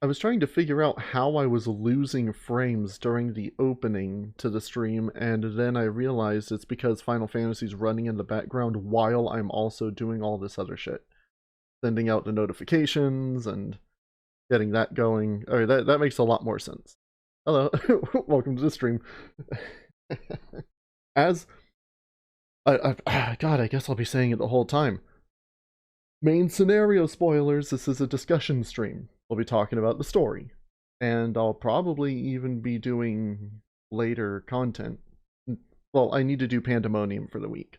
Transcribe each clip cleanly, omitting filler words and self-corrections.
I was trying to figure out how I was losing frames during the opening to the stream, and then I realized it's because Final Fantasy's running in the background while I'm also doing all this other shit. Sending out the notifications and getting that going. Alright, that makes a lot more sense. Hello, welcome to the stream. God, I guess I'll be saying it the whole time. Main scenario spoilers, this is a discussion stream. We'll be talking about the story. And I'll probably even be doing later content. Well, I need to do Pandemonium for the week.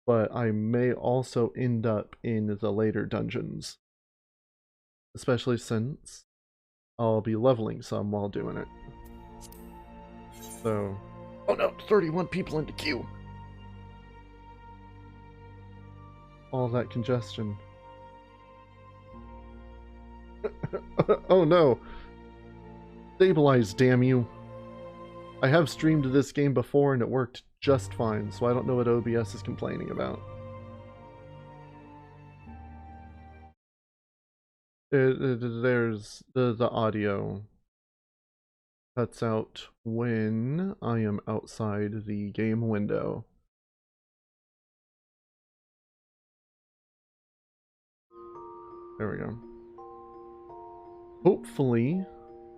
But I may also end up in the later dungeons. Especially since I'll be leveling some while doing it. So... Oh no, 31 people in the queue! All that congestion. Oh no! Stabilize, damn you. I have streamed this game before and it worked just fine, so I don't know what OBS is complaining about. There's the audio cuts out when I am outside the game window. There we go. Hopefully,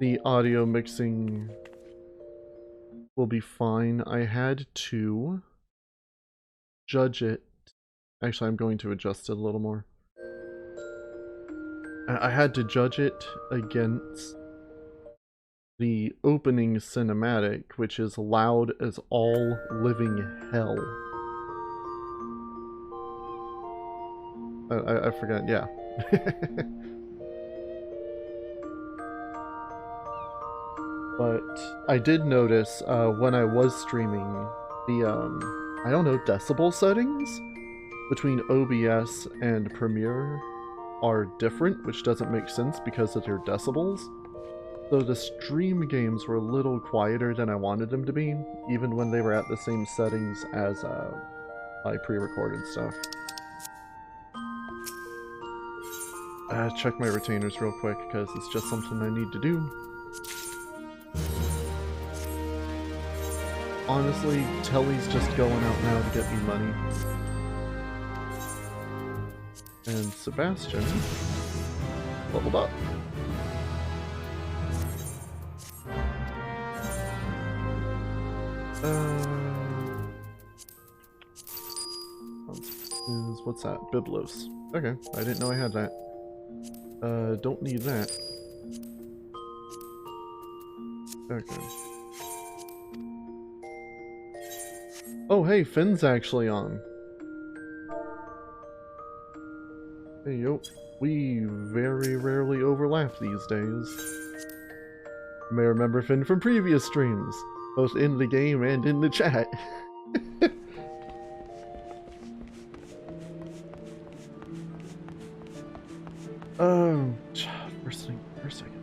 the audio mixing will be fine. I had to judge it. Actually, I'm going to adjust it a little more. I had to judge it against the opening cinematic, which is loud as all living hell. I forgot, yeah. But I did notice when I was streaming the, I don't know, decibel settings between OBS and Premiere are different, which doesn't make sense because of their decibels. So the stream games were a little quieter than I wanted them to be, even when they were at the same settings as my pre-recorded stuff. Check my retainers real quick, because it's just something I need to do. Honestly, Telly's just going out now to get me money. And Sebastian leveled up. What's that? Biblos. Okay, I didn't know I had that. Don't need that. Okay. Oh, hey, Finn's actually on. Hey, yo. We very rarely overlap these days. You may remember Finn from previous streams, both in the game and in the chat. For a second.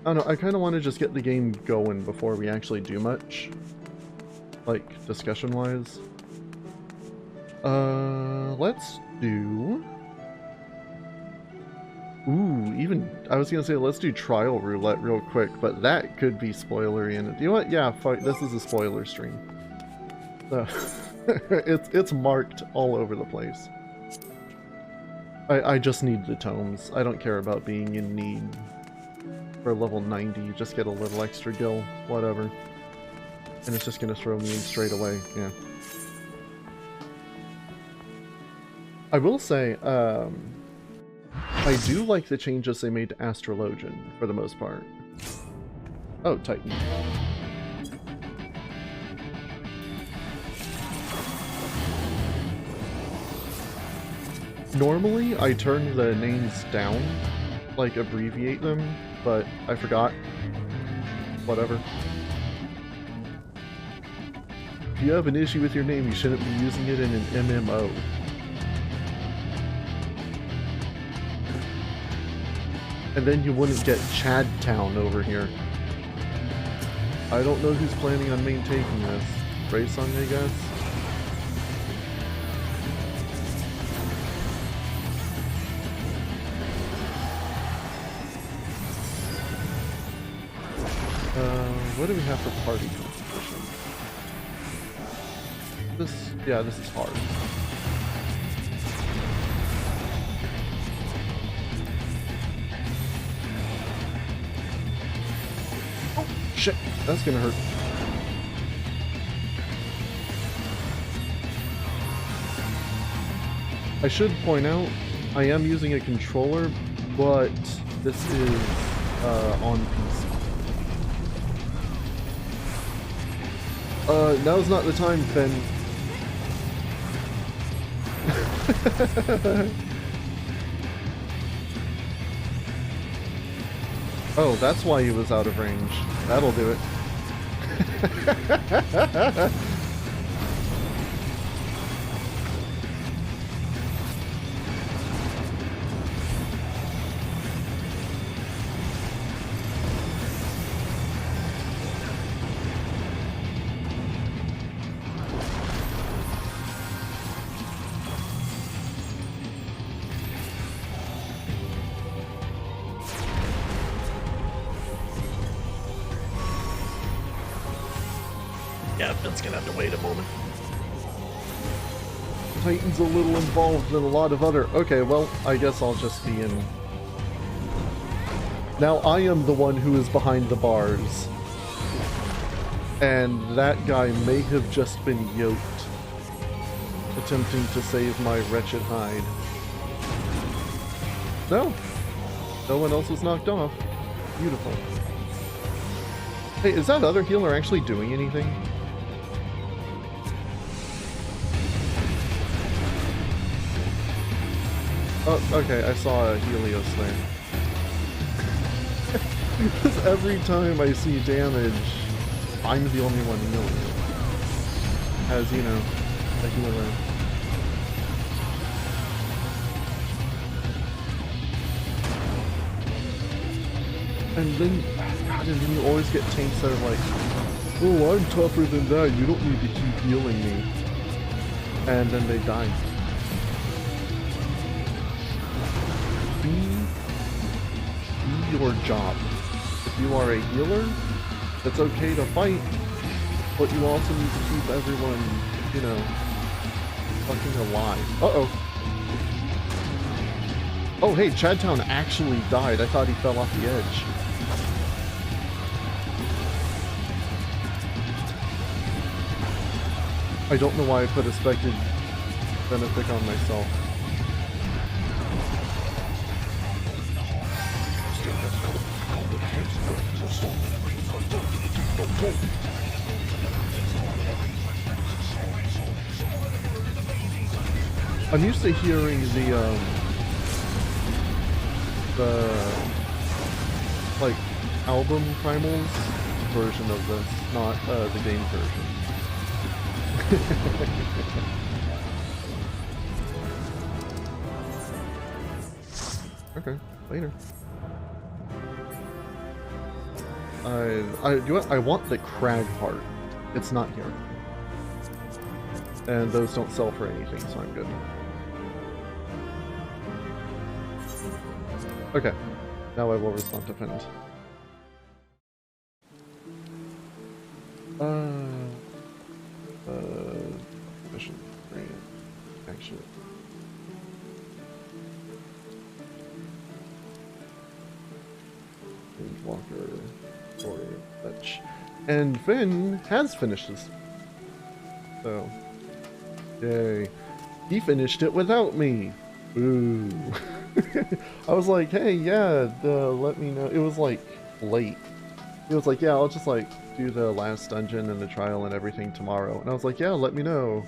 I don't know, I kind of want to just get the game going before we actually do much. Like, discussion-wise. Let's do... Ooh, even... I was gonna say, let's do Trial Roulette real quick, but that could be spoilery in it. You know what? Yeah, fuck, this is a spoiler stream. So, it's marked all over the place. I just need the tomes. I don't care about being in need for level 90. Just get a little extra gil, whatever. And it's just gonna throw me in straight away, yeah. I will say, I do like the changes they made to Astrologian, for the most part. Oh, Titan. Normally, I turn the names down, like abbreviate them, but I forgot. Whatever. If you have an issue with your name, you shouldn't be using it in an MMO. And then you wouldn't get Chad Town over here. I don't know who's planning on maintaining this. Raysung, I guess? What do we have for party competition? Yeah, this is hard. Oh, shit, that's gonna hurt. I should point out, I am using a controller, but this is on PC. Now's not the time, Finn. Oh, that's why he was out of range. That'll do it. Yeah, Finn's gonna have to wait a moment. Titan's a little involved in a lot of other... Okay, well, I guess I'll just be in... Now I am the one who is behind the bars. And that guy may have just been yoked, attempting to save my wretched hide. No. No one else was knocked off. Beautiful. Hey, is that other healer actually doing anything? Oh, okay, I saw a Helios there. Because every time I see damage, I'm the only one healing. As, you know, a healer. And then, God, and then you always get tanks that are like, oh, I'm tougher than that, you don't need to keep healing me. And then they die. Be your job. If you are a healer, it's okay to fight, but you also need to keep everyone, you know, fucking alive. Uh-oh. Oh, hey, Chadtown actually died. I thought he fell off the edge. I don't know why I put a expected benefit on myself. I'm used to hearing the like album primals version of this, not the game version. Okay, later. I want the crag heart. It's not here. And those don't sell for anything, so I'm good. Okay, now I will respond to Finn. Mission grant, actually. Endwalker, or fetch. And Finn has finished this. So, yay. He finished it without me. Ooh. I was like, hey, yeah, let me know. It was like late. It was like, yeah, I'll just like do the last dungeon and the trial and everything tomorrow. And I was like, yeah, let me know.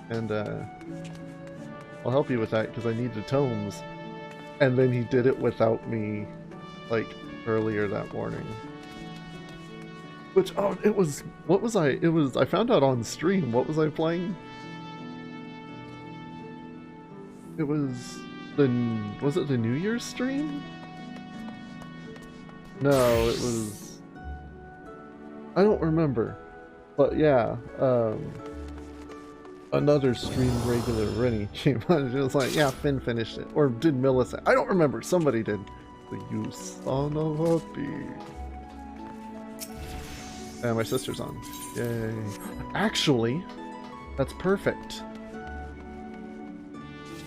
And I'll help you with that because I need the tomes. And then he did it without me, like, earlier that morning. Which, oh, it was, what was I? It was, I found out on stream. What was I playing? It was it the New Year's stream? No, it was, I don't remember. But yeah, another stream regular Rennie came on and it was like, yeah, Finn finished it. Or did Millicent? I don't remember. Somebody did. You son of a bitch. And my sister's on. Yay. Actually, that's perfect.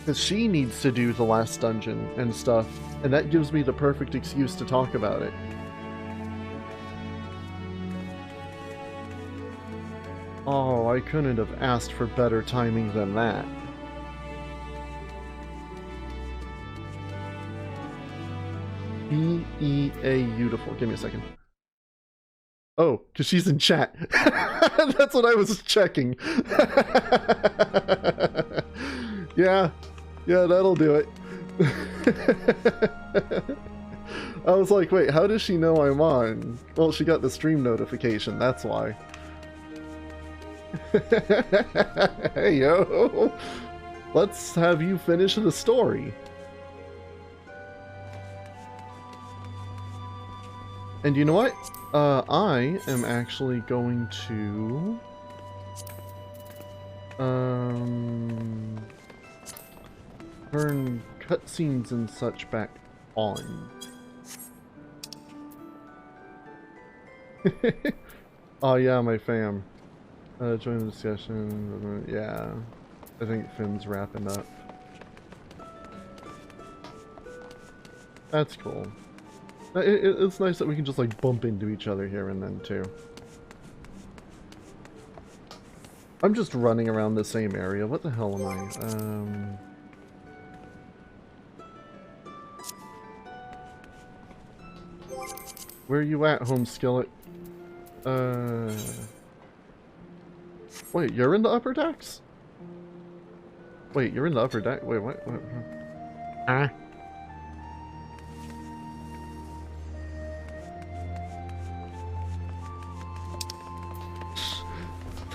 Because she needs to do the last dungeon and stuff, and that gives me the perfect excuse to talk about it. Oh, I couldn't have asked for better timing than that. B-E-A beautiful. Give me a second. Oh, because she's in chat. That's what I was checking. Yeah, that'll do it. I was like, wait, how does she know I'm on? Well, she got the stream notification, that's why. Hey, yo! Let's have you finish the story. And you know what? I am actually going to... turn cutscenes and such back on. Oh yeah, my fam. Join the discussion. Yeah. I think Finn's wrapping up. That's cool. It's nice that we can just like bump into each other here and then too. I'm just running around the same area. What the hell am I? Where are you at, Home Skillet? Wait, you're in the upper decks? Wait, you're in the upper deck? Wait, what? Ah.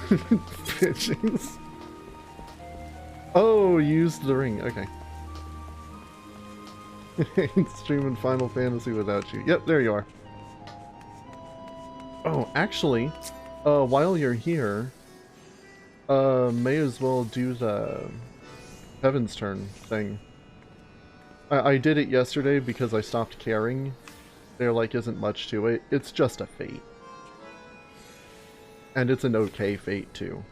Bitches. Oh, used the ring. Okay. Streaming Final Fantasy without you. Yep, there you are. Oh, actually, while you're here, may as well do the Heaven's Turn thing. I did it yesterday because I stopped caring. There, like, isn't much to it. It's just a fate. And it's an okay fate, too.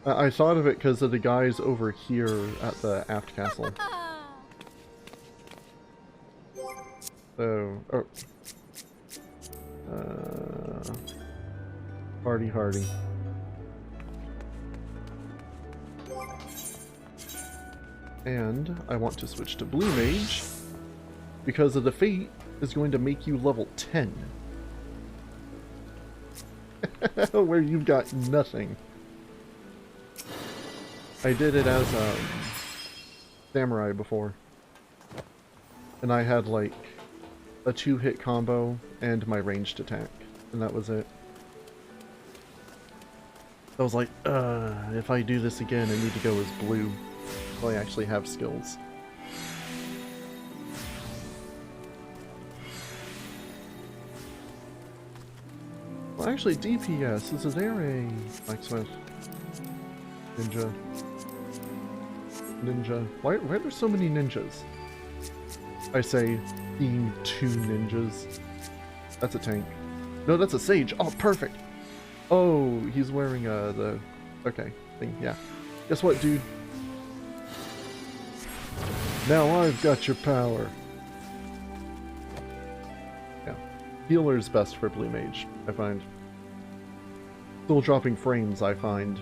I thought of it because of the guys over here at the Aft Castle. So, oh. Hardy. And I want to switch to Blue Mage because of the fate is going to make you level 10. Where you've got nothing. I did it as Samurai before. And I had like a 2-hit combo and my ranged attack. And that was it. I was like, if I do this again, I need to go as blue. So I actually have skills. Well, actually, DPS, is there a blacksmith? Ninja. Why are there so many ninjas? I say, being 2 ninjas. That's a tank. No, that's a sage. Oh, perfect. Oh, he's wearing the... Okay, thing, yeah. Guess what, dude? Now I've got your power. Yeah. Healer's best for Blue Mage, I find. Still dropping frames, I find.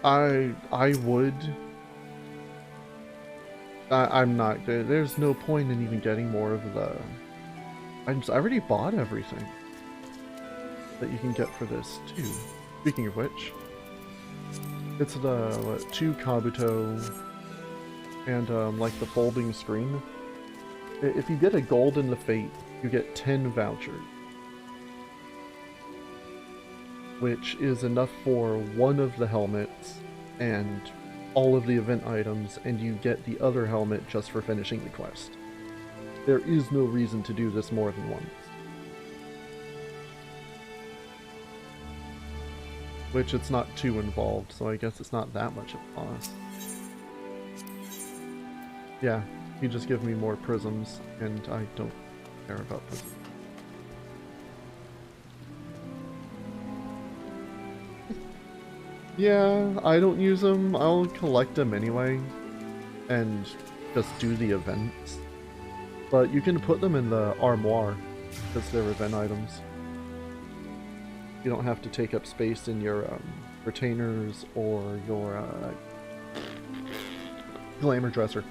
I would. I'm not. There's no point in even getting more of the items. I already bought everything that you can get for this too. Speaking of which, it's the 2 Kabuto and like the folding screen. If you get a gold in the Fate, you get 10 vouchers, which is enough for one of the helmets and all of the event items, and you get the other helmet just for finishing the quest. There is no reason to do this more than once. which it's not too involved, so I guess it's not that much of a loss. Yeah, you just give me more prisms, and I don't care about prisms. Yeah, I don't use them. I'll collect them anyway, and just do the events. But you can put them in the armoire, because they're event items. You don't have to take up space in your retainers or your glamour dresser.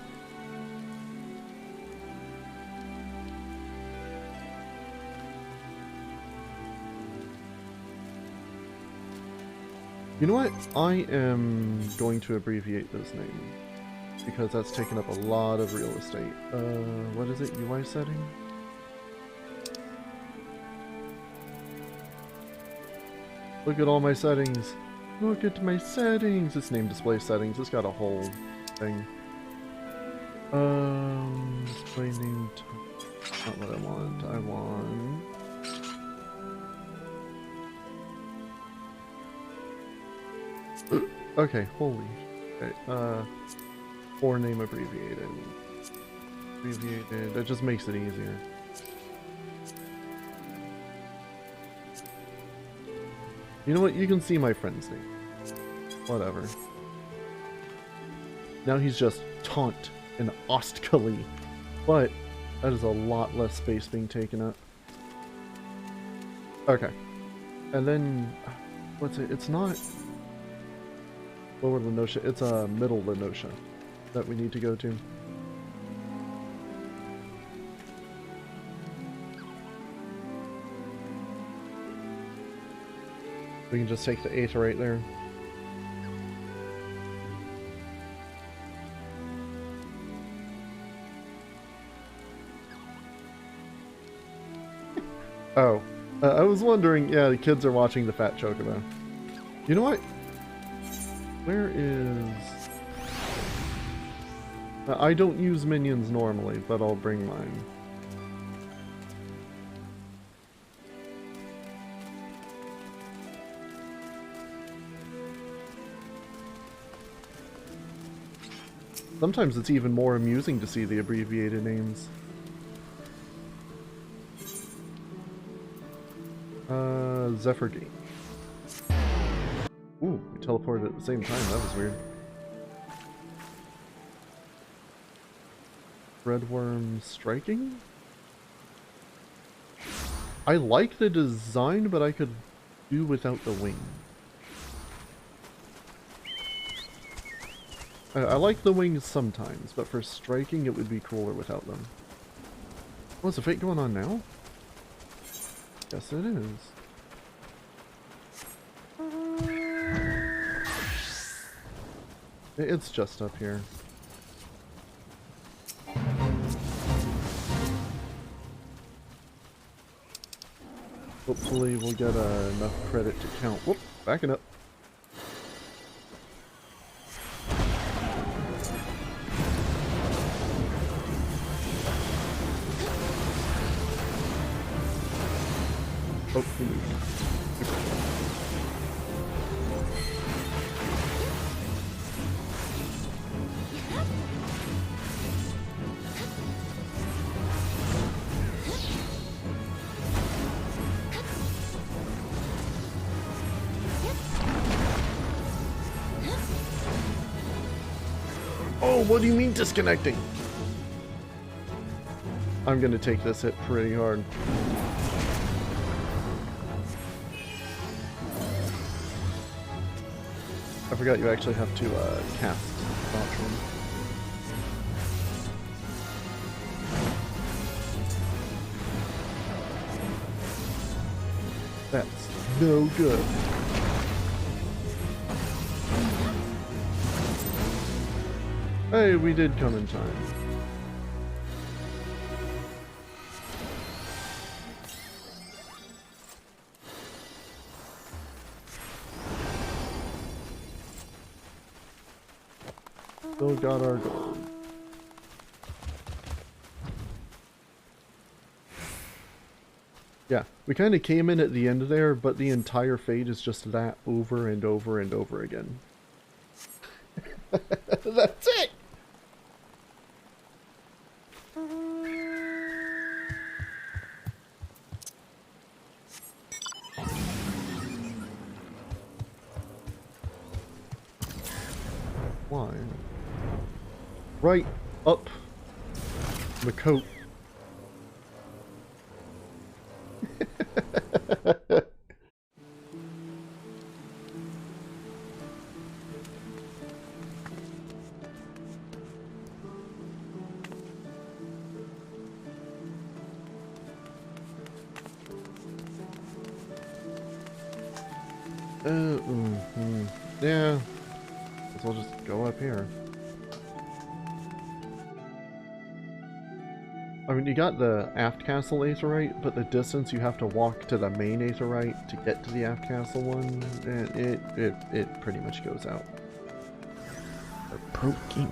You know what? I am going to abbreviate this name, because that's taken up a lot of real estate. What is it? UI setting? Look at all my settings. Look at my settings. It's name display settings. It's got a whole thing. Display name type. Not what I want. I want... Okay, holy. Okay, for name abbreviated. Abbreviated. It just makes it easier. You know what? You can see my friend's name. Whatever. Now he's just Taunt and Ostkali. But that is a lot less space being taken up. Okay. And then... What's it? It's not... Lower Lenosha. It's a middle Lenosha that we need to go to. We can just take the Aether right there. Oh, I was wondering, yeah, the kids are watching the Fat Chocobo. You know what? Where is... I don't use minions normally, but I'll bring mine. Sometimes it's even more amusing to see the abbreviated names. Zephyr Gate. Ooh, we teleported at the same time. That was weird. Redworm striking? I like the design, but I could do without the wing. I like the wings sometimes, but for striking it would be cooler without them. Oh, is the fate going on now? Yes, it is. It's just up here. Hopefully we'll get enough credit to count. Whoop, backing up. Oh, he moved. Oh, what do you mean disconnecting? I'm gonna take this hit pretty hard. I forgot you actually have to cast Doctrine. That's no good. Hey, we did come in time. Still got our gold. Yeah, we kind of came in at the end there, but the entire fate is just that over and over and over again. That's it! Why? Right up the coat. Yeah, guess I'll just go up here. I mean, you got the aft castle aetherite, but the distance you have to walk to the main aetherite to get to the aft castle one, it pretty much goes out. A pro gamer.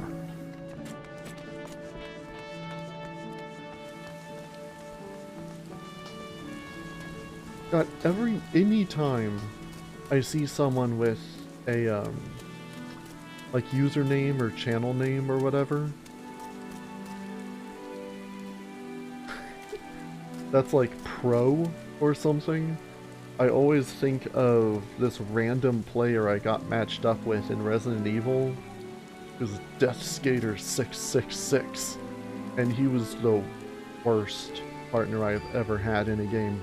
God, any time I see someone with a like username or channel name or whatever that's like pro or something, I always think of this random player I got matched up with in Resident Evil. It was Death Skater 666, and he was the worst partner I've ever had in a game.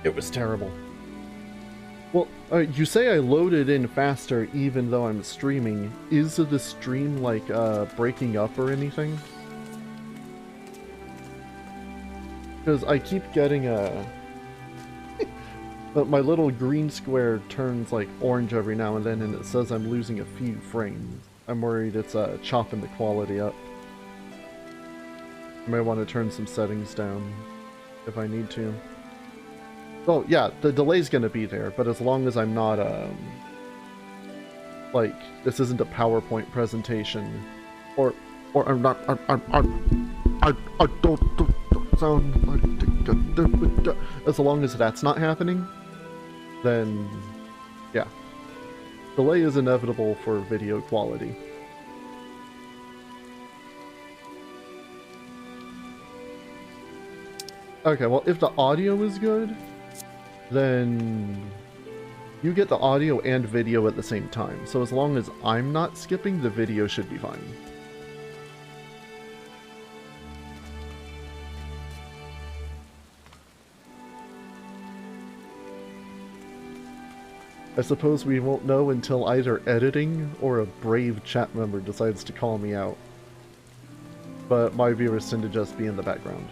It was terrible. Well, you say I loaded in faster even though I'm streaming. Is the stream like breaking up or anything? Because I keep getting but my little green square turns like orange every now and then, and it says I'm losing a few frames. I'm worried it's chopping the quality up. I might want to turn some settings down if I need to. Oh yeah, the delay's gonna be there, but as long as I'm not like, this isn't a PowerPoint presentation, or I'm not, I don't sound like, as long as that's not happening, then yeah, delay is inevitable for video quality. Okay, well, if the audio is good, then you get the audio and video at the same time. So as long as I'm not skipping, the video should be fine. I suppose we won't know until either editing or a brave chat member decides to call me out. But my viewers tend to just be in the background.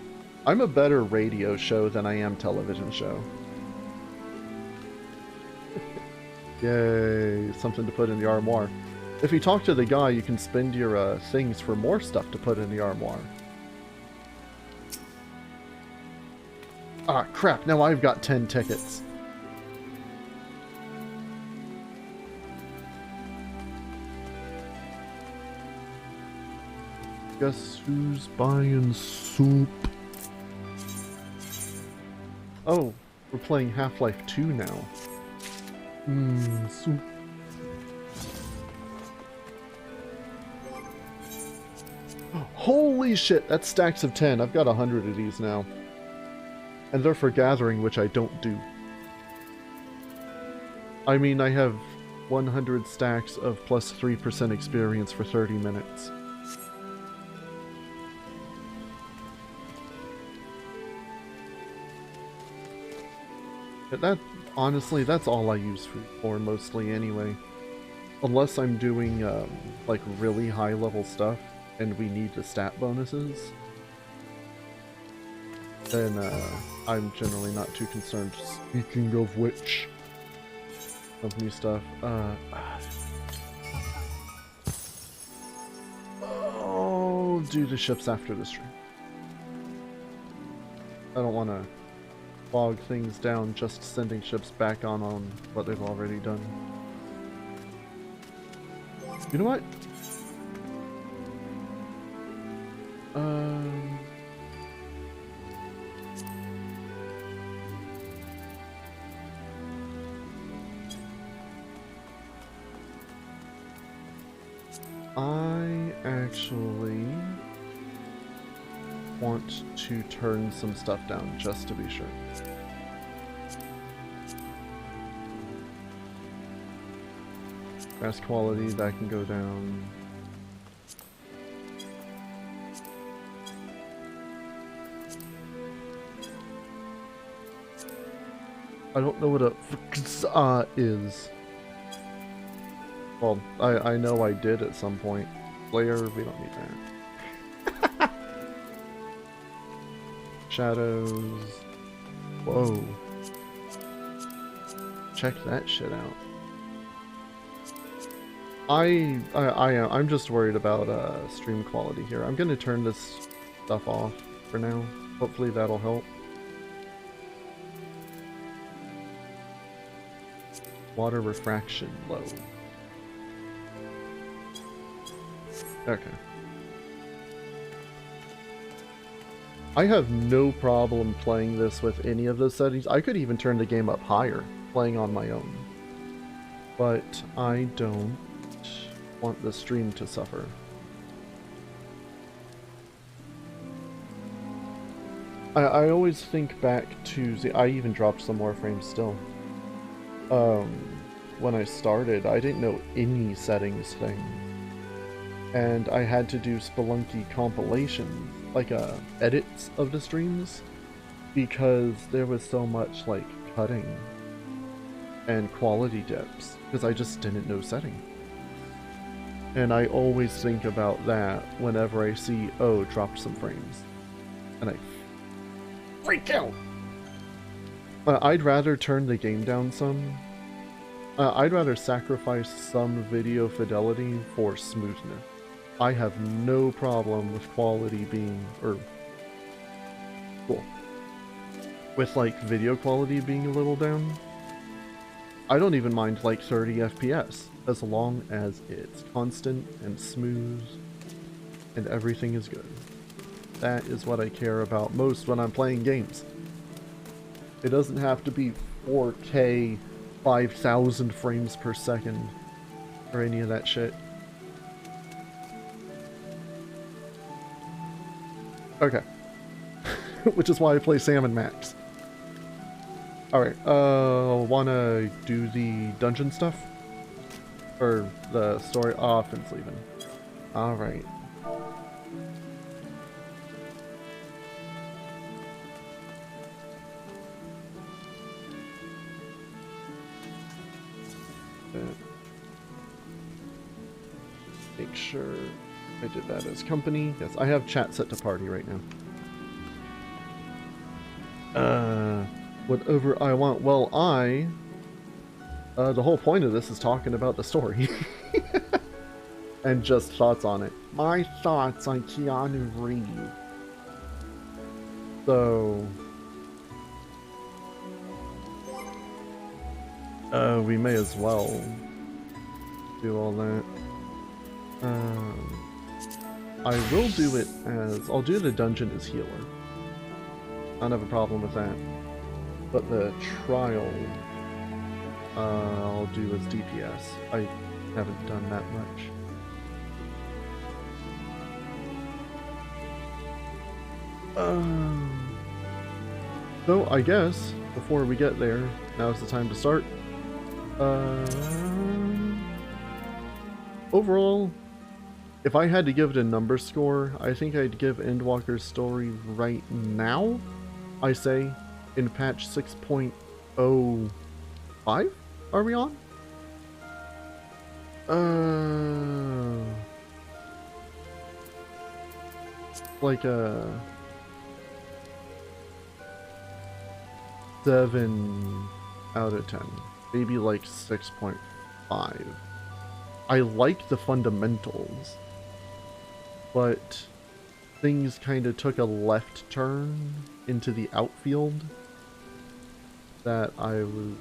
I'm a better radio show than I am television show. Yay, something to put in the armoire. If you talk to the guy, you can spend your things for more stuff to put in the armoire. Ah, crap, now I've got 10 tickets. Guess who's buying soup? Oh, we're playing Half-Life 2 now. Soup. Holy shit, that's stacks of 10. I've got 100 of these now. And they're for gathering, which I don't do. I mean, I have 100 stacks of plus 3% experience for 30 minutes. That, honestly, that's all I use food for mostly anyway. Unless I'm doing, like, really high-level stuff, and we need the stat bonuses, then, I'm generally not too concerned. Speaking of which, company stuff, oh, do the ships after the stream. I don't want to bog things down just sending ships back on what they've already done. You know what? I actually want to turn some stuff down just to be sure. Grass quality, that can go down. I don't know what a FFXIV is. Well, I know I did at some point. Layer, we don't need that. Shadows. Whoa. Check that shit out. I'm just worried about stream quality here. I'm gonna turn this stuff off for now. Hopefully that'll help. Water refraction low. Okay. I have no problem playing this with any of those settings. I could even turn the game up higher, playing on my own. But I don't want the stream to suffer. I always think back to I even dropped some more frames still. When I started, I didn't know any settings thing. And I had to do Spelunky compilations, like edits of the streams, because there was so much like cutting and quality dips, because I just didn't know setting. And I always think about that whenever I see, oh, dropped some frames. And I freak out! I'd rather turn the game down some. I'd rather sacrifice some video fidelity for smoothness. I have no problem with quality being, cool. With like video quality being a little down. I don't even mind like 30 FPS, as long as it's constant and smooth and everything is good. That is what I care about most when I'm playing games. It doesn't have to be 4K, 5,000 frames per second, or any of that shit. Okay. Which is why I play Salmon Max. Alright, wanna do the dungeon stuff? Or the story? Oh, Finn's leaving. Alright. Make sure I did that as company. Yes, I have chat set to party right now. Whatever I want. Well, the whole point of this is talking about the story. And just thoughts on it. My thoughts on Keanu Reeves. So... we may as well do all that. I will do it as... I'll do the dungeon as healer. I don't have a problem with that. But the trial, I'll do as DPS. I haven't done that much. So I guess, before we get there, now's the time to start. Overall, if I had to give it a number score, I think I'd give Endwalker's story right now, I say, in patch 6.05? Are we on? Like a 7 out of 10. Maybe like 6.5. I like the fundamentals, but things kind of took a left turn into the outfield that I was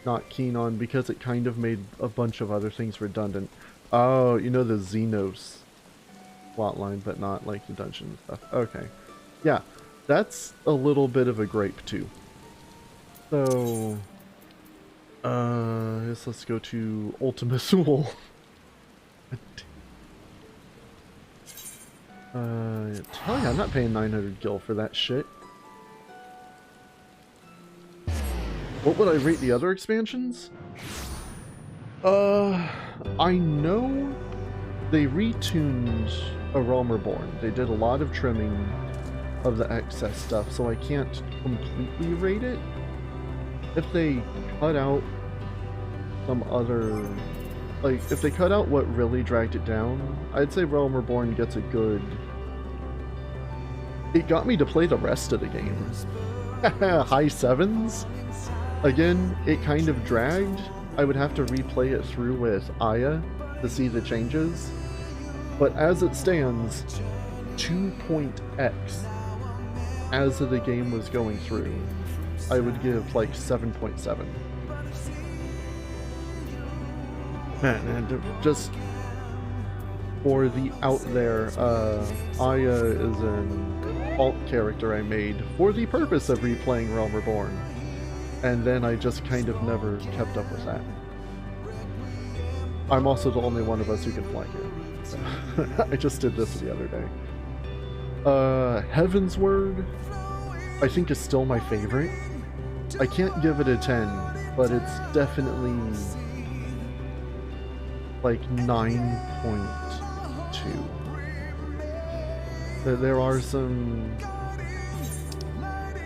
not keen on because it kind of made a bunch of other things redundant. Oh, you know, the Xenos plotline, but not like the dungeon stuff. Okay. Yeah, that's a little bit of a grape too. So, I guess let's go to Ultima Thule. Hell yeah, I'm not paying 900 gil for that shit. What would I rate the other expansions? I know they retuned A Realm Reborn. They did a lot of trimming of the excess stuff, so I can't completely rate it. If they cut out some other... like, if they cut out what really dragged it down, I'd say Realm Reborn gets a good... It got me to play the rest of the game. High 7s? Again, it kind of dragged. I would have to replay it through with Aya to see the changes. But as it stands, 2.x as the game was going through, I would give like 7.7. Man, and just for the out there, Aya is an alt character I made for the purpose of replaying Realm Reborn. And then I just kind of never kept up with that. I'm also the only one of us who can fly here. So I just did this the other day. Heaven's Word, I think is still my favorite. I can't give it a 10, but it's definitely like 9.2. There are some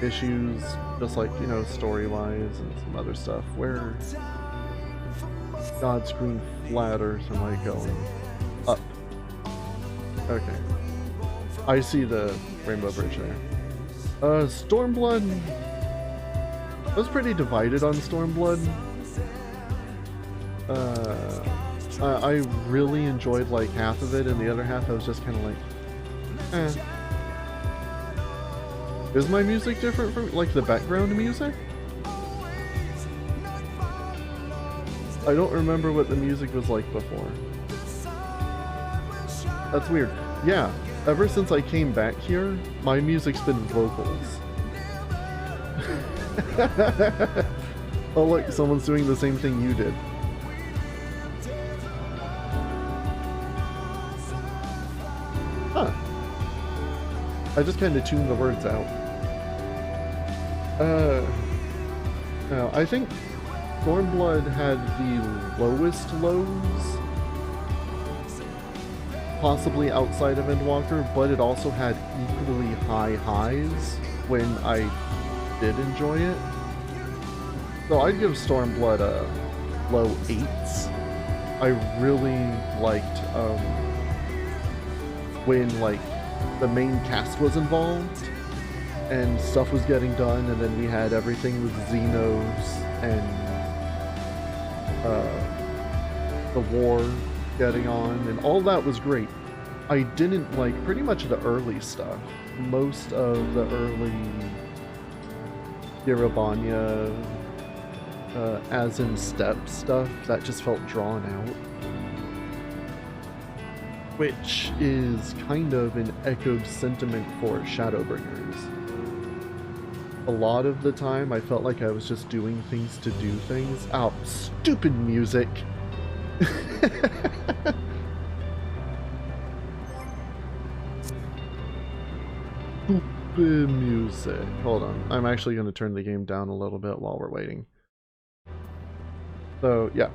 issues, just like, you know, story-wise and some other stuff, where God screen flatter, so I go up. Okay. I see the Rainbow Bridge there. Stormblood. I was pretty divided on Stormblood. I really enjoyed like half of it, and the other half I was just kind of like, eh. Is my music different from, like, the background music? I don't remember what the music was like before. That's weird. Yeah, ever since I came back here, my music's been vocals. Oh look, someone's doing the same thing you did. Huh. I just kind of tuned the words out. No, I think Stormblood had the lowest lows, possibly outside of Endwalker, but it also had equally high highs when I did enjoy it. So I'd give Stormblood a low 8s. I really liked when like the main cast was involved and stuff was getting done, and then we had everything with Xenos and the war getting on, and all that was great. I didn't like pretty much the early stuff. Most of the early Yerebanya, as in step stuff, that just felt drawn out. Which is kind of an echoed sentiment for Shadowbringers. A lot of the time, I felt like I was just doing things to do things. Ow, stupid music! Stupid music. Hold on, I'm actually going to turn the game down a little bit while we're waiting. So, yeah.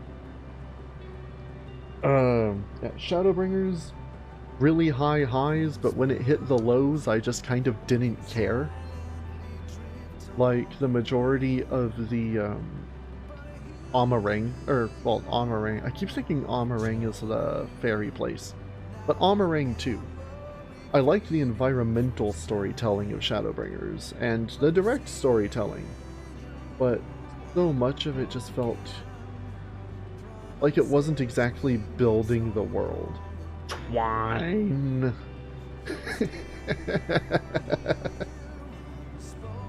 Yeah, Shadowbringers, really high highs, but when it hit the lows, I just kind of didn't care. Like, the majority of the, Amarang, Amarang, I keep thinking Amarang is the fairy place, but Amarang too. I liked the environmental storytelling of Shadowbringers, and the direct storytelling, but so much of it just felt like it wasn't exactly building the world. Twine!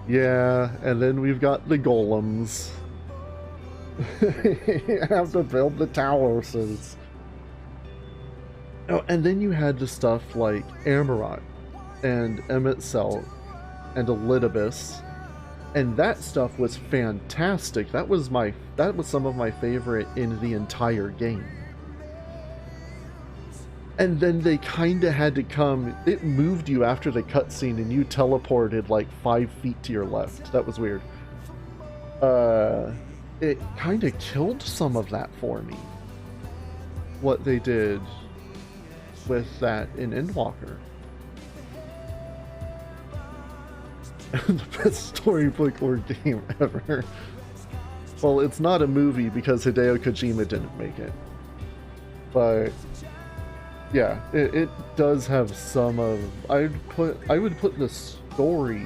Yeah, and then we've got the golems. You have to build the towers. Oh, and then you had the stuff like Amarot and Emet-Celt and Elidibus, and that stuff was fantastic. That was some of my favorite in the entire game. And then they kind of had to come. It moved you after the cutscene, and you teleported like 5 feet to your left. That was weird. It kind of killed some of that for me. What they did with that in Endwalker. The best storybook or game ever. Well, it's not a movie because Hideo Kojima didn't make it. But yeah, it does have some of... I would put the story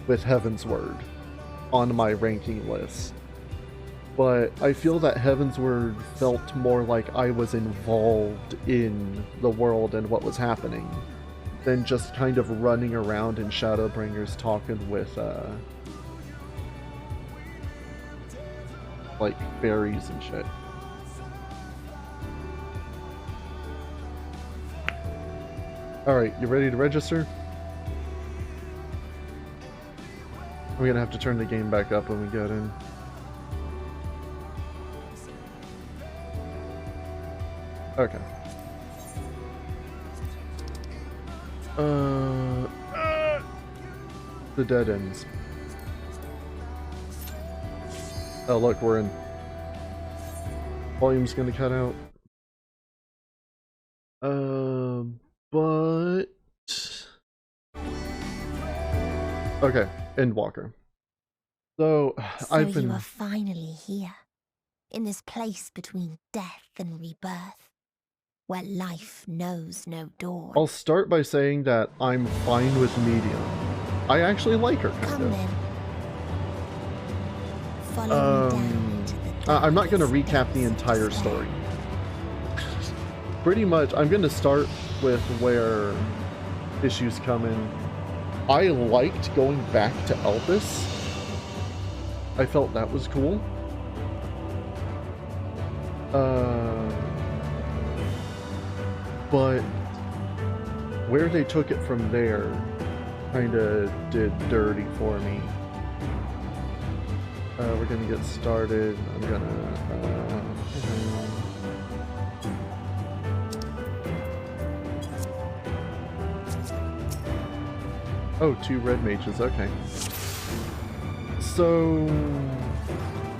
with Heaven's Word on my ranking list. But I feel that Heaven's Word felt more like I was involved in the world and what was happening than just kind of running around in Shadowbringers talking with like fairies and shit. Alright, you ready to register? I'm gonna have to turn the game back up when we get in. Okay. The dead ends. Oh look, we're in. Volume's gonna cut out. But... Okay, Endwalker. So I've been... you are finally here, in this place between death and rebirth, where life knows no dawn. I'll start by saying that I'm fine with Medium. I actually like her, kind Come of. then. Follow me down into the I'm not going to recap the entire story. Pretty much, I'm going to start with where issues come in. I liked going back to Elpis. I felt that was cool. But where they took it from there kind of did dirty for me. We're gonna get started. I'm gonna... Oh, 2 red mages, okay. So...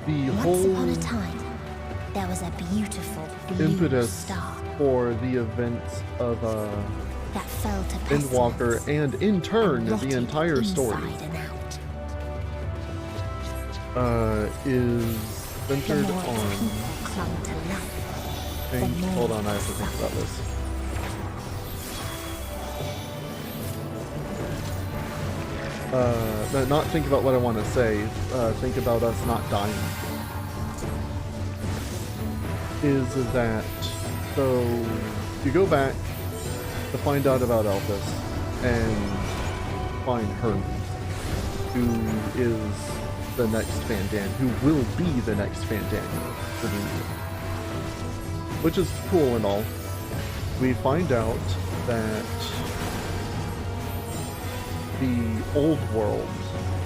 the Once upon a whole time, there was a beautiful blue impetus star for the events of that fell to Endwalker, pestilence and in turn, and the rotted entire story, inside and out. is The centered more its on... people clung to life, Hold on, I have to think about this. Not think about what I want to say, think about us not dying. Is that, so you go back to find out about Elpis and find Hermes, who is the next Van Dan, who will be the next Van Dan for the Union. Which is cool and all. We find out that the old world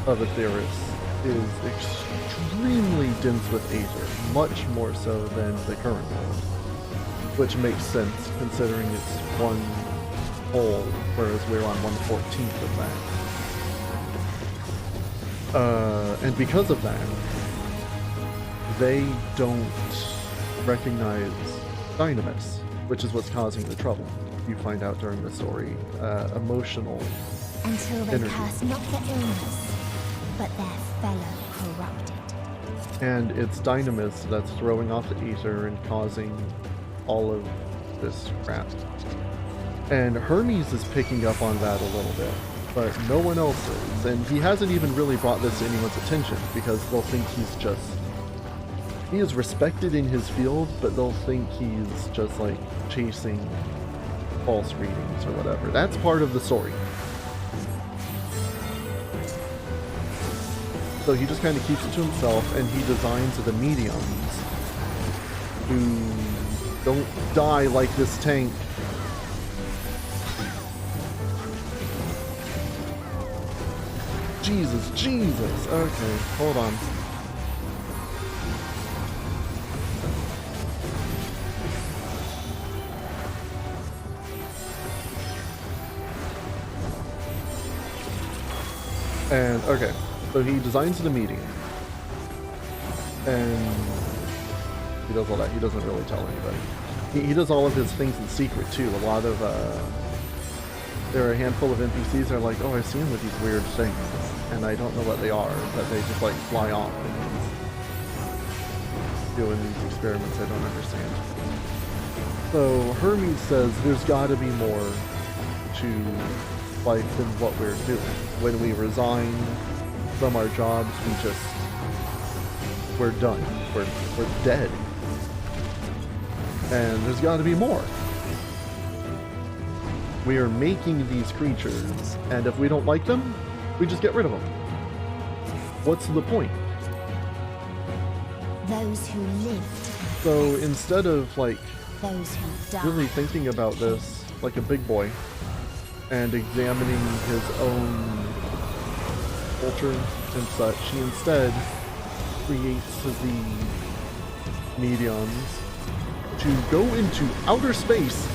of Aetheris is extremely dense with aether, much more so than the current world. Which makes sense, considering it's one whole, whereas we're on 1/14 of that. And because of that, they don't recognize Dynamis, which is what's causing the trouble. You find out during the story, emotional until they energy. curse not the illness, but their fellow corrupted. And it's Dynamis that's throwing off the ether and causing all of this crap. And Hermes is picking up on that a little bit, but no one else is. And he hasn't even really brought this to anyone's attention, because they'll think he's just... He is respected in his field, but they'll think he's just like chasing false readings or whatever. That's part of the story. So he just kind of keeps it to himself, and he designs the mediums who don't die like this tank. Jesus. Okay, hold on. And, okay, so he designs the medium. And he does all that. He doesn't really tell anybody. He does all of his things in secret, too. A lot of, there are a handful of NPCs that are like, oh, I see him with these weird things. And I don't know what they are, but they just, like, fly off. And he's doing these experiments I don't understand. So Hermes says there's got to be more to life than what we're doing. When we resign from our jobs, we're done. We're dead. And there's got to be more. We are making these creatures, and if we don't like them, we just get rid of them. What's the point? Those who lived. So instead of like Those who died. really thinking about this like a big boy and examining his own culture and such, he instead creates the mediums to go into outer space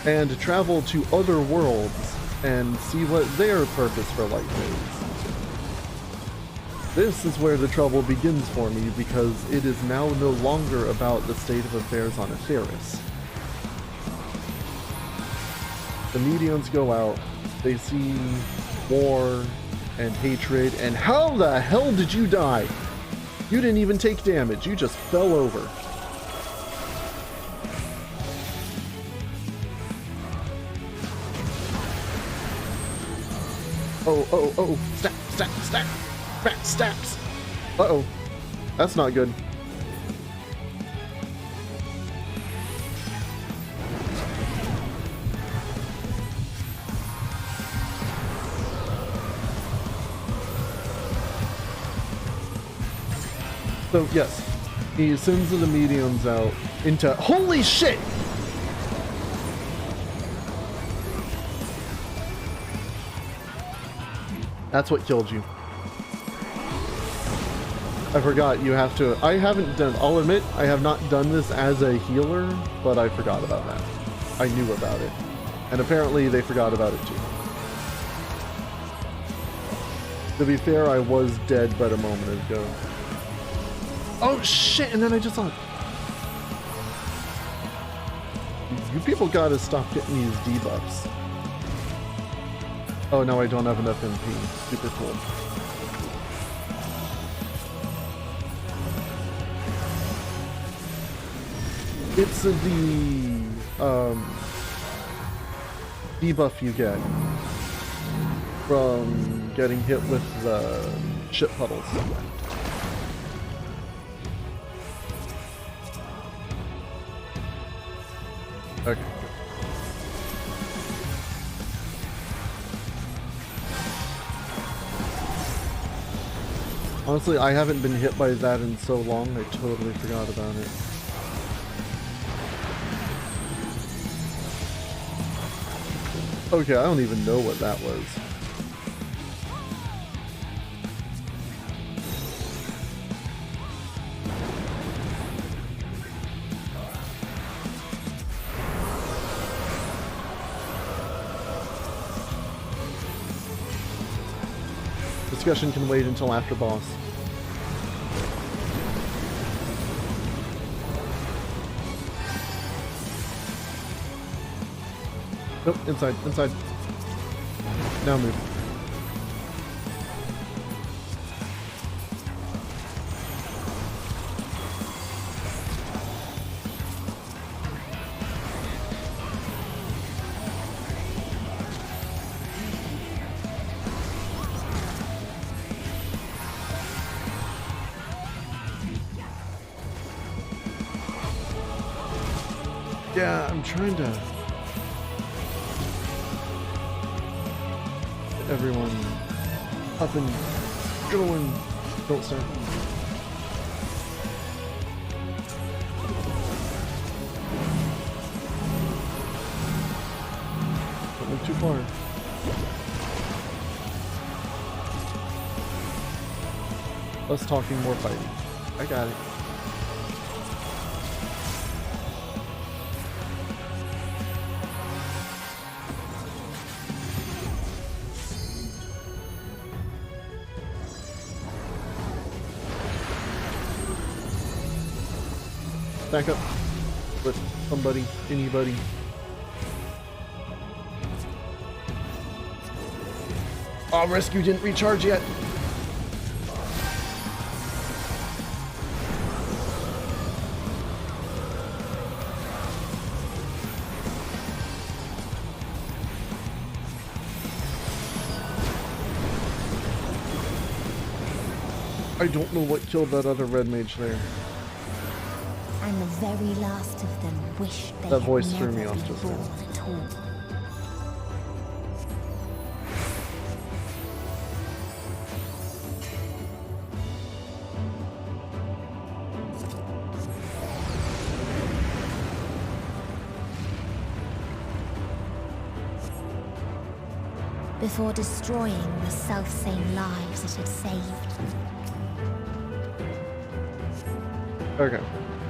and travel to other worlds and see what their purpose for life is. This is where the trouble begins for me, because it is now no longer about the state of affairs on Aetheris. The mediums go out, they see war and hatred, and how the hell did you die? You didn't even take damage, you just fell over. Oh, stack, stacks. Uh-oh, that's not good. So, yes, he sends the mediums out into... Holy shit! That's what killed you. I forgot you have to... I haven't done... I'll admit, I have not done this as a healer, but I forgot about that. I knew about it. And apparently they forgot about it too. To be fair, I was dead but a moment ago. Oh shit, and then I just saw it. You people gotta stop getting these debuffs. Oh, now I don't have enough MP. Super cool. It's the debuff you get from getting hit with the shit puddles. Okay. Honestly, I haven't been hit by that in so long, I totally forgot about it. Okay, I don't even know what that was. Discussion can wait until after boss. Nope, inside. Now move. Yeah, I'm trying to... get everyone up and going. Don't start. Don't move too far. Less talking, more fighting. I got it. back up with somebody, anybody. Oh, rescue didn't recharge yet. I don't know what killed that other red mage there. And the very last of them wished they That had voice never threw me off been just born now. at all. Before destroying the self-same lives it had saved. Okay,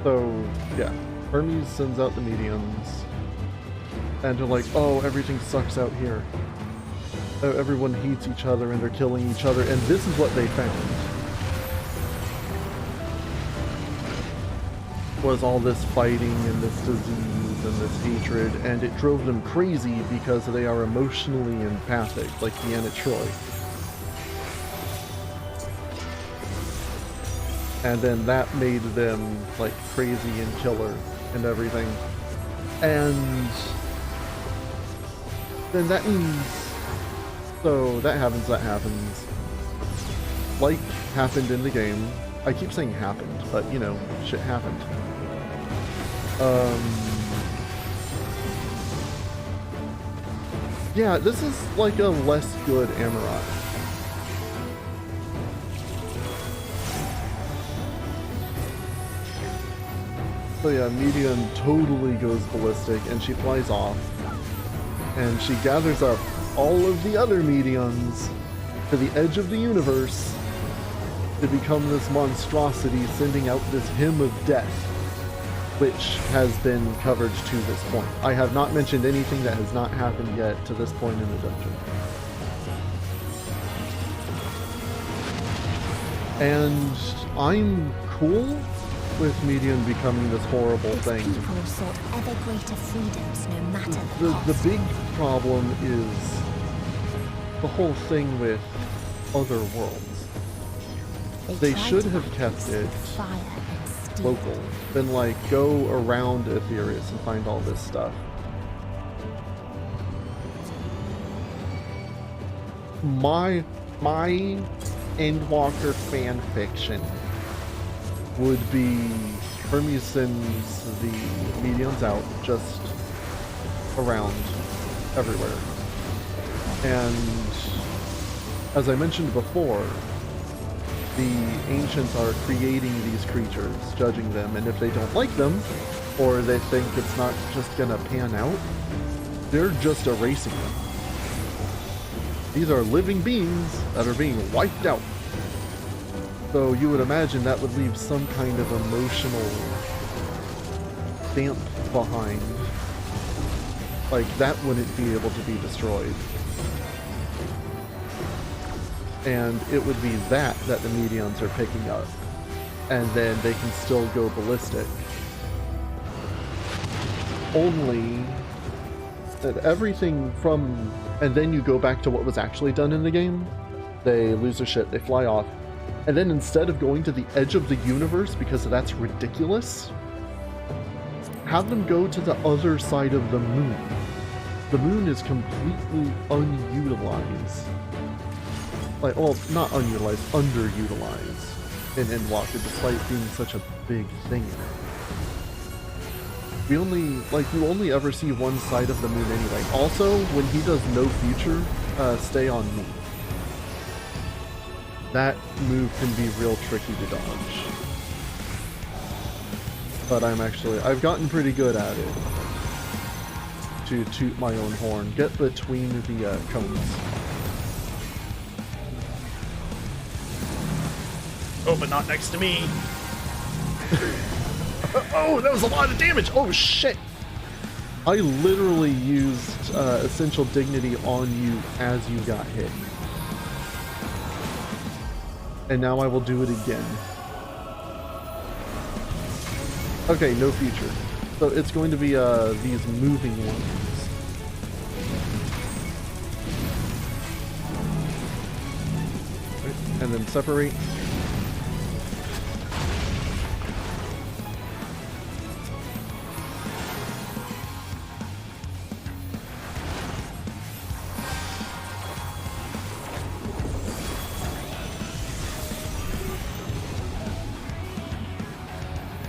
so yeah, Hermes sends out the mediums, and they're like, oh, everything sucks out here. Oh, everyone hates each other and they're killing each other, and this is what they found. Was all this fighting and this disease and this hatred, and it drove them crazy because they are emotionally empathic, like Deanna Troy. And then that made them like crazy and killer and everything. And then that means, so that happens. Like happened in the game. I keep saying happened, but you know, shit happened. Yeah, this is like a less good Amaranth. So yeah, Medium totally goes ballistic and she flies off. And she gathers up all of the other mediums to the edge of the universe to become this monstrosity, sending out this hymn of death, which has been covered to this point. I have not mentioned anything that has not happened yet to this point in the dungeon. And I'm cool with Medium becoming this horrible thing. People sought ever greater freedoms no matter the cost. The big problem is the whole thing with other worlds. They should have kept it local, then like go around Aetherius and find all this stuff. My Endwalker fan fiction would be Hermes sends the mediums out just around everywhere. And as I mentioned before, the ancients are creating these creatures, judging them, and if they don't like them, or they think it's not just gonna pan out, they're just erasing them. These are living beings that are being wiped out. So you would imagine that would leave some kind of emotional stamp behind. Like, that wouldn't be able to be destroyed. And it would be that the mediums are picking up. And then they can still go ballistic. Only that everything from... And then you go back to what was actually done in the game. They lose their shit, they fly off. And then instead of going to the edge of the universe, because that's ridiculous, have them go to the other side of the moon. The moon is completely unutilized. Like, well, not unutilized, underutilized in Endwalker, despite being such a big thing in it. We only, like, you only ever see one side of the moon anyway. Also, when he does no future, stay on me. That move can be real tricky to dodge. But I've gotten pretty good at it. To toot my own horn. Get between the cones. Oh, but not next to me. Oh, that was a lot of damage. Oh, shit. I literally used Essential Dignity on you as you got hit. And now I will do it again. Okay, no future. So it's going to be these moving ones. Right, and then separate.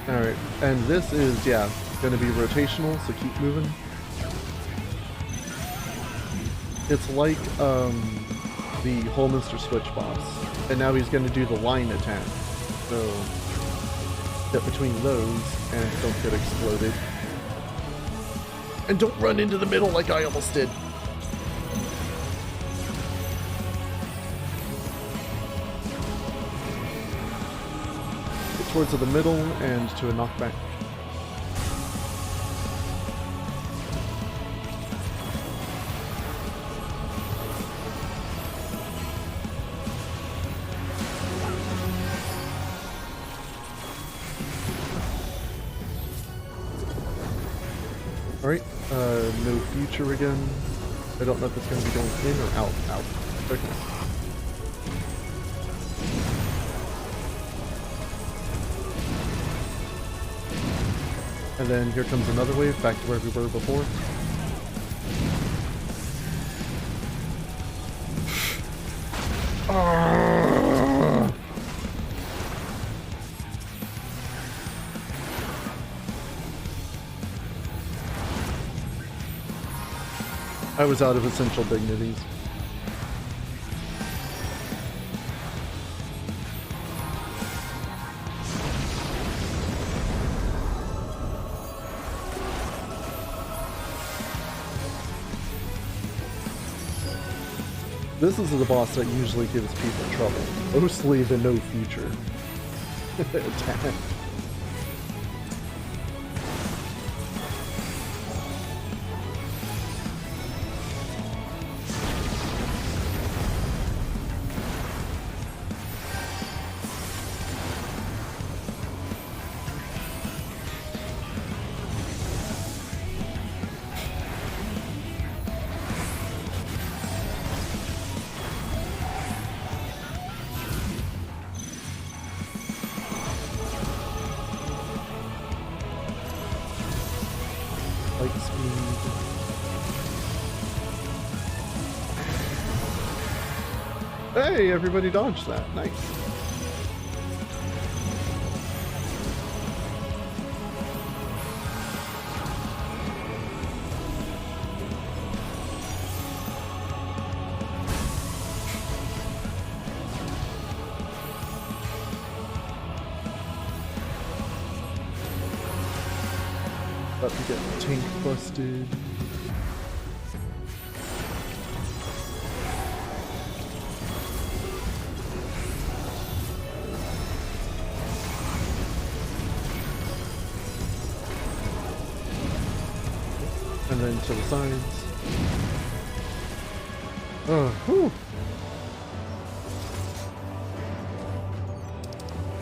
Alright, and this is, yeah, going to be rotational, so keep moving. It's like the Holminster Switch boss, and now he's going to do the line attack. So, get between those and don't get exploded. And don't run into the middle like I almost did. Towards the middle and to a knockback. Alright, no future again. I don't know if it's going to be going in or out. Out. Okay. And then here comes another wave, back to where we were before. I was out of essential dignities. This is the boss that usually gives people trouble. Mostly the no future attack. Hey, everybody dodged that. Nice. About to get tank busted. And then to the sides. Oh, whew.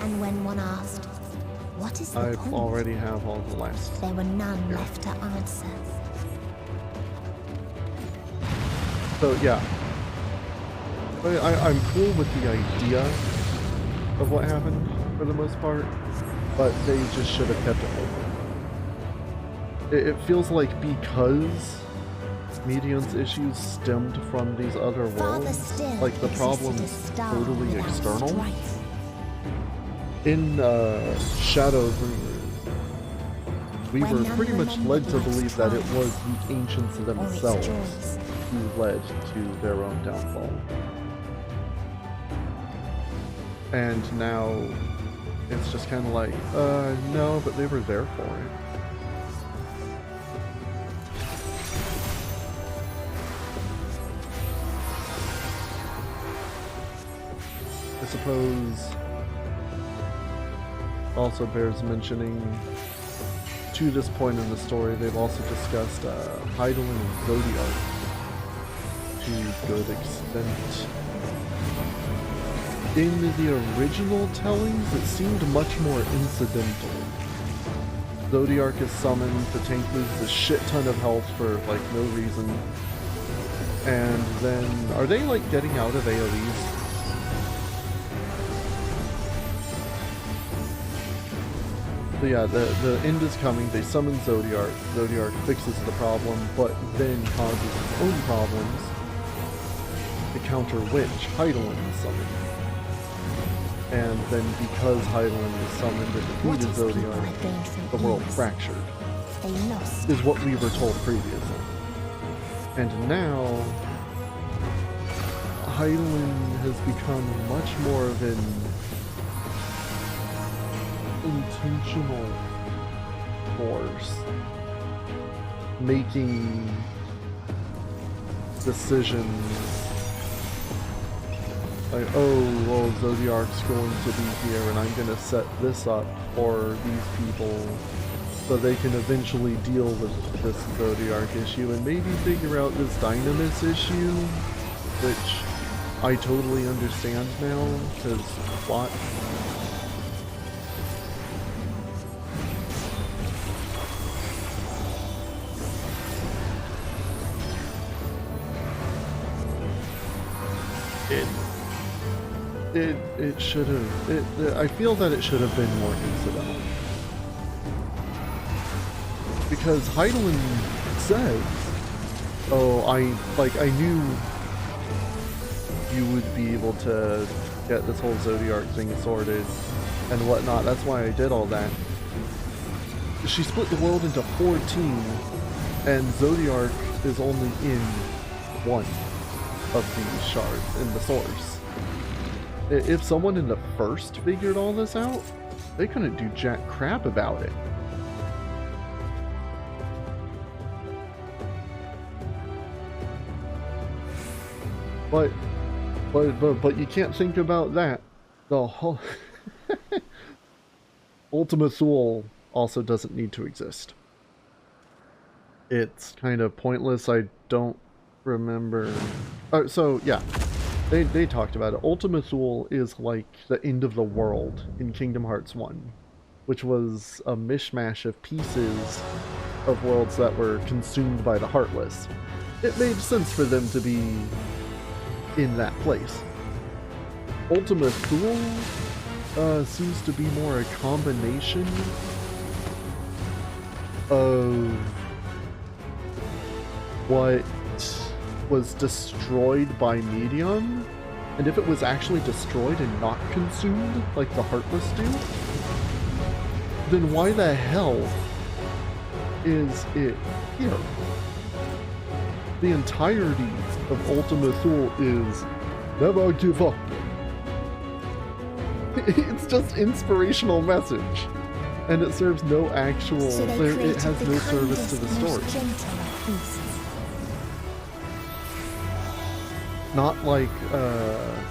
And when one asked, what is the I point? already have all the last. There were none Yeah. left to answer. So yeah, I'm cool with the idea of what happened for the most part, but they just should have kept it open. It feels like because Medion's issues stemmed from these other worlds, like the problem's totally external. In Shadow, we were pretty much led to believe that it was the ancients themselves who led to their own downfall. And now it's just kind of like, no, but they were there for it. I suppose also bears mentioning, to this point in the story, they've also discussed Hydaelyn and Zodiark to good extent. In the original tellings, it seemed much more incidental. Zodiark is summoned, the tank loses a shit ton of health for, like, no reason. And then, are they, like, getting out of AoEs? So yeah, the end is coming, they summon Zodiark, Zodiark fixes the problem, but then causes its own problems, to counter which Hydaelyn is summoned. And then because Hydaelyn is summoned and defeated Zodiark, the world fractured, is what we were told previously. And now, Hydaelyn has become much more of an intentional force, making decisions like, oh, well, Zodiark's going to be here and I'm going to set this up for these people so they can eventually deal with this Zodiark issue and maybe figure out this Dynamis issue, which I totally understand now, because plot. It should have, I feel that it should have been more incidental. Because Hydaelyn says, oh, I knew you would be able to get this whole Zodiark thing sorted and whatnot, that's why I did all that. She split the world into 14, and Zodiark is only in one of these shards, in the source. If someone in the first figured all this out, they couldn't do jack crap about it. But you can't think about that. The whole Ultima Thule also doesn't need to exist. It's kind of pointless. I don't remember. Oh, so yeah. They talked about it. Ultima Thule is like the end of the world in Kingdom Hearts 1, which was a mishmash of pieces of worlds that were consumed by the Heartless. It made sense for them to be in that place. Ultima Thule seems to be more a combination of what was destroyed by Medium, and if it was actually destroyed and not consumed like the Heartless do, then why the hell is it here? The entirety of Ultima Thule is never give up. It's just inspirational message, and it serves no actual, it has no service to the story. Not like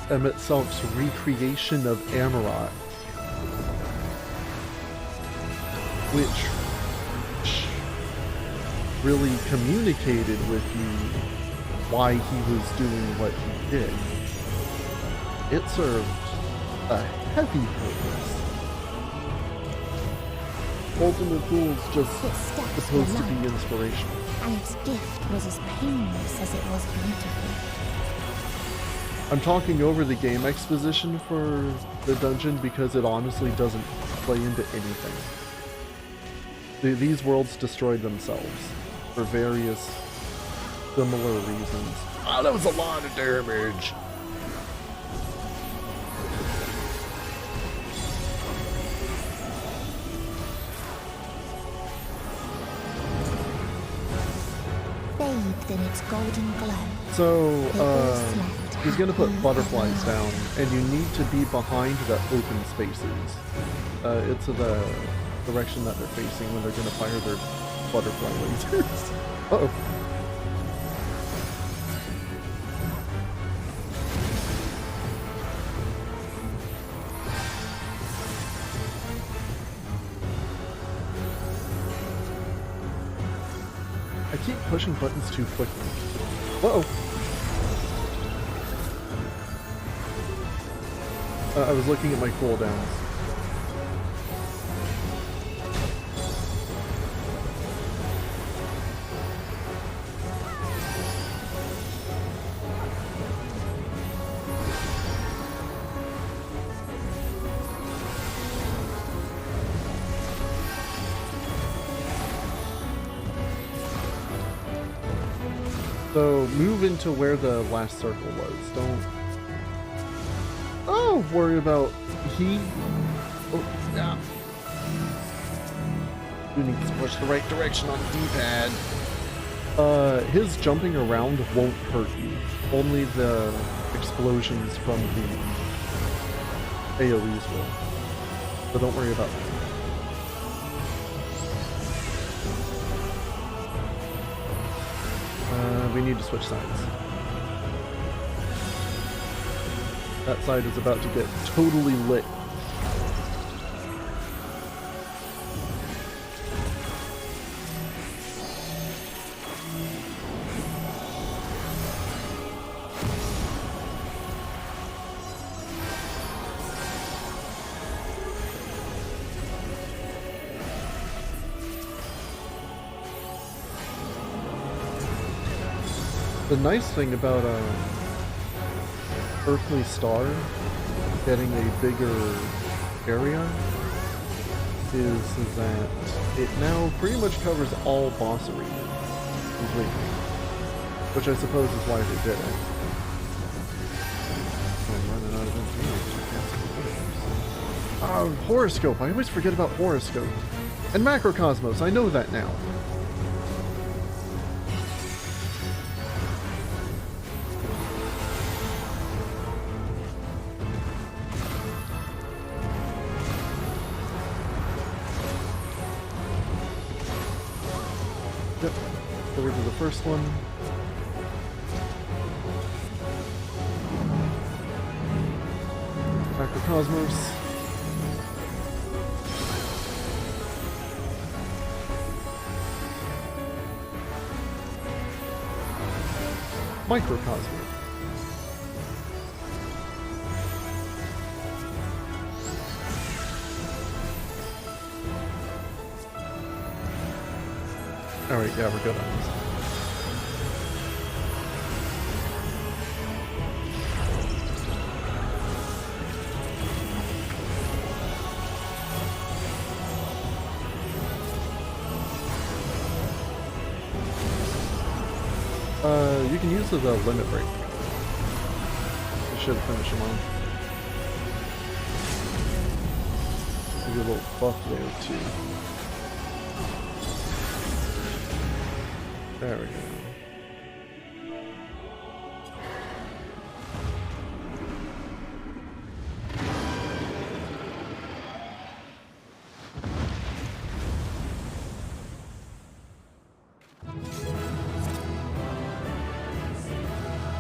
Emmett Self's recreation of Amarot, which really communicated with you why he was doing what he did. It served a heavy purpose. Ultima Thule's just supposed to be inspirational. And its gift was as painless as it was beautiful. I'm talking over the game exposition for the dungeon because it honestly doesn't play into anything. These worlds destroyed themselves for various similar reasons. Oh, that was a lot of damage! Bathed in its golden glow. So, he's gonna put butterflies down, and you need to be behind the open spaces. It's the direction that they're facing when they're gonna fire their butterfly lasers. Uh-oh. I keep pushing buttons too quickly. Uh-oh. I was looking at my cooldowns. So move into where the last circle was. Don't worry about he. Oh, yeah. You need to push the right direction on the D-pad. His jumping around won't hurt you. Only the explosions from the AoEs will. So don't worry about that. We need to switch sides. That side is about to get totally lit. The nice thing about Earthly Star getting a bigger area is that it now pretty much covers all boss arenas completely, which I suppose is why they did it. I'm running out of information. Horoscope! I always forget about Horoscope. And Macrocosmos, I know that now. Yep, over to the first one. Macrocosmos. Microcosmos. Alright, yeah, we're good on this. You can use the limit break. You should finish him off. Give you a little buff there too. There we go.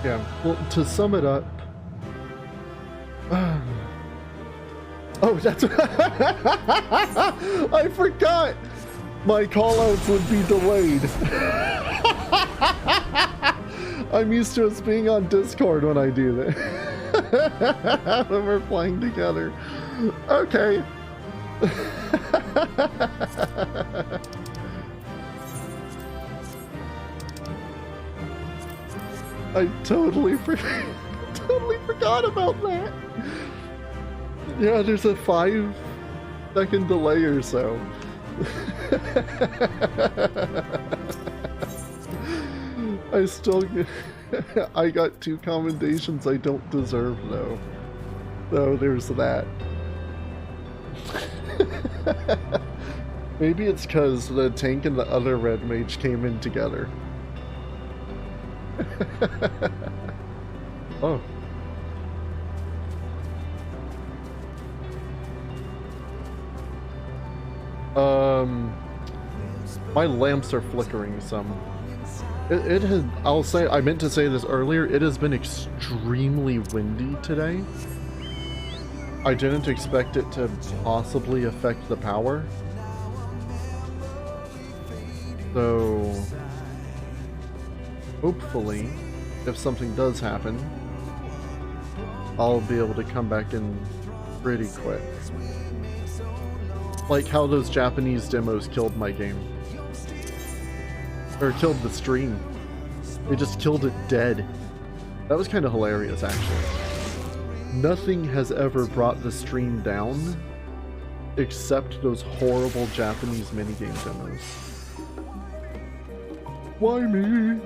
Yeah, well, to sum it up... Oh, that's... I forgot! My callouts would be delayed. I'm used to us being on Discord when I do that. When we're playing together. Okay. I totally forgot about that. Yeah, there's a 5-second delay or so. I got 2 commendations I don't deserve though. So there's that. Maybe it's because the tank and the other red mage came in together. Oh. My lamps are flickering some. It has, I meant to say this earlier, it has been extremely windy today. I didn't expect it to possibly affect the power. So, hopefully, if something does happen, I'll be able to come back in pretty quick. Like how those Japanese demos killed my game. Or killed the stream. They just killed it dead. That was kind of hilarious, actually. Nothing has ever brought the stream down except those horrible Japanese minigame demos. Why me?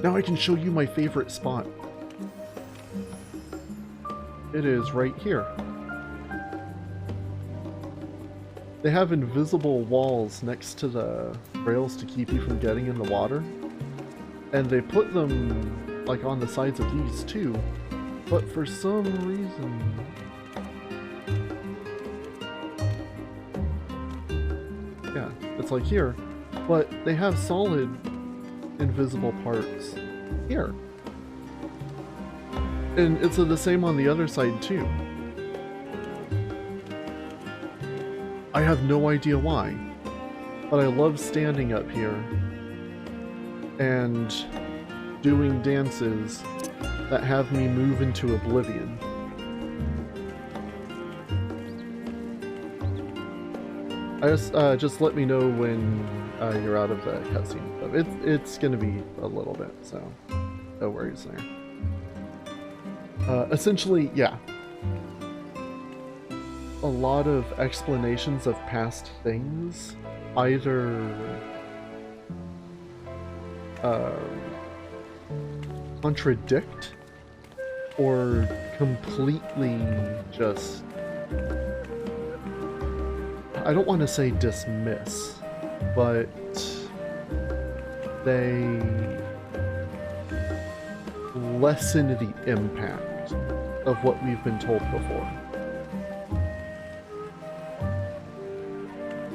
Now I can show you my favorite spot. It is right here. They have invisible walls next to the rails to keep you from getting in the water. And they put them, like, on the sides of these too. But for some reason... yeah, it's like here. But they have solid invisible parts here. And it's the same on the other side too. I have no idea why, but I love standing up here and doing dances that have me move into oblivion. Just let me know when you're out of the cutscene stuff. It's gonna be a little bit, so no worries there. Essentially, yeah. A lot of explanations of past things either contradict or completely just, I don't want to say dismiss, but they lessen the impact of what we've been told before.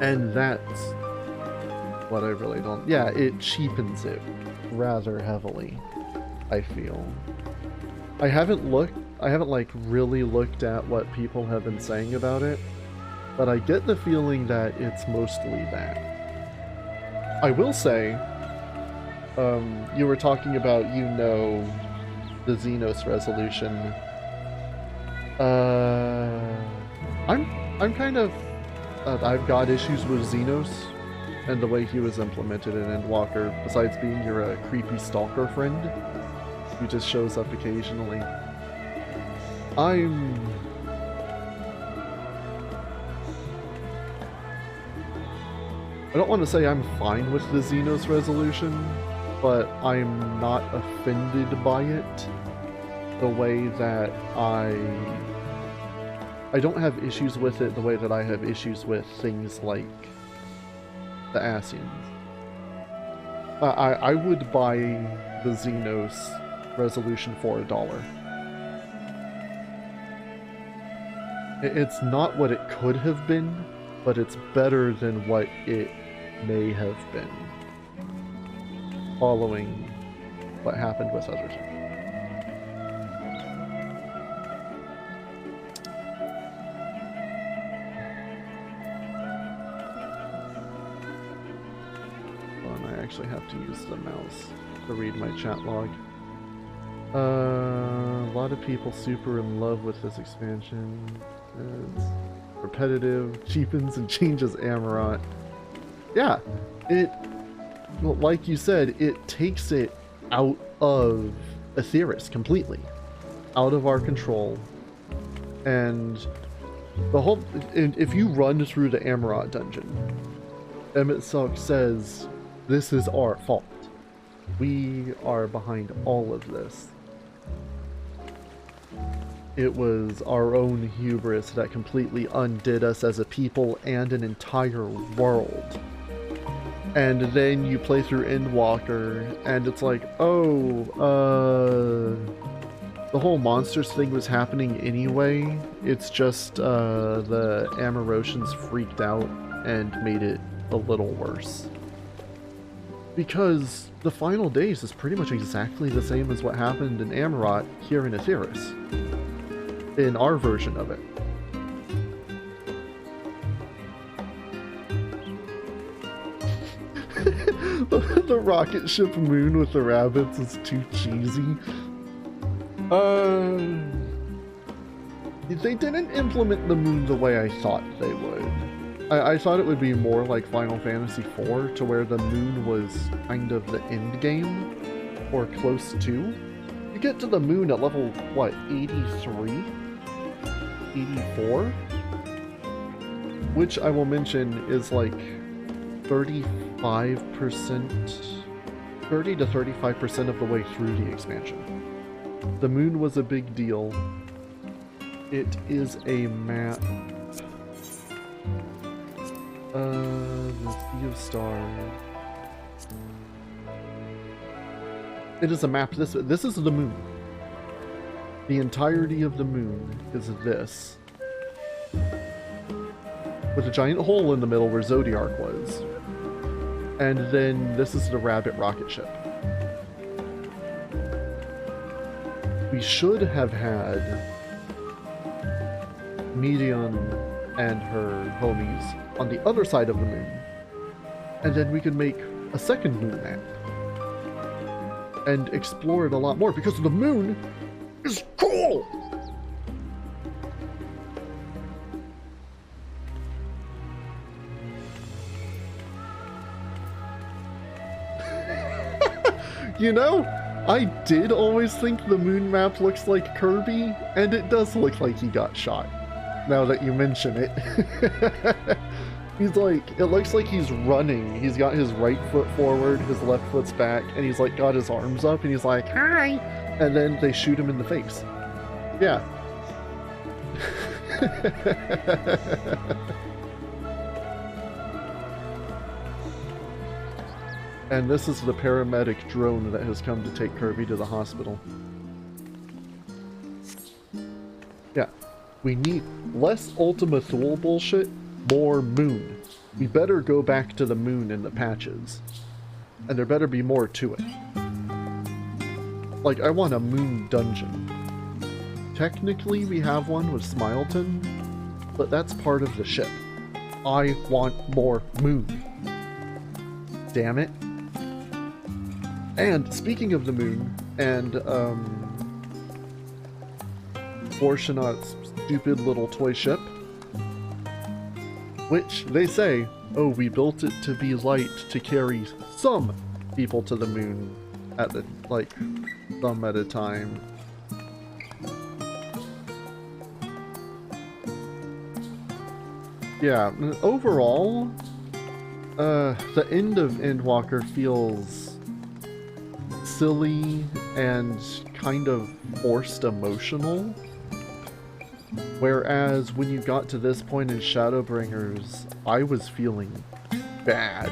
And that's what I really don't... yeah, it cheapens it rather heavily, I feel. I haven't like really looked at what people have been saying about it, but I get the feeling that it's mostly that. I will say, you were talking about, the Xenos resolution. I'm kind of... I've got issues with Xenos and the way he was implemented in Endwalker, besides being your creepy stalker friend who just shows up occasionally. I don't want to say I'm fine with the Xenos resolution, but I'm not offended by it the way that I don't have issues with it the way that I have issues with things like the Asians. I would buy the Xenos resolution for $1. It's not what it could have been, but it's better than what it may have been, following what happened with other things. Actually have to use the mouse to read my chat log. A lot of people super in love with this expansion. It's repetitive, cheapens and changes Amarant. Yeah, well, like you said, it takes it out of Aetheris completely. Out of our control. And if you run through the Amarant dungeon, Emmett Silk says, "This is our fault. We are behind all of this. It was our own hubris that completely undid us as a people and an entire world." And then you play through Endwalker, and it's like, oh, the whole monsters thing was happening anyway. It's just the Amarosians freaked out and made it a little worse. Because the final days is pretty much exactly the same as what happened in Amarant here in Aetheris. In our version of it. The rocket ship moon with the rabbits is too cheesy. They didn't implement the moon the way I thought they would. I thought it would be more like Final Fantasy IV, to where the moon was kind of the end game, or close to. You get to the moon at level, what, 83? 84? Which I will mention is like 35% 30 to 35% of the way through the expansion. The moon was a big deal. It is a map. The Sea of Stars. It is a map. This is the moon. The entirety of the moon is this. With a giant hole in the middle where Zodiac was. And then this is the Rabbit rocket ship. We should have had Medion and her homies on the other side of the moon. And then we could make a second moon map. And explore it a lot more, because the moon is cool! You know, I did always think the moon map looks like Kirby, and it does look like he got shot, now that you mention it. He's like, it looks like he's running. He's got his right foot forward, his left foot's back, and he's like got his arms up, and he's like, hi! And then they shoot him in the face. Yeah. And this is the paramedic drone that has come to take Kirby to the hospital. Yeah. We need less Ultima Thule bullshit, more moon. We better go back to the moon in the patches. And there better be more to it. Like, I want a moon dungeon. Technically, we have one with Smileton, but that's part of the ship. I want more moon. Damn it. And speaking of the moon, and Fortunat's stupid little toy ship, which they say, oh, we built it to be light to carry some people to the moon at the, like, some at a time. Yeah, overall, the end of Endwalker feels silly and kind of forced emotional. Whereas when you got to this point in Shadowbringers, I was feeling bad.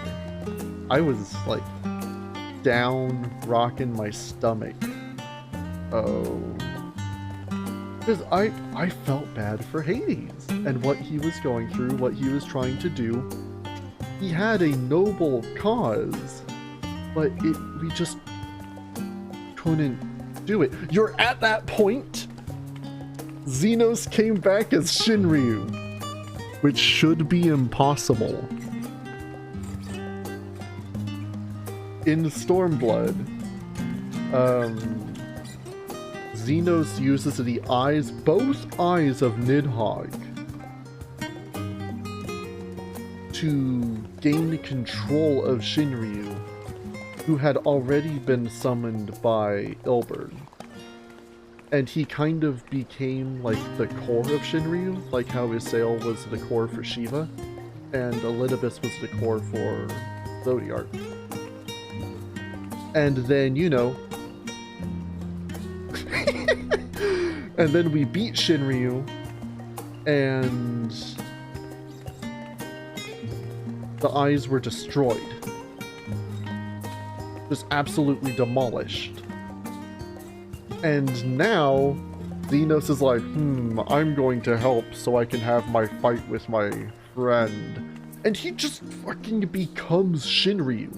I was like down, rocking my stomach. Oh. Because I felt bad for Hades and what he was going through, what he was trying to do. He had a noble cause, but we just couldn't do it. You're at that point? Xenos came back as Shinryu, which should be impossible. In Stormblood, Xenos uses the eyes, both eyes of Nidhogg, to gain control of Shinryu, who had already been summoned by Ilberd. And he kind of became like the core of Shinryu, like how Isael was the core for Shiva, and Elidibus was the core for Zodiark. And then, you know, and then we beat Shinryu, and the eyes were destroyed. Just absolutely demolished. And now, Xenos is like, I'm going to help so I can have my fight with my friend. And he just fucking becomes Shinryu.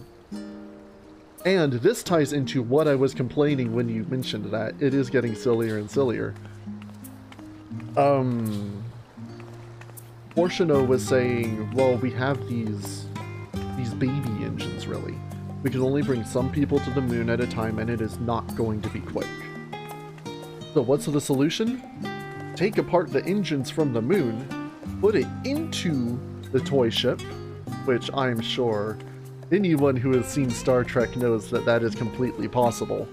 And this ties into what I was complaining when you mentioned that. It is getting sillier and sillier. Fortuno was saying, well, we have these baby engines, really. We can only bring some people to the moon at a time, and it is not going to be quick. So what's the solution? Take apart the engines from the moon, put it into the toy ship, which I'm sure anyone who has seen Star Trek knows that that is completely possible.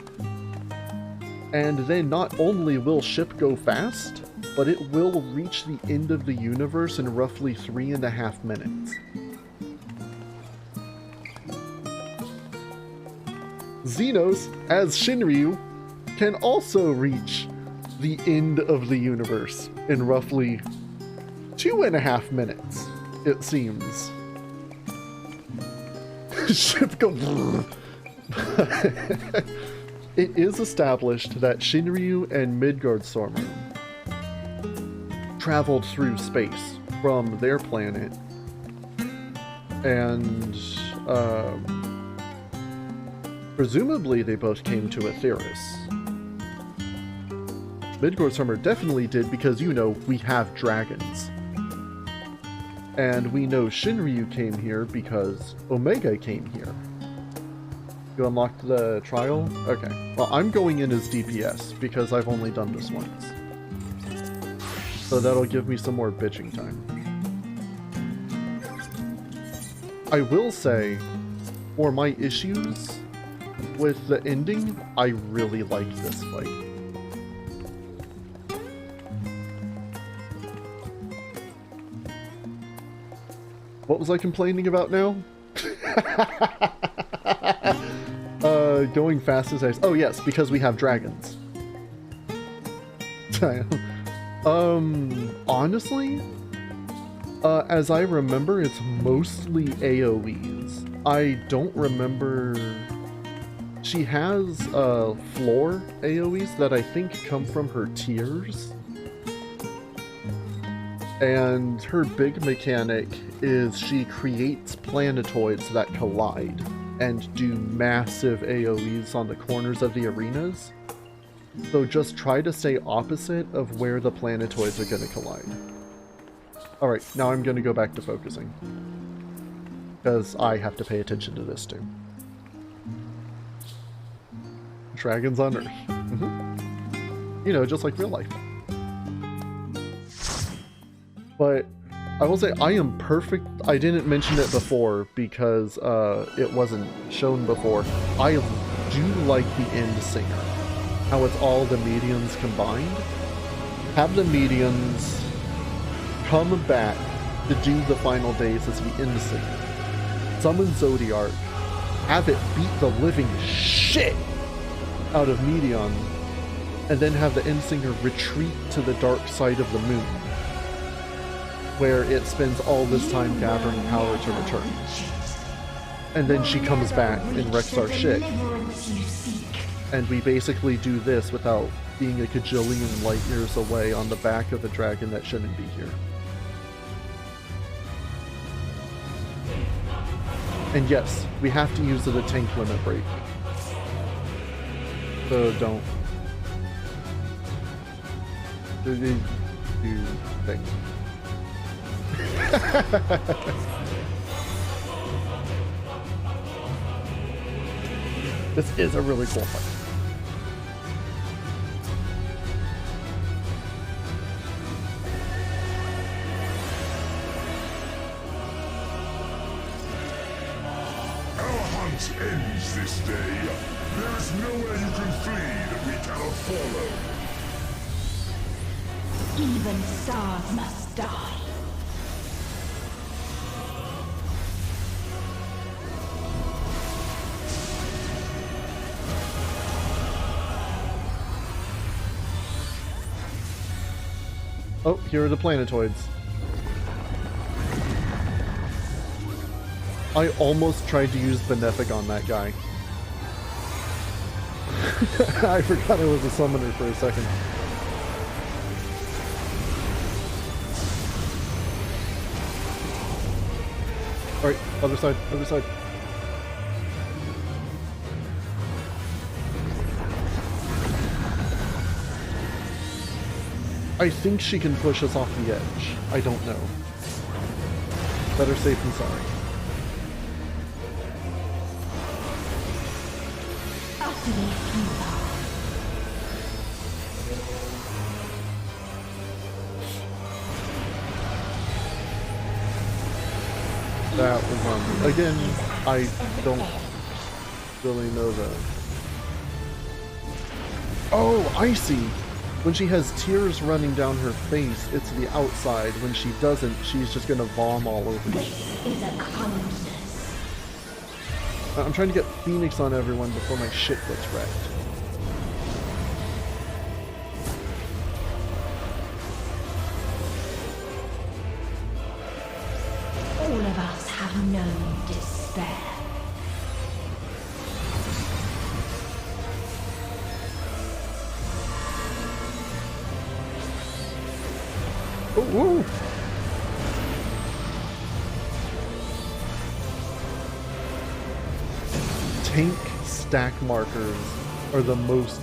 And then not only will ship go fast, but it will reach the end of the universe in roughly 3.5 minutes. Xenos, as Shinryu, can also reach the end of the universe in roughly 2.5 minutes, it seems. Ship go. It is established that Shinryu and Midgardstormer traveled through space from their planet, and presumably they both came to Aetheris. Midgardstormer definitely did because, you know, we have dragons. And we know Shinryu came here because Omega came here. You unlocked the trial? Okay. Well, I'm going in as DPS because I've only done this once. So that'll give me some more bitching time. I will say, for my issues with the ending, I really like this fight. What was I complaining about now? Going fast as ice. Oh yes, because we have dragons. Honestly, as I remember, it's mostly AoEs. I don't remember... She has floor AoEs that I think come from her tiers. And her big mechanic is she creates planetoids that collide and do massive AoEs on the corners of the arenas. So just try to stay opposite of where the planetoids are going to collide. Alright, now I'm going to go back to focusing. Because I have to pay attention to this too. Dragons on Earth. You know, just like real life. But I will say I am perfect. I didn't mention it before because it wasn't shown before. I do like the end singer. How it's all the mediums combined. Have the mediums come back to do the final days as the end singer. Summon Zodiark. Have it beat the living shit out of Medion. And then have the end singer retreat to the dark side of the moon, where it spends all this time gathering power to return. And then she comes back and wrecks our shit. And we basically do this without being a gajillion light years away on the back of a dragon that shouldn't be here. And yes, we have to use the tank limit break. So don't. Do things. This is a really cool fight. Our hunt ends this day. There is nowhere you can flee that we cannot follow. Even stars must die. Oh, here are the planetoids. I almost tried to use Benefic on that guy. I forgot I was a summoner for a second. Alright, other side, other side. I think she can push us off the edge. I don't know. Better safe than sorry. That was again, I don't really know the... Oh, I see! When she has tears running down her face, it's the outside. When she doesn't, she's just gonna vom all over you. This is a kindness. I'm trying to get Phoenix on everyone before my shit gets wrecked. All of us have known despair. Oh, whoa! Tank stack markers are the most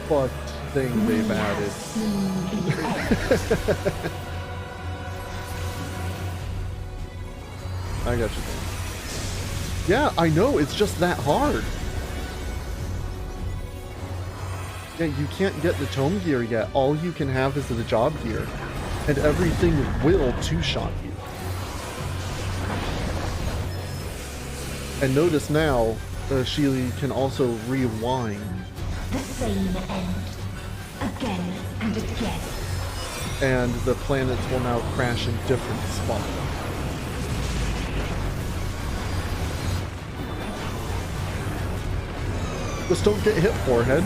fucked thing they've added. I got you. Yeah, I know, it's just that hard. Yeah, you can't get the tome gear yet. All you can have is the job gear. And everything will two-shot you. And notice now, she can also rewind. The same end. Again and again. And the planets will now crash in different spots. Just don't get hit, forehead.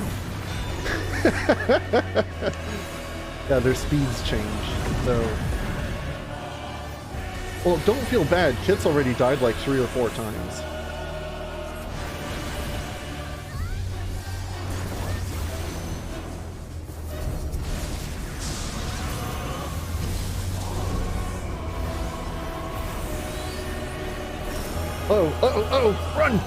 Yeah, their speeds change, so... Well, don't feel bad. Kit's already died like 3 or 4 times. Oh, run!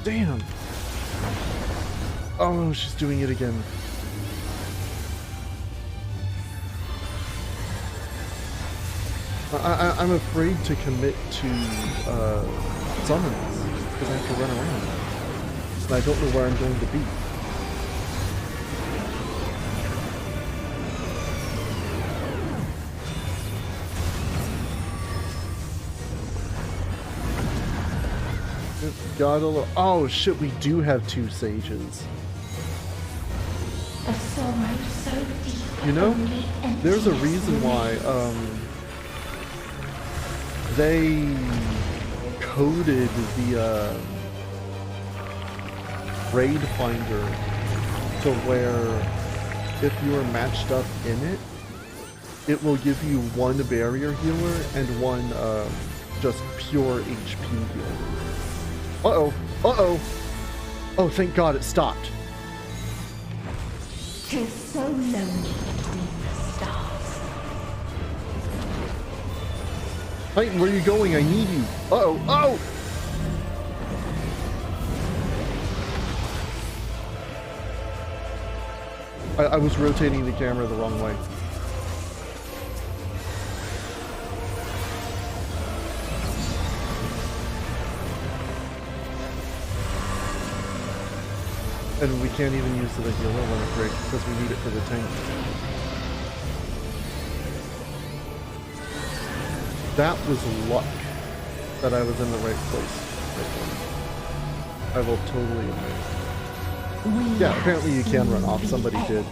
Damn. Oh, she's doing it again. I'm afraid to commit to summons because I have to run around. And I don't know where I'm going to be. Got a little. Oh shit, we do have 2 sages. A sorrow so deep. You know, only there's a emptiness reason why remains. they coded the raid finder to where if you are matched up in it, it will give you 1 barrier healer and 1 just pure HP healer. Uh-oh. Uh-oh. Oh, thank God it stopped. 'Tis so lonely between the stars. Titan, where are you going? I need you. Uh-oh. Oh! I was rotating the camera the wrong way. And we can't even use the healer limit break because we need it for the tank. That was luck that I was in the right place. I will totally admit. Yeah, apparently you can run off. Somebody did.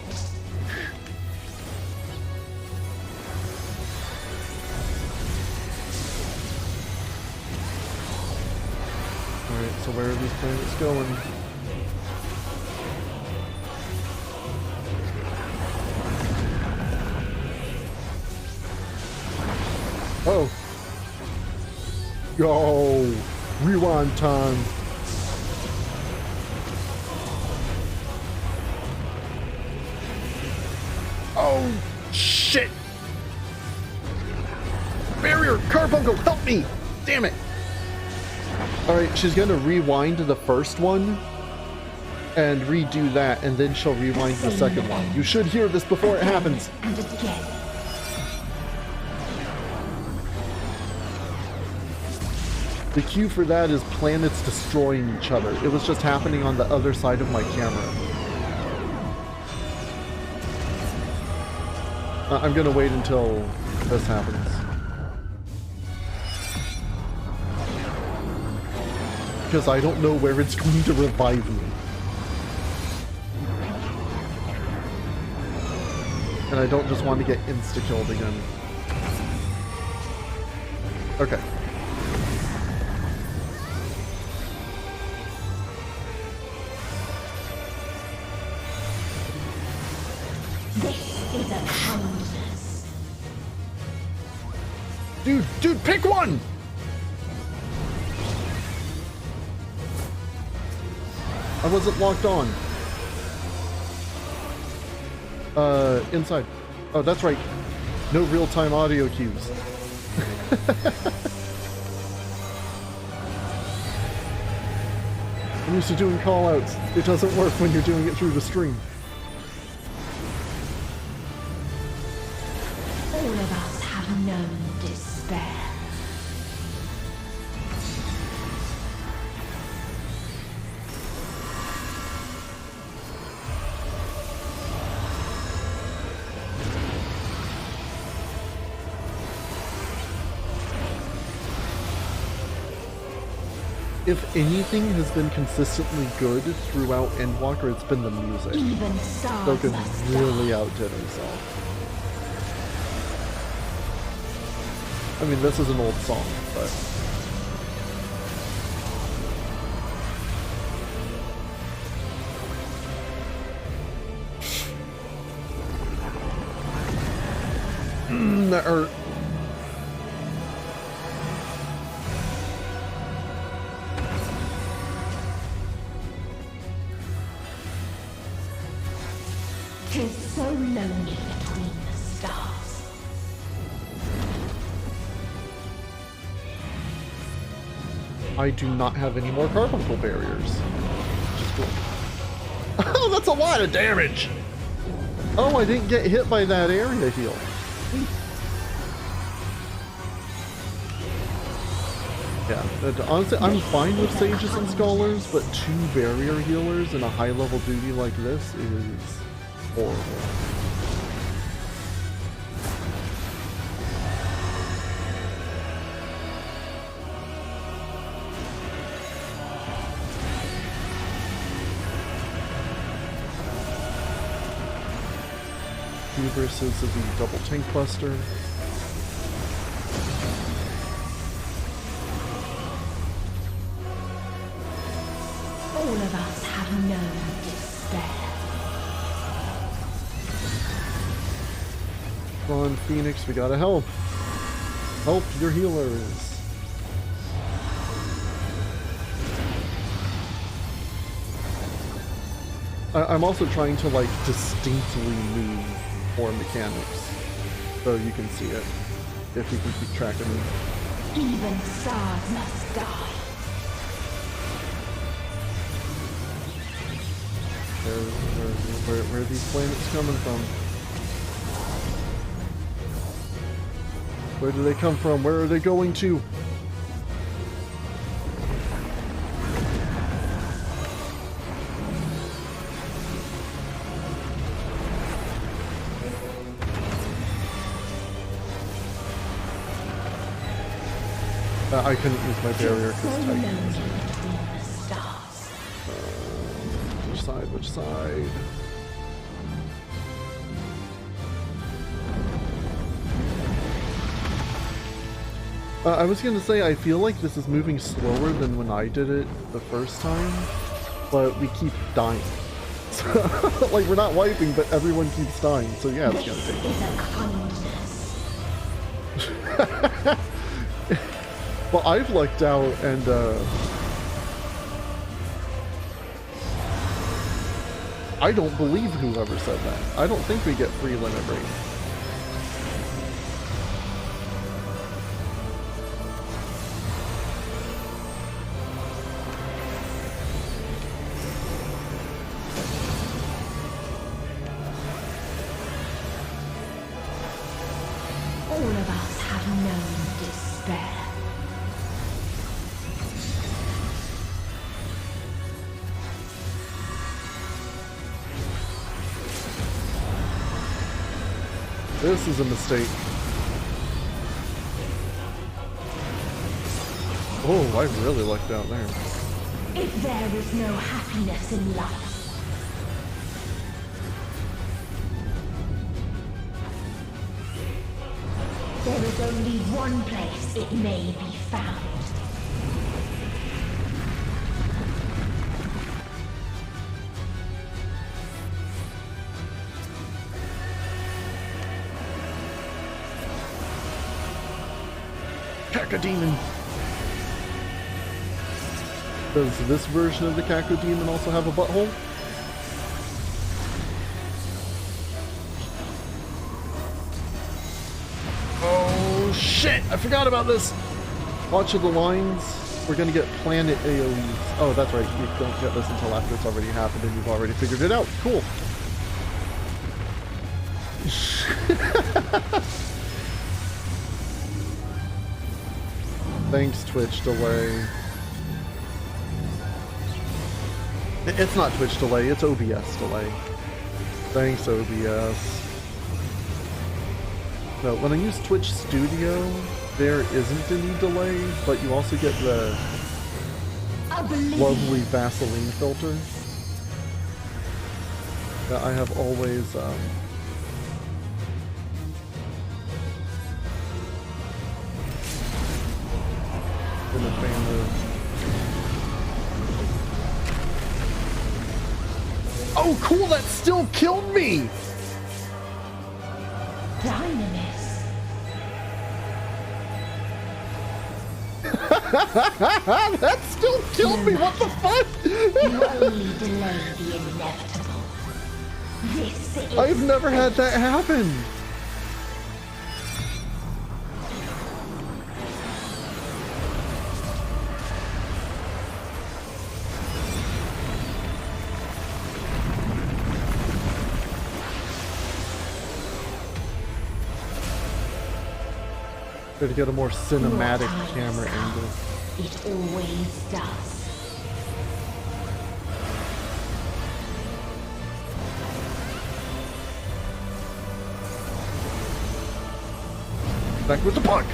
Alright, so where are these planets going? Oh. Yo, rewind time. Oh, shit. Barrier, Carbuncle, help me. Damn it. All right, she's going to rewind the first one and redo that, and then she'll rewind the second one. You should hear this before it happens. And again. The cue for that is planets destroying each other. It was just happening on the other side of my camera. I'm gonna wait until this happens. Because I don't know where it's going to revive me. And I don't just want to get insta-killed again. Okay. This is a kindness. Dude, pick one! I wasn't locked on. Inside. Oh, that's right. No real-time audio cues. I'm used to doing call-outs. It doesn't work when you're doing it through the stream. All of us have known despair. If anything has been consistently good throughout Endwalker, it's been the music. Even stars Doken must really die. outdid himself. I mean, this is an old song, but... that hurt. Tis so lonely between the stars. I do not have any more carbuncle barriers. Which is cool. Oh, that's a lot of damage! Oh, I didn't get hit by that area heal. Yeah, honestly, I'm fine with Sages and Scholars, but 2 barrier healers in a high-level duty like this is horrible. Hubris is the double tank buster. All of us have known despair. Come on, Phoenix, we gotta help. Help your healers. I'm also trying to, like, distinctly move more mechanics, so you can see it, if you can keep track of me. Even stars must die. Where are these planets coming from? Where do they come from? Where are they going to? I couldn't use my barrier So because lonely Titans. between the stars. Which side? Which side? I was gonna say, I feel like this is moving slower than when I did it the first time, but we keep dying. So, like, we're not wiping, but everyone keeps dying, so yeah, it's gonna This take. is a kindness. Well, I've lucked out, and I don't believe whoever said that. I don't think we get free limit break. All of us have known despair. This is a mistake. Oh, I really lucked out there. If there is no happiness in life, There is only one place it may be found. Cacodemon! Does this version of the Cacodemon also have a butthole? Oh shit! I forgot about this! Watch of the lines. We're gonna get planet AoEs. Oh, that's right. You don't get this until after it's already happened and you've already figured it out. Cool. Thanks, Twitch delay. It's not Twitch delay, it's OBS delay. Thanks, OBS. No, when I use Twitch Studio, there isn't any delay, but you also get the lovely Vaseline filter that I have always been a fan of. Oh cool, that still killed me! Dynamis. That still killed me, what the fuck? You only delay the inevitable. This is I've never had that happen. Try to get a more cinematic camera angle. It always does. Back with the puck!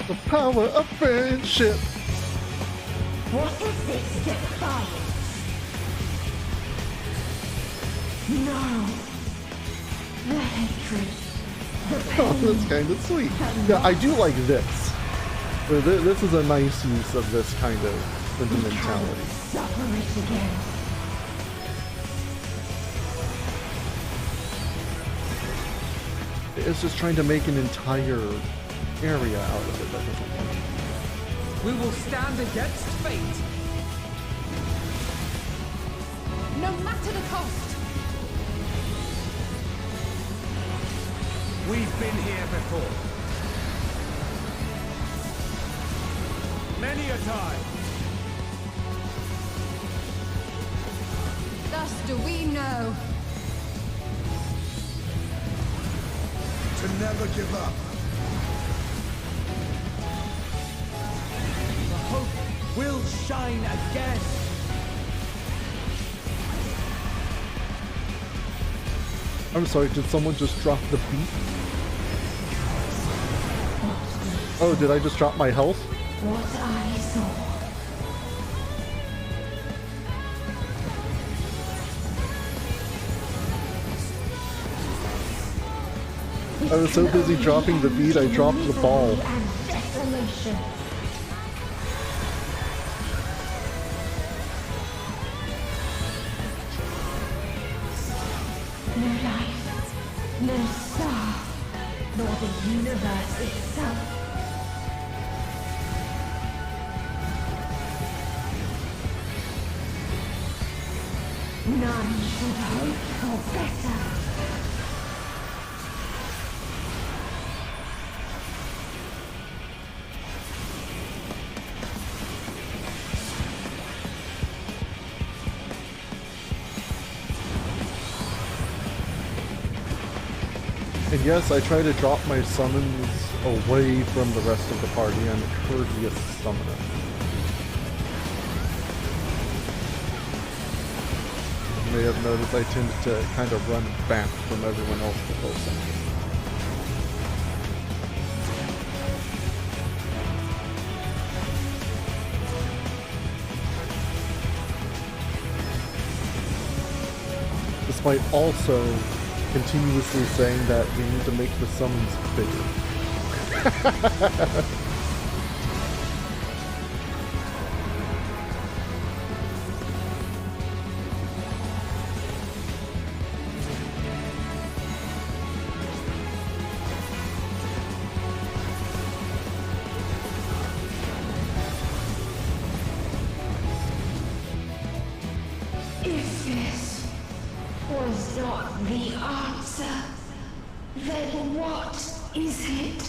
The power of friendship. What is this defiance? No. The hatred. The pain. Oh, that's kind of sweet. Yeah, I do like this. This is a nice use of this kind of sentimentality. Suffer it again. It's just trying to make an entire area out of it. That doesn't work. We will stand against fate. No matter the cost. We've been here before. Many a time. Thus do we know. To never give up. The hope will shine again. I'm sorry, did someone just drop the beat? Oh, did I just drop my health? What I saw. I was so busy dropping the beat, I dropped the ball. And desolation. No life, no star, nor the universe itself. None should hope for better. And yes, I try to drop my summons away from the rest of the party. I'm a courteous summoner. You may have noticed I tend to kind of run back from everyone else before something. Despite also continuously saying that we need to make the summons bigger. If this was not the answer, then what is it?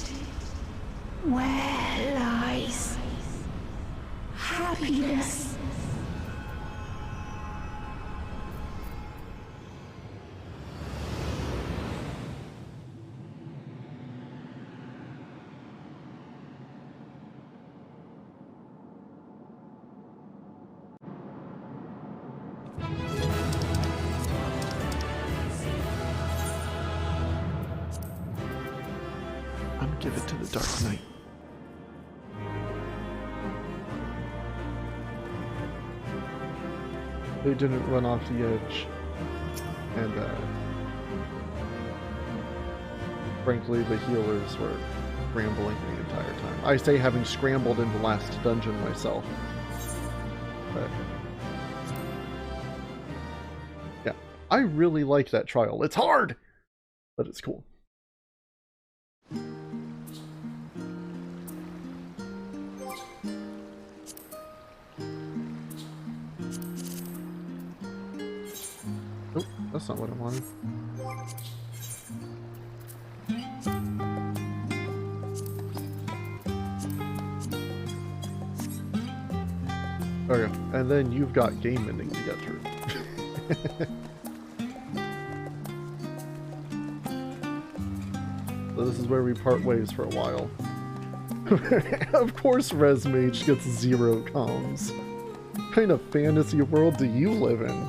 Where lies happiness? Give it to the Dark Knight. They didn't run off the edge, and frankly, the healers were scrambling the entire time. I say having scrambled in the last dungeon myself, but yeah, I really like that trial. It's hard, but it's cool. Nope, that's not what I wanted. Okay, and then you've got game ending to get through. So this is where we part ways for a while. Of course Res Mage gets 0 comms. What kind of fantasy world do you live in?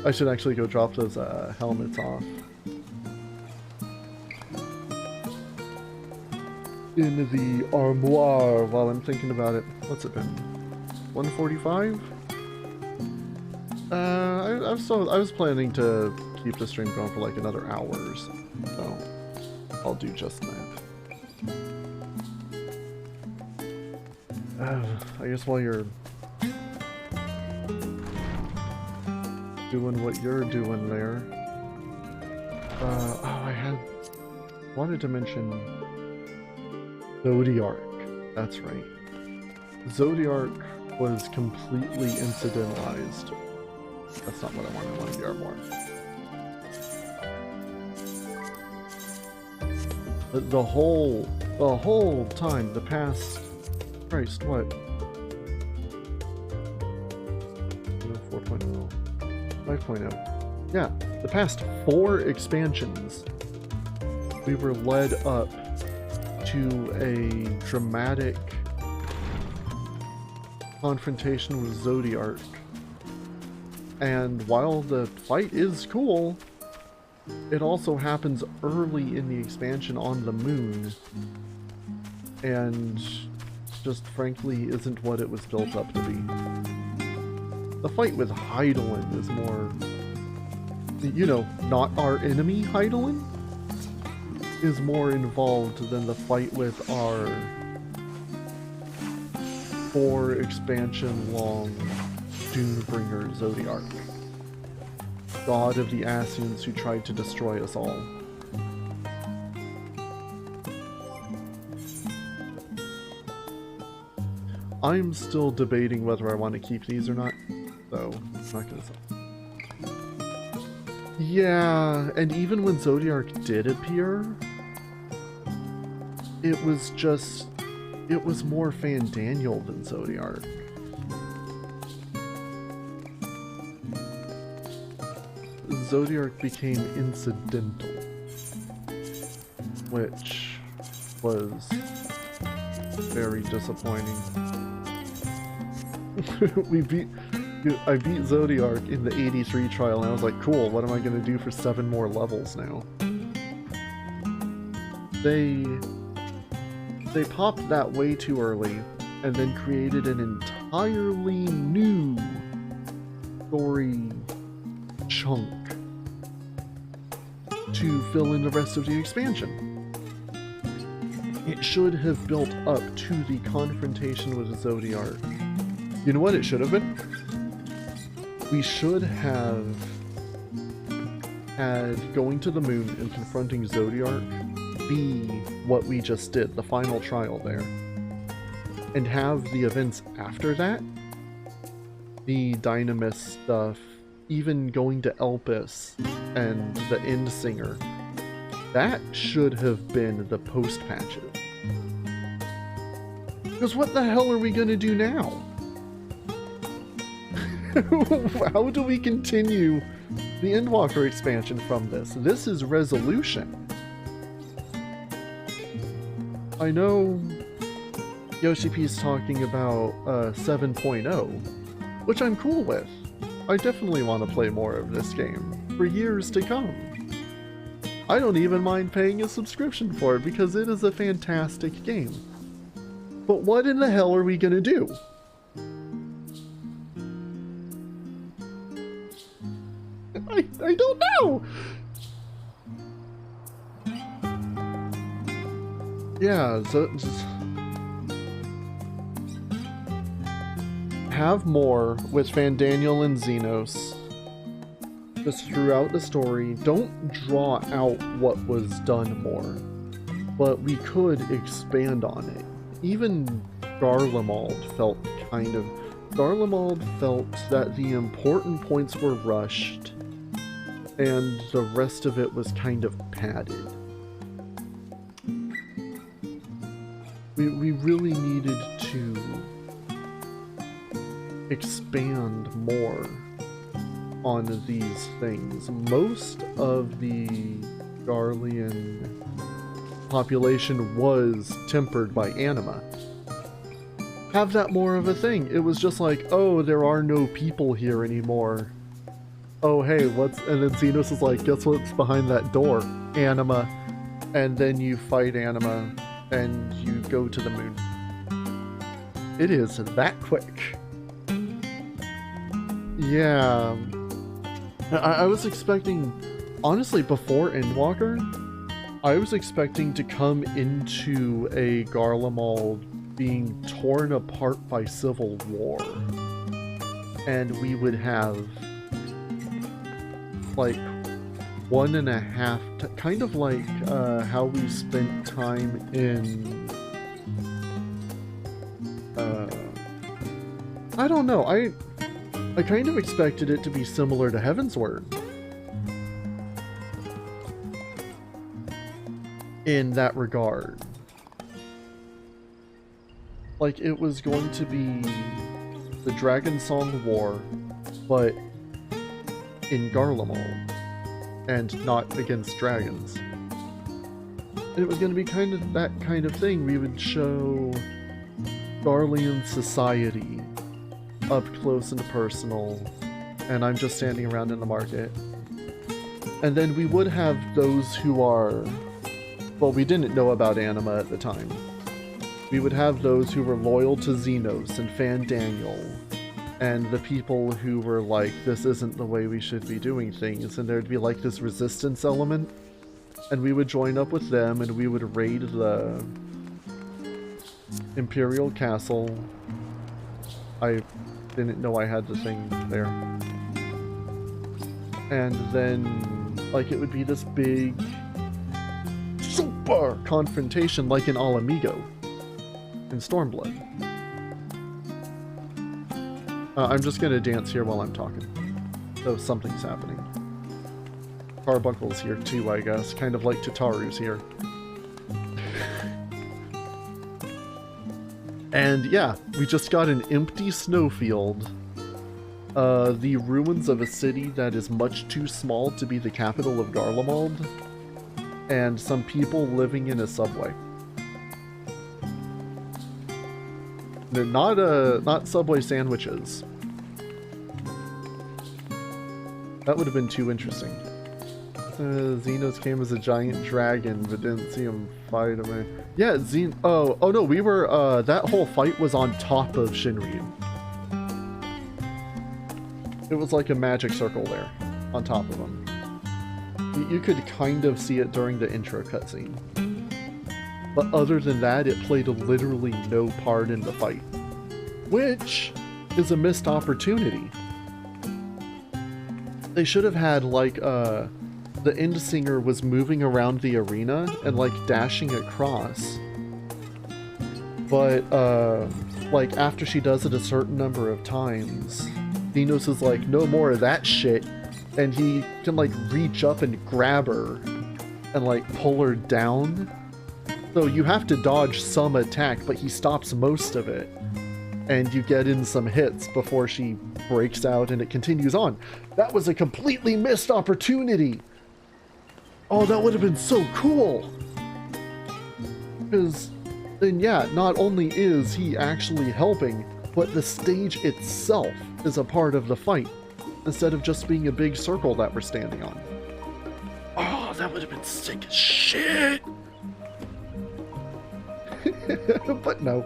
I should actually go drop those helmets off. In the armoire while I'm thinking about it. What's it been? 145? I was planning to keep the stream going for like another hour or so. So I'll do just that. I guess while you're doing what you're doing there. Oh, I wanted to mention Zodiark. That's right. Zodiark was completely incidentalized. That's not what I wanted. I wanted the armor. But the whole time, the past, Christ, what? 4.0. 5.0. Yeah, the past 4 expansions, we were led up to a dramatic confrontation with Zodiark. And while the fight is cool, it also happens early in the expansion on the moon. And just frankly isn't what it was built up to be. The fight with Hydaelyn is more, you know, not our enemy Hydaelyn is more involved than the fight with our 4 expansion long Dunebringer Zodiark, god of the Ascians who tried to destroy us all. I'm still debating whether I want to keep these or not, so it's not gonna say. Yeah, and even when Zodiark did appear, it was more Fandaniel than Zodiark. Zodiark became incidental, which was very disappointing. I beat Zodiark in the 83 trial, and I was like, cool, what am I going to do for 7 more levels now? They popped that way too early, and then created an entirely new story chunk to fill in the rest of the expansion. It should have built up to the confrontation with Zodiark. You know what it should have been? We should have had going to the moon and confronting Zodiark be what we just did, the final trial there. And have the events after that, the Dynamis stuff, even going to Elpis and the End Singer, that should have been the post-patches. Because what the hell are we gonna do now? How do we continue the Endwalker expansion from this? This is resolution. I know Yoshi P's talking about 7.0, which I'm cool with. I definitely want to play more of this game for years to come. I don't even mind paying a subscription for it because it is a fantastic game. But what in the hell are we gonna do? I don't know! Yeah, so just have more with Fandaniel and Xenos just throughout the story. Don't draw out what was done more, but we could expand on it. Even Garlemald felt that the important points were rushed and the rest of it was kind of padded. We really needed to expand more on these things. Most of the Garlean population was tempered by anima. Have that more of a thing. It was just like, oh, there are no people here anymore. Oh, hey, what's... And then Xenos is like, guess what's behind that door? Anima. And then you fight anima, and you go to the moon. It is that quick. Yeah. I was expecting... Honestly, before Endwalker, I was expecting to come into a Garlemald being torn apart by civil war. And we would have... like 1.5, kind of like how we spent time in I don't know, I kind of expected it to be similar to Heavensward in that regard. Like it was going to be the Dragon Song War, but in Garlemald, and not against dragons. And it was going to be kind of that kind of thing. We would show Garlean society up close and personal, and I'm just standing around in the market. And then we would have those who are... Well, we didn't know about anima at the time. We would have those who were loyal to Xenos and Fandaniel, and the people who were like, this isn't the way we should be doing things, and there'd be like this resistance element, and we would join up with them, and we would raid the Imperial Castle. I didn't know I had the thing there. And then, like, it would be this big, super confrontation, like in Alamigo, in Stormblood. I'm just gonna dance here while I'm talking. So something's happening. Carbuncle's here too, I guess. Kind of like Tataru's here. And yeah, we just got an empty snowfield the ruins of a city that is much too small to be the capital of Garlemald, and some people living in a subway. Not Subway sandwiches. That would have been too interesting. Xenos came as a giant dragon, but didn't see him fight him. Yeah, oh no, we were, that whole fight was on top of Shinryu. It was like a magic circle there, on top of him. You could kind of see it during the intro cutscene. But other than that, it played literally no part in the fight. Which is a missed opportunity. They should have had, like, the end singer was moving around the arena and, like, dashing across. But, like, after she does it a certain number of times, Dinos is like, no more of that shit. And he can, like, reach up and grab her and, like, pull her down. So you have to dodge some attack, but he stops most of it. And you get in some hits before she breaks out and it continues on. That was a completely missed opportunity! Oh, that would have been so cool! Because then, yeah, not only is he actually helping, but the stage itself is a part of the fight, instead of just being a big circle that we're standing on. Oh, that would have been sick as shit! But no.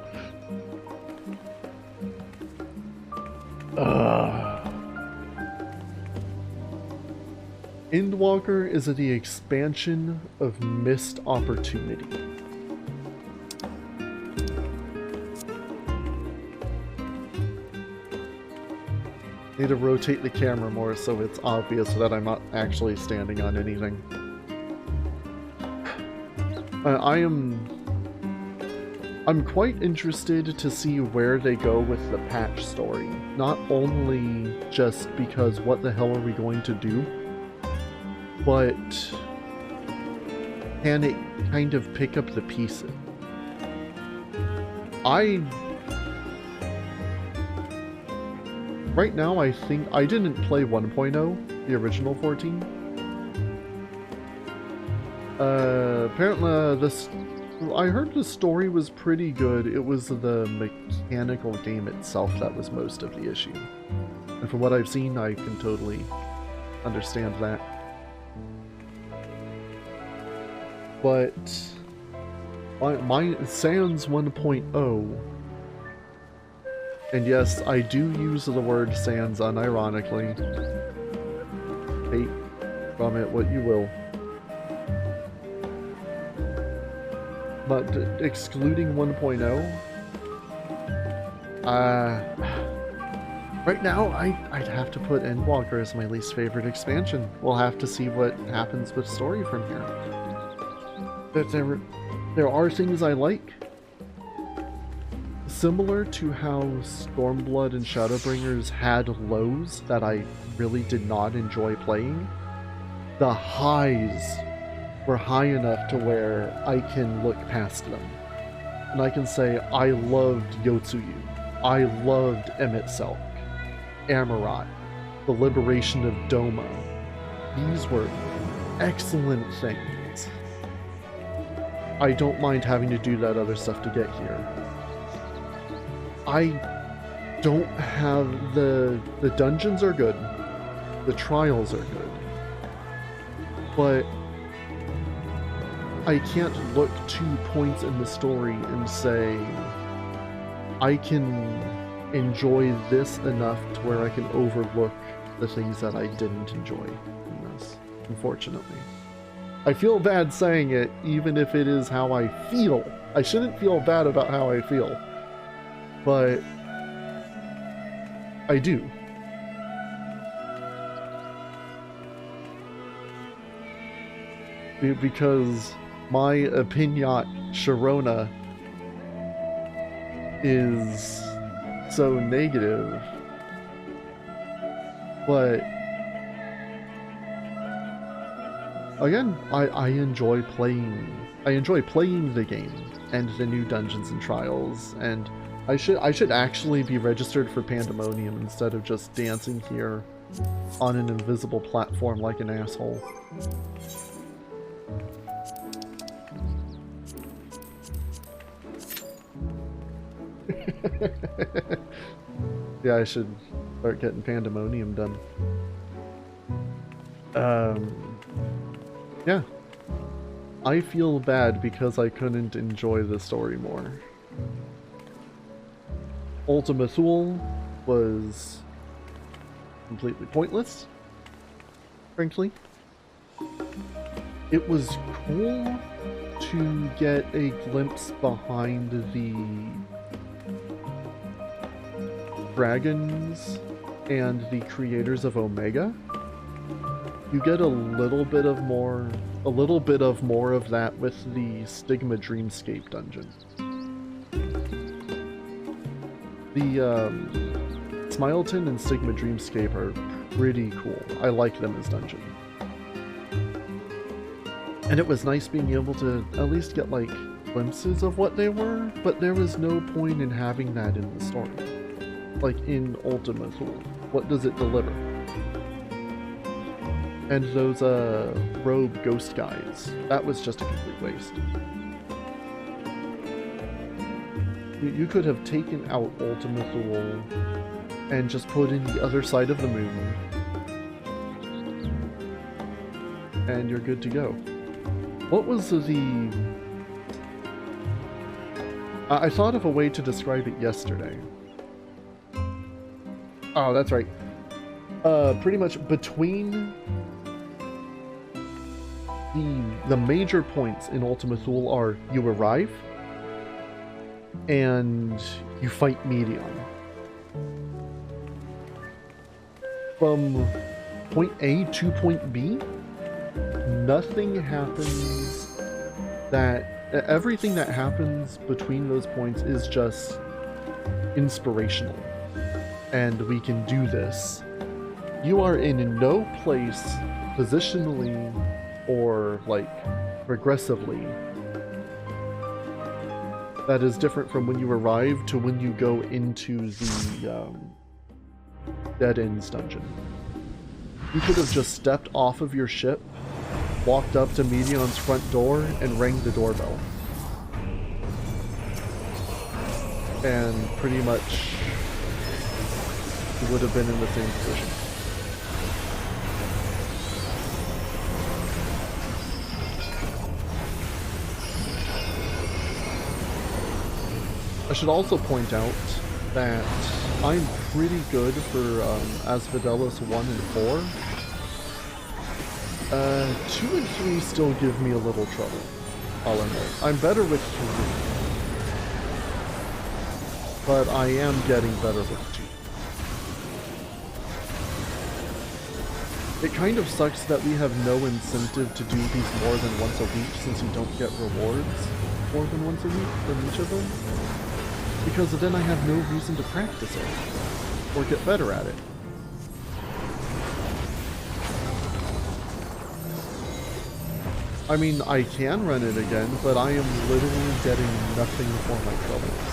Endwalker is the expansion of missed opportunity. Need to rotate the camera more so it's obvious that I'm not actually standing on anything. I'm quite interested to see where they go with the patch story. Not only just because what the hell are we going to do, but can it kind of pick up the pieces? Right now, I think I didn't play 1.0, the original 14. Apparently, I heard the story was pretty good. It was the mechanical game itself that was most of the issue. And from what I've seen, I can totally understand that. But my Sans 1.0, and yes, I do use the word Sans unironically. Take from it what you will. But excluding 1.0, right now I'd have to put Endwalker as my least favorite expansion. We'll have to see what happens with story from here. But there are things I like. Similar to how Stormblood and Shadowbringers had lows that I really did not enjoy playing, the highs were high enough to where I can look past them. And I can say, I loved Yotsuyu. I loved Emet-Selk, Amarat, the liberation of Doma. These were excellent things. I don't mind having to do that other stuff to get here. I don't have the dungeons are good. The trials are good. But I can't look 2 points in the story and say, I can enjoy this enough to where I can overlook the things that I didn't enjoy in this, unfortunately. I feel bad saying it, even if it is how I feel. I shouldn't feel bad about how I feel, but I do. Because my opinion, Sharona, is so negative, but again, I enjoy playing the game and the new dungeons and trials, and I should actually be registered for Pandemonium instead of just dancing here on an invisible platform like an asshole. Yeah, I should start getting Pandemonium done. Yeah. I feel bad because I couldn't enjoy the story more. Ultima Thule was completely pointless, frankly. It was cool to get a glimpse behind the dragons and the creators of Omega. You get a little bit of more of that with the Stigma Dreamscape dungeon. The Smileton and Stigma Dreamscape are pretty cool. I like them as dungeons. And it was nice being able to at least get like glimpses of what they were, but there was no point in having that in the story. Like in Ultima Thule, what does it deliver? And those rogue ghost guys, that was just a complete waste. You could have taken out Ultima Thule and just put in the other side of the moon, and you're good to go. What was the... I thought of a way to describe it yesterday. Oh, that's right. Pretty much between the major points in Ultima Thule are you arrive and you fight Medium. From point A to point B, nothing happens everything that happens between those points is just inspirational. And we can do this. You are in no place positionally or like regressively that is different from when you arrive to when you go into the Dead Ends dungeon. You could have just stepped off of your ship, walked up to Medion's front door, and rang the doorbell. And pretty much you would have been in the same position. I should also point out that I'm pretty good for Asphodelos 1 and 4. 2 and 3 still give me a little trouble, I'll admit. I'm better with 3, but I am getting better with 2. It kind of sucks that we have no incentive to do these more than once a week since you don't get rewards more than once a week from each of them. Because then I have no reason to practice it, or get better at it. I mean, I can run it again, but I am literally getting nothing for my troubles.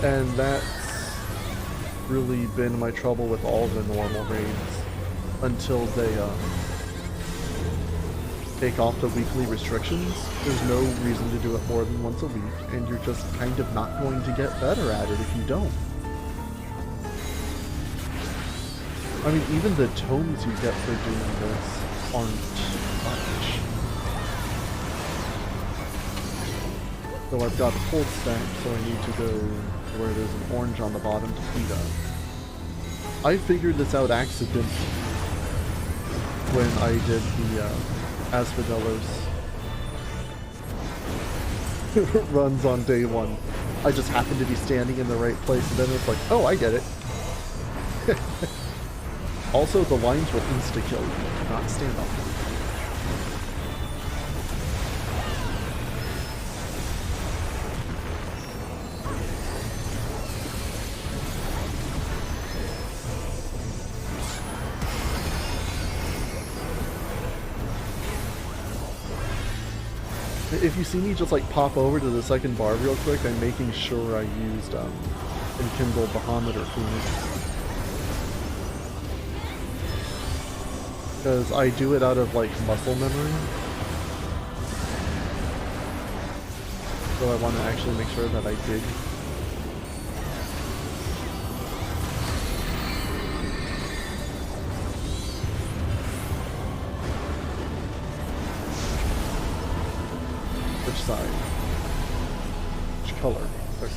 And that's really been my trouble with all the normal raids until they take off the weekly restrictions. There's no reason to do it more than once a week, and you're just kind of not going to get better at it if you don't. I mean, even the tomes you get for doing this aren't much. So I've got a full stack, so I need to go where there's an orange on the bottom to feed up. I figured this out accidentally when I did the Asphodelos runs on day 1. I just happened to be standing in the right place, and then it's like, oh, I get it. Also, the lines will insta-kill you, not stand on them. if you see me just like pop over to the second bar real quick, I'm making sure I used Enkindle Bahamut or Phoenix. Because I do it out of like muscle memory. So I want to actually make sure that I did. Which side? Which color? Okay.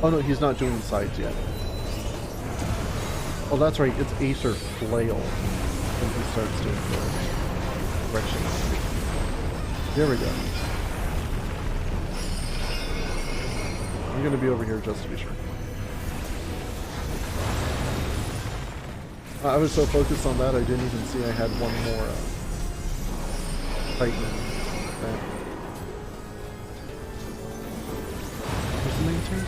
Oh no, he's not doing the sides yet. Oh, that's right, it's Acer Flail when he starts doing the directions. There we go. I'm gonna be over here just to be sure. I was so focused on that I didn't even see I had one more Titan. What's the main tank?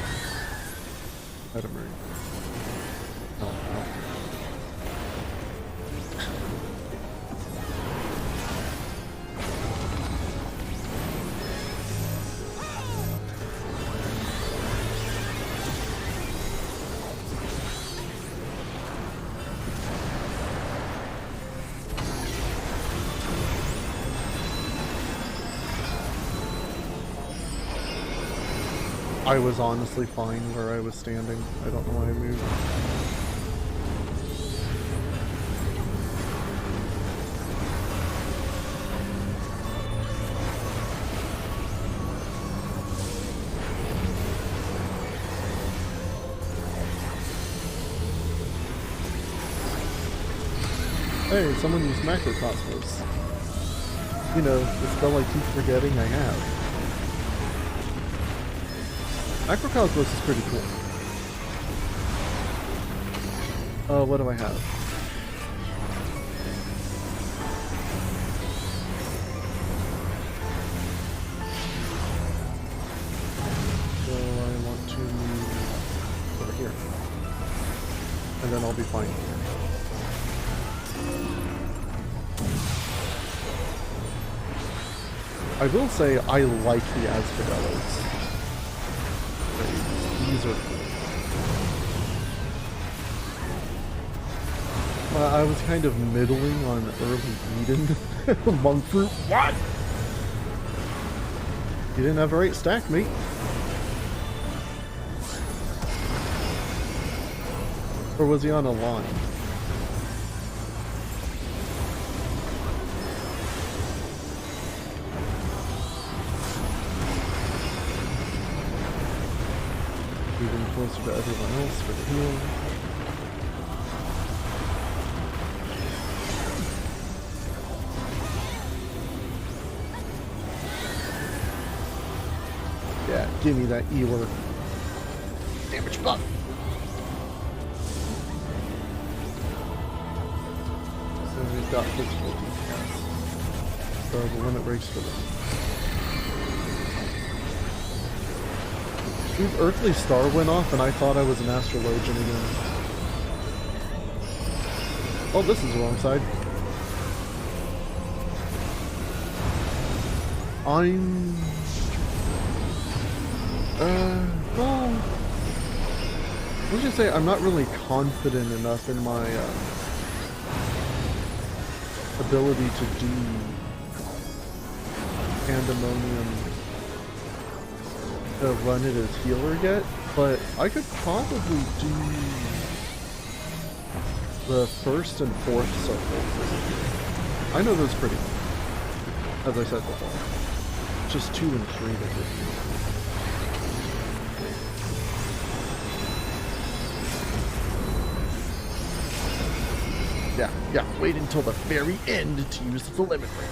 Item ring. Oh, no. I was honestly fine where I was standing. I don't know why I moved. Hey, someone used Macrocosmos. You know, the spell I keep forgetting I have. Macrocosmos is pretty cool. What do I have? So I want to move over here. And then I'll be fine here. I will say I like the Asphodelos. These are cool. I was kind of middling on early Eden. Monk fruit. What? You didn't have a right stack, mate. Or was he on a line? Even closer to everyone else for the heal. Yeah, give me that Ewer. Damage buff. So we've got physical defense. So the limit breaks for them. Dude, Earthly Star went off and I thought I was an Astrologian again. Oh, this is the wrong side. Well, let's just say I'm not really confident enough in my ability to do Pandemonium to run it as healer yet, but I could probably do the first and fourth circles. I know those pretty well, as I said before. Just 2 and 3 that did. Yeah, wait until the very end to use the limit break.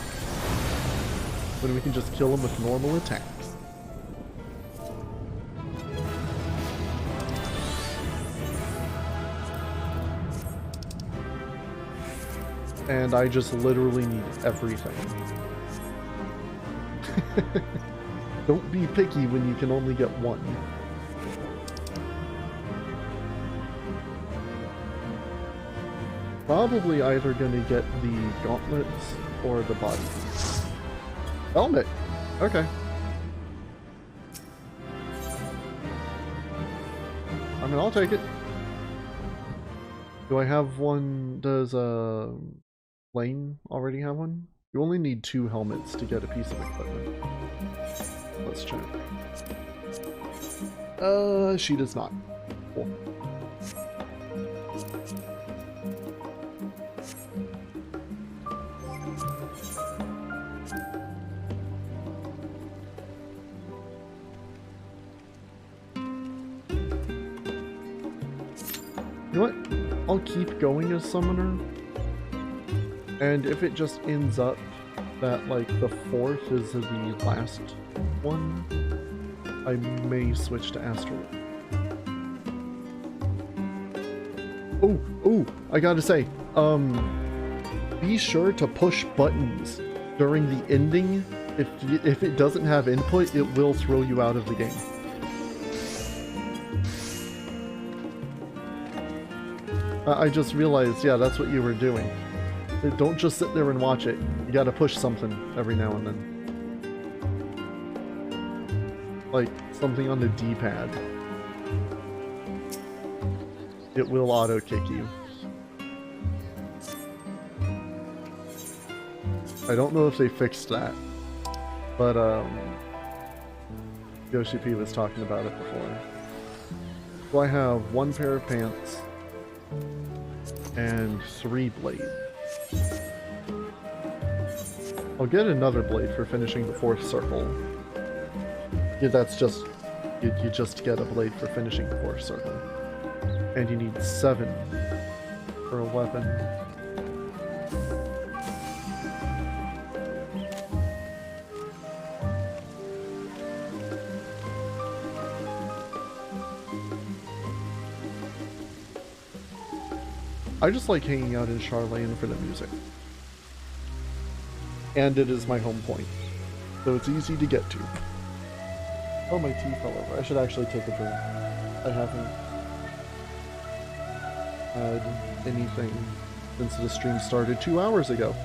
When we can just kill him with normal attacks. And I just literally need everything. Don't be picky when you can only get one. Probably either gonna get the gauntlets or the body. Helmet! Okay. I mean, I'll take it. Do I have one? Does Lane already have one? You only need 2 helmets to get a piece of equipment. Let's check. She does not. Cool. You know what? I'll keep going as summoner, and if it just ends up that like the 4th is the last one, I may switch to Astral. Oh, I gotta say, be sure to push buttons during the ending. If it doesn't have input, it will throw you out of the game. I just realized, yeah, that's what you were doing. Don't just sit there and watch it. You gotta push something every now and then. Like, something on the D-pad. It will auto-kick you. I don't know if they fixed that, but, Yoshi P was talking about it before. So I have 1 pair of pants and 3 blades. I'll get another blade for finishing the 4th circle. Yeah, that's just... You just get a blade for finishing the 4th circle. And you need 7 for a weapon. I just like hanging out in Charlene for the music. And it is my home point, so it's easy to get to. Oh, my tea fell over. I should actually take a drink. I haven't had anything since the stream started 2 hours ago.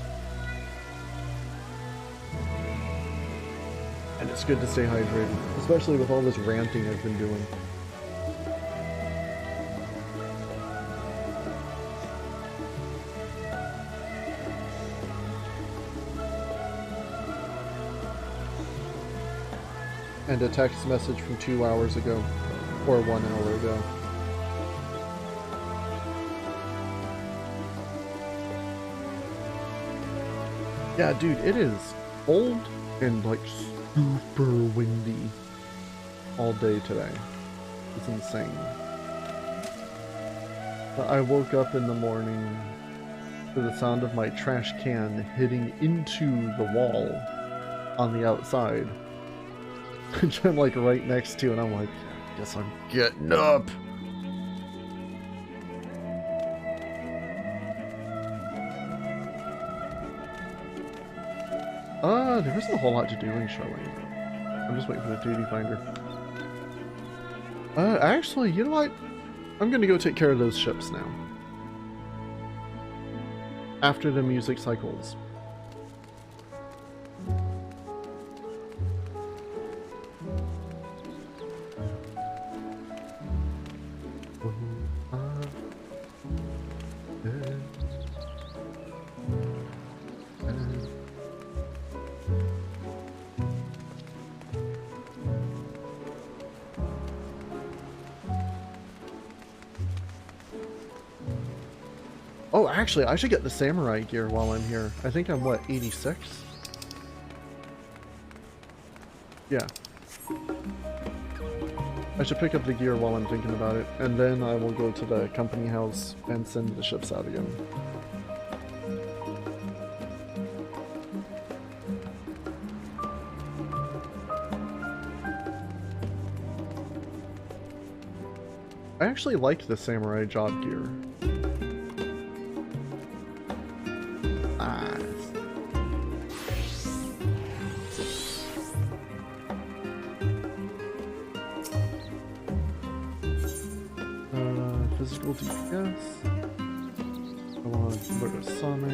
And it's good to stay hydrated, especially with all this ranting I've been doing. And a text message from 2 hours ago, or 1 hour ago. Yeah, dude, it is cold and like super windy all day today. It's insane. I woke up in the morning to the sound of my trash can hitting into the wall on the outside. Which I'm like right next to, and I'm like, guess I'm getting up. There isn't a whole lot to do in Charlene. I'm just waiting for the duty finder. Actually, you know what? I'm gonna go take care of those ships now. After the music cycles. Oh, actually, I should get the samurai gear while I'm here. I think I'm, what, 86? Yeah. I should pick up the gear while I'm thinking about it, and then I will go to the company house and send the ships out again. I actually like the samurai job gear. Physical DPS. I want Sword of Same.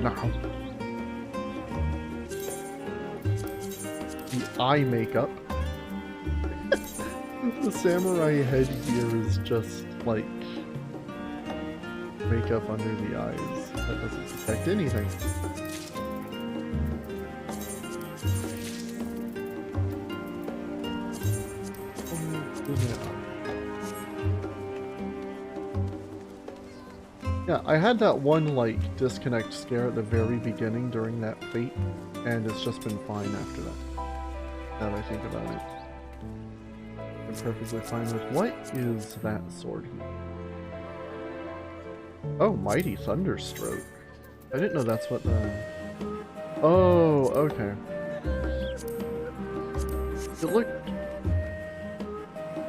Now. The eye makeup. The samurai headgear is just like makeup under the eyes. That doesn't protect anything. Yeah, I had that one like disconnect scare at the very beginning during that fate, and it's just been fine after that. Now that I think about it. I'm perfectly fine with what is that sword here? Oh, Mighty Thunderstroke. I didn't know that's what the... Oh, okay. It looked...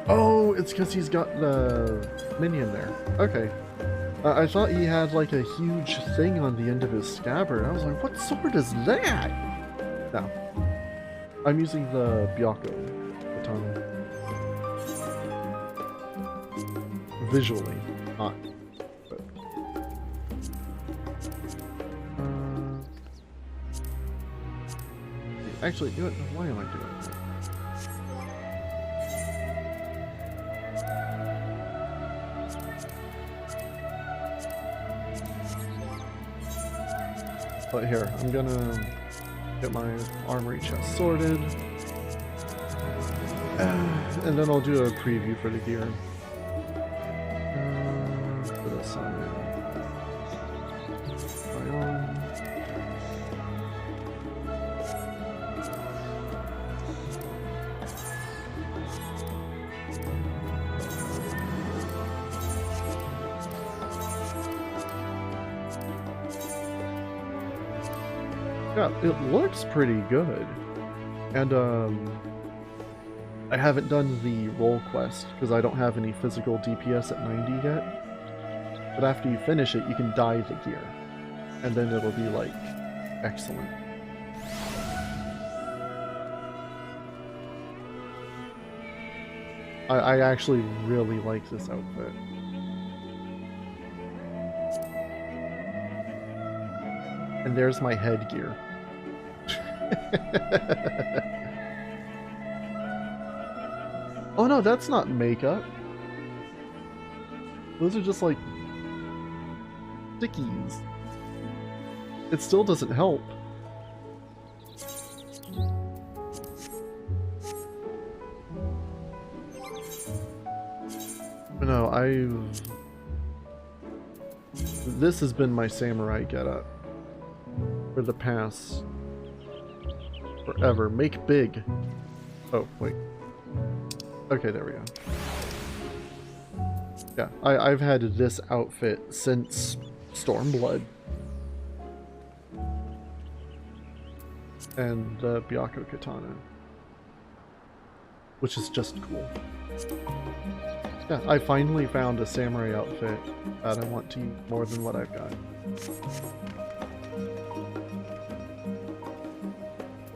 Oh, it's because he's got the minion there. Okay. I thought he had like a huge thing on the end of his scabbard. I was like, what sword is that? No. I'm using the Byakko katana. Visually, not. But. Actually, you know what? Why am I doing that? But here, I'm gonna get my armory chest sorted. And then I'll do a preview for the gear. For this on. Yeah, it looks pretty good. And I haven't done the role quest because I don't have any physical DPS at 90 yet. But after you finish it, you can dye the gear. And then it'll be like excellent. I actually really like this outfit. And there's my headgear. Oh no, that's not makeup. Those are just like stickies. It still doesn't help. No, this has been my samurai getup for the past forever. Make big. Oh, wait. Okay, there we go. Yeah, I've had this outfit since Stormblood. And the Byakko katana. Which is just cool. Yeah, I finally found a samurai outfit that I want to use more than what I've got.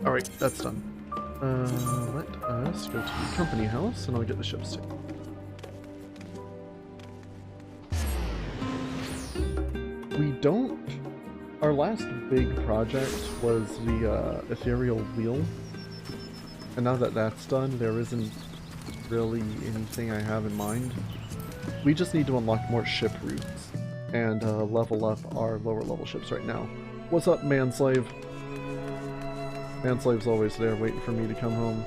Alright, that's done. Let us go to the company house and I'll get the ship's ticket. We don't... Our last big project was the ethereal wheel. And now that that's done, there isn't really anything I have in mind. We just need to unlock more ship routes and level up our lower level ships right now. What's up, Manslave? Manslave's always there waiting for me to come home.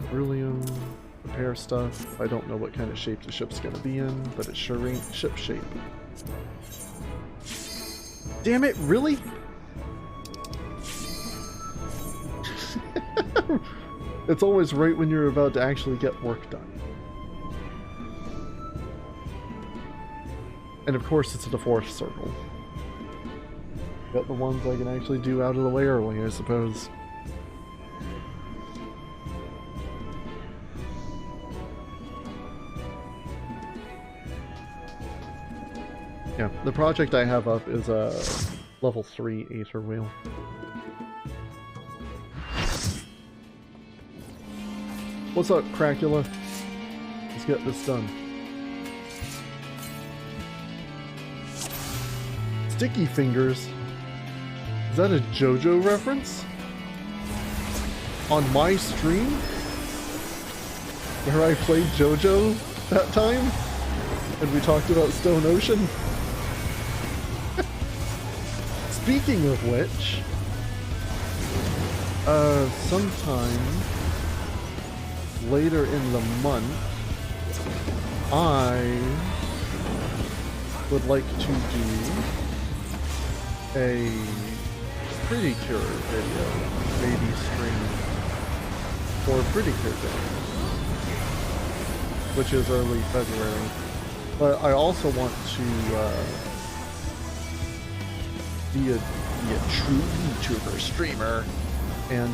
Beryllium, repair stuff. I don't know what kind of shape the ship's gonna be in, but it sure ain't ship shape. Damn it, really? It's always right when you're about to actually get work done. And of course it's the fourth circle. Got the ones I can actually do out of the way early, I suppose. Yeah, the project I have up is Level 3 Aether Wheel. What's up, Cracula? Let's get this done. Sticky Fingers? Is that a JoJo reference? On my stream? Where I played JoJo that time? And we talked about Stone Ocean? Speaking of which, sometime later in the month, I would like to do a Pretty Cure video, maybe stream for Pretty Cure Day, which is early February. But I also want to be a true YouTuber streamer and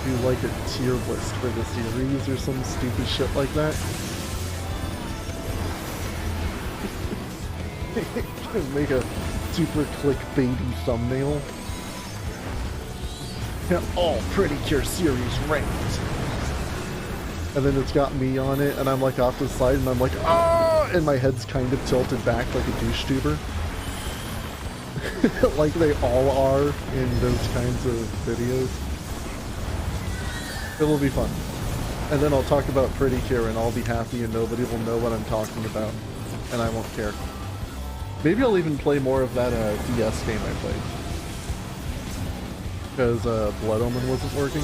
do like a tier list for the series or some stupid shit like that. Make a super clickbaity thumbnail. All Pretty Cure series ranked. And then it's got me on it, and I'm like off to the side, and I'm like, oh! And my head's kind of tilted back like a douche tuber. Like they all are in those kinds of videos. It'll be fun. And then I'll talk about Pretty Cure, and I'll be happy, and nobody will know what I'm talking about. And I won't care. Maybe I'll even play more of that DS game I played. Because Blood Omen wasn't working.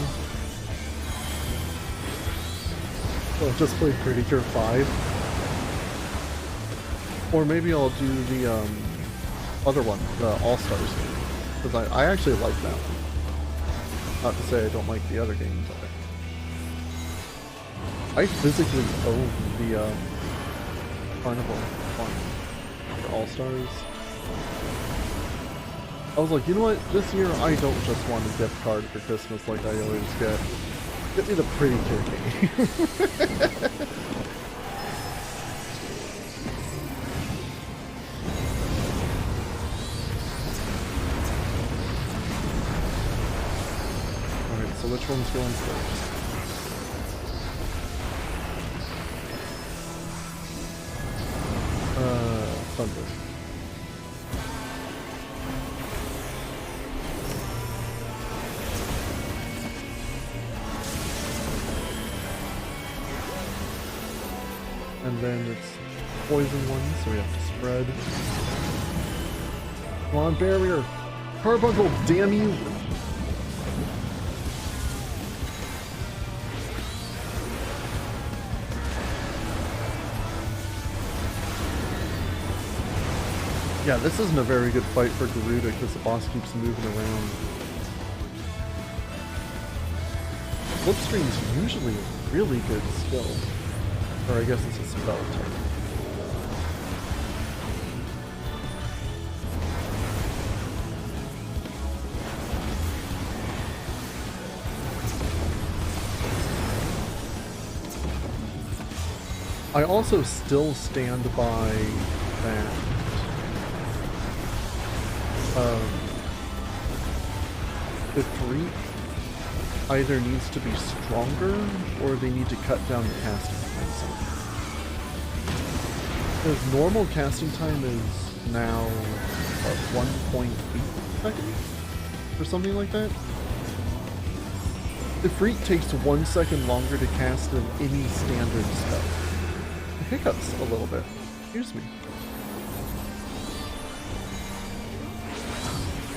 So I'll just play Pretty Cure 5. Or maybe I'll do the other one, the All-Stars game. Because I actually like that one. Not to say I don't like the other games of it. I physically own the Carnival one for All-Stars. I was like, you know what? This year I don't just want a gift card for Christmas like I always get. Get me the Pretty Cure game. Alright, so which one's going first? Thunder. And then it's poison one, so we have to spread. Come on, barrier! Carbuncle, damn you! Yeah, this isn't a very good fight for Garuda because the boss keeps moving around. Flipstream's usually a really good skill. Or I guess it's a spell type. I also still stand by that the Freak either needs to be stronger or they need to cut down the casting time some. Because normal casting time is now what, 1.8 seconds? Or something like that? The Freak takes 1 second longer to cast than any standard spell. It hiccups a little bit. Excuse me.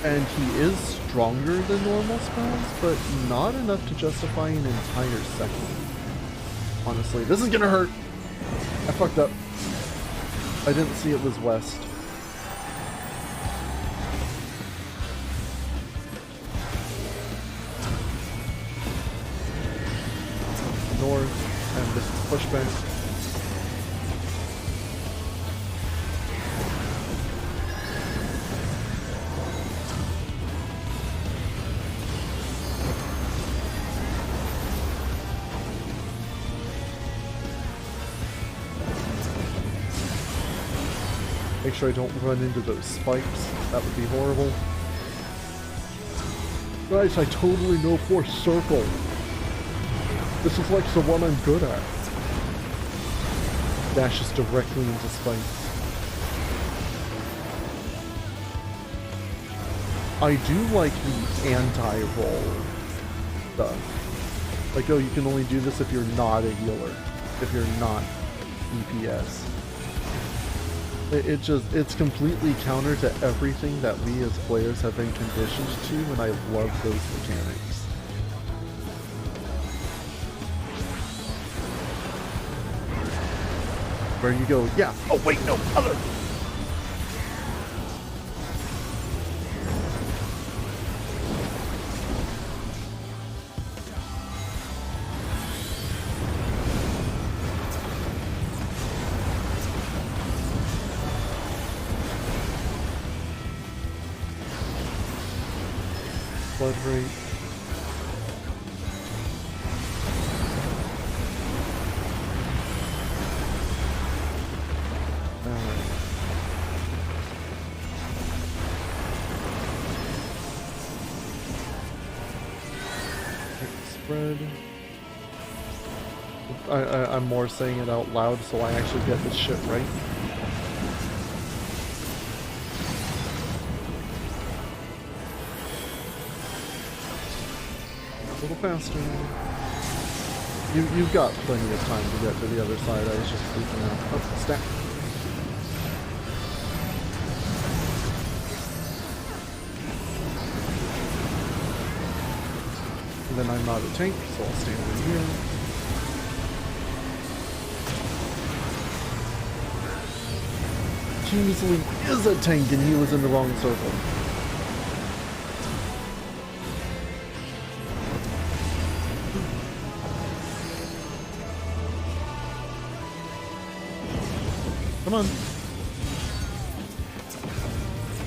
And he is stronger than normal spells, but not enough to justify an entire second. Honestly, this is gonna hurt! I fucked up. I didn't see it was west. North, and this is pushback. I Make sure I don't run into those spikes. That would be horrible. Guys, I totally know Force Circle. This is like the one I'm good at. Dashes directly into spikes. I do like the anti-roll stuff. Like, oh, you can only do this if you're not a healer. If you're not DPS. It's completely counter to everything that we as players have been conditioned to, and I love those mechanics. Where you go, yeah, oh wait, no, other! Blood rate. Alright. Spread. I'm more saying it out loud so I actually get this shit right. A little faster. You've got plenty of time to get to the other side. I was just freaking out. Oh, stack. And then I'm not a tank, so I'll stand in here. Kingsley is a tank and he was in the wrong circle. Come on.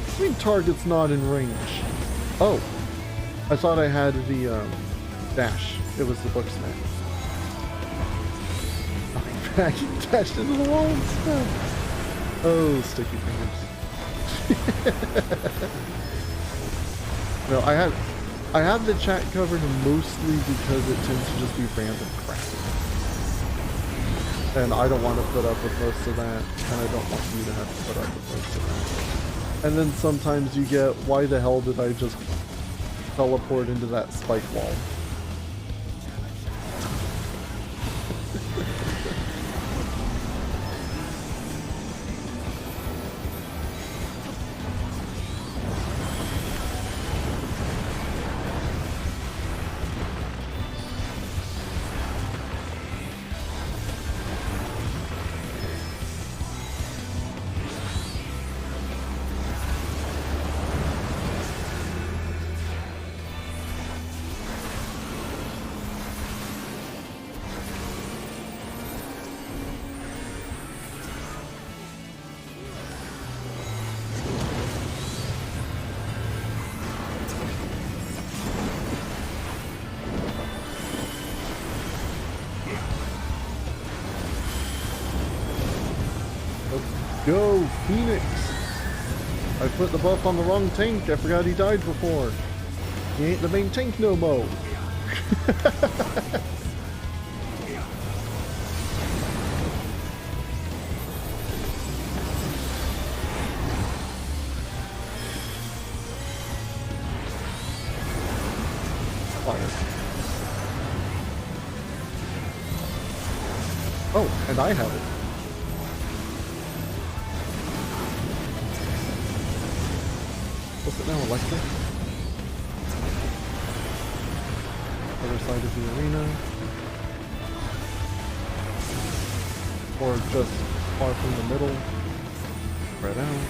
I mean, target's not in range. Oh. I thought I had the dash. It was the book smack. I dashed into the wall instead. Oh, sticky fingers. No, I had the chat covered mostly because it tends to just be random crap. And I don't want to put up with most of that, and I don't want you to have to put up with most of that. And then sometimes you get, why the hell did I just teleport into that spike wall? Go, Phoenix! I put the buff on the wrong tank. I forgot he died before. He ain't the main tank no more. Oh, and I have it. What's it now, electric? Other side of the arena. Or just far from the middle. Spread out.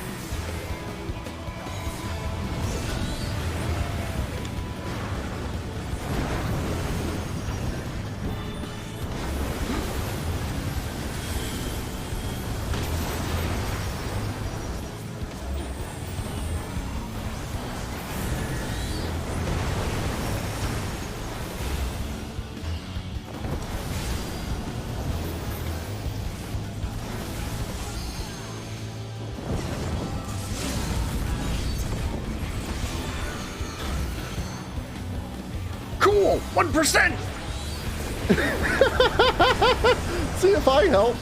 Cool! 1%! See if I help.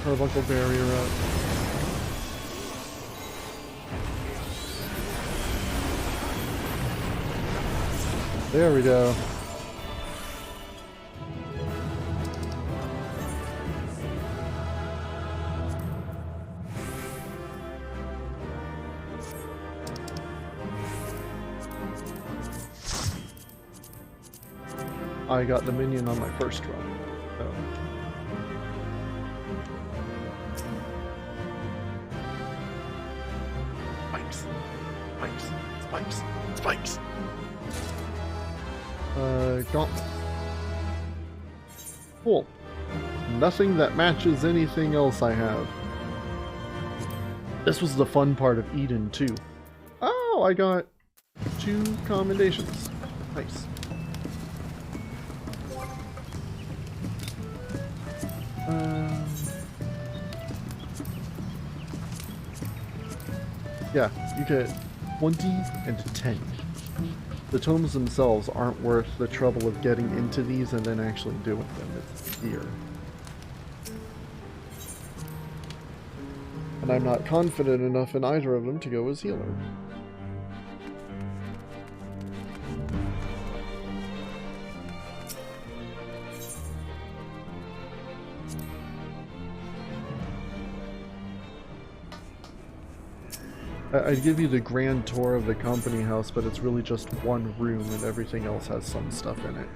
Carbuncle barrier up. There we go. I got the minion on my first run. So. Spikes. Spikes. Spikes. Spikes. Gauntlet. Cool. Nothing that matches anything else I have. This was the fun part of Eden, too. Oh, I got 2 commendations. Nice. Yeah, you get 20 and 10. The tomes themselves aren't worth the trouble of getting into these and then actually doing them. It's here. And I'm not confident enough in either of them to go as healer. I'd give you the grand tour of the company house, but it's really just one room and everything else has some stuff in it.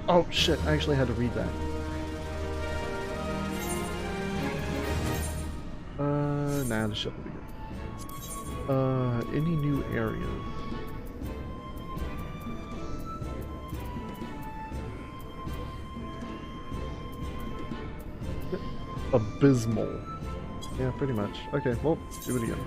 Oh shit, I actually had to read that. Nah, the ship will be good. Any new areas? Abysmal. Yeah, pretty much. Okay, well, do it again.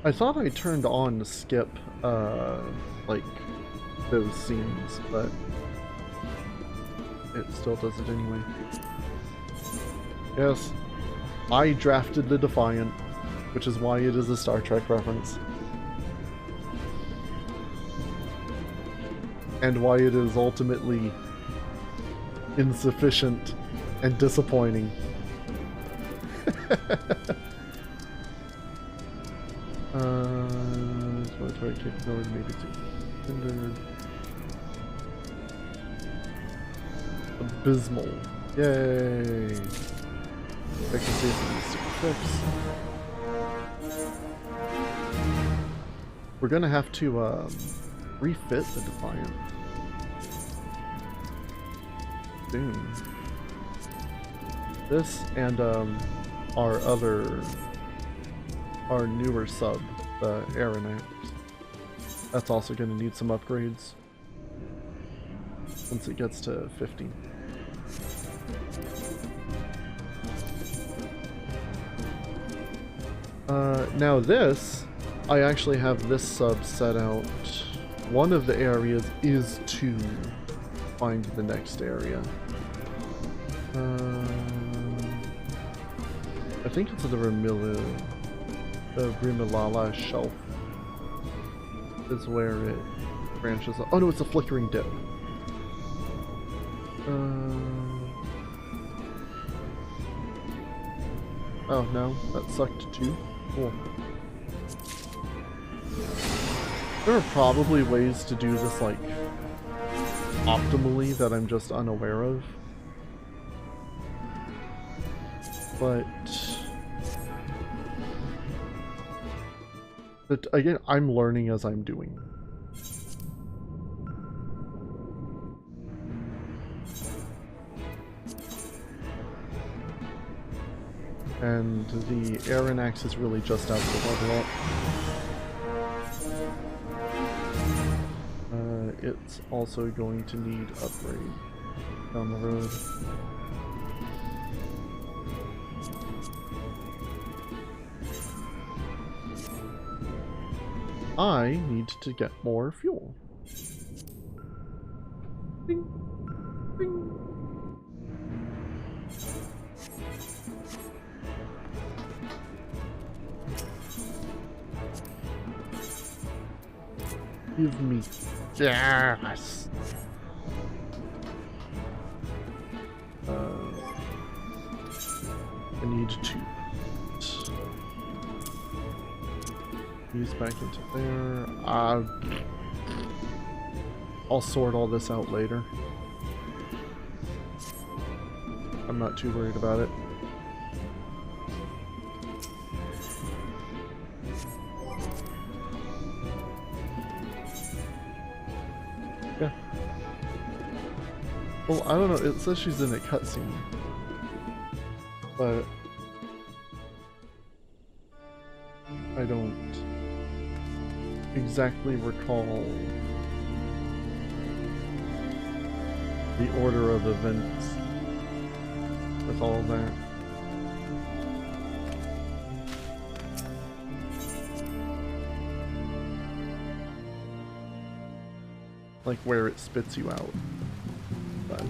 I thought I turned on the skip, like, those scenes, but it still does it anyway. Yes, I drafted the Defiant, which is why it is a Star Trek reference. And why it is ultimately insufficient and disappointing. Exploitatory capability maybe too hindered. Abysmal. Yay! I can see these fix. We're gonna have to refit the Defiant soon. This and our newer sub, the Aeronax. That's also going to need some upgrades once it gets to 50. Now this, I actually have this sub set out. One of the areas is to find the next area. I think it's the Rimilala shelf is where it branches up. Oh no, it's a flickering dip. Oh no, that sucked too. Cool. There are probably ways to do this, like, optimally that I'm just unaware of. But again, I'm learning as I'm doing. And the Aeronax is really just out to level up. It's also going to need upgrade down the road. I need to get more fuel. Ding, ding. Give me gas. I need to use back into there. I'll sort all this out later. I'm not too worried about it. Yeah. Well, I don't know. It says she's in a cutscene, but I don't exactly recall the order of events with all that. Like where it spits you out. But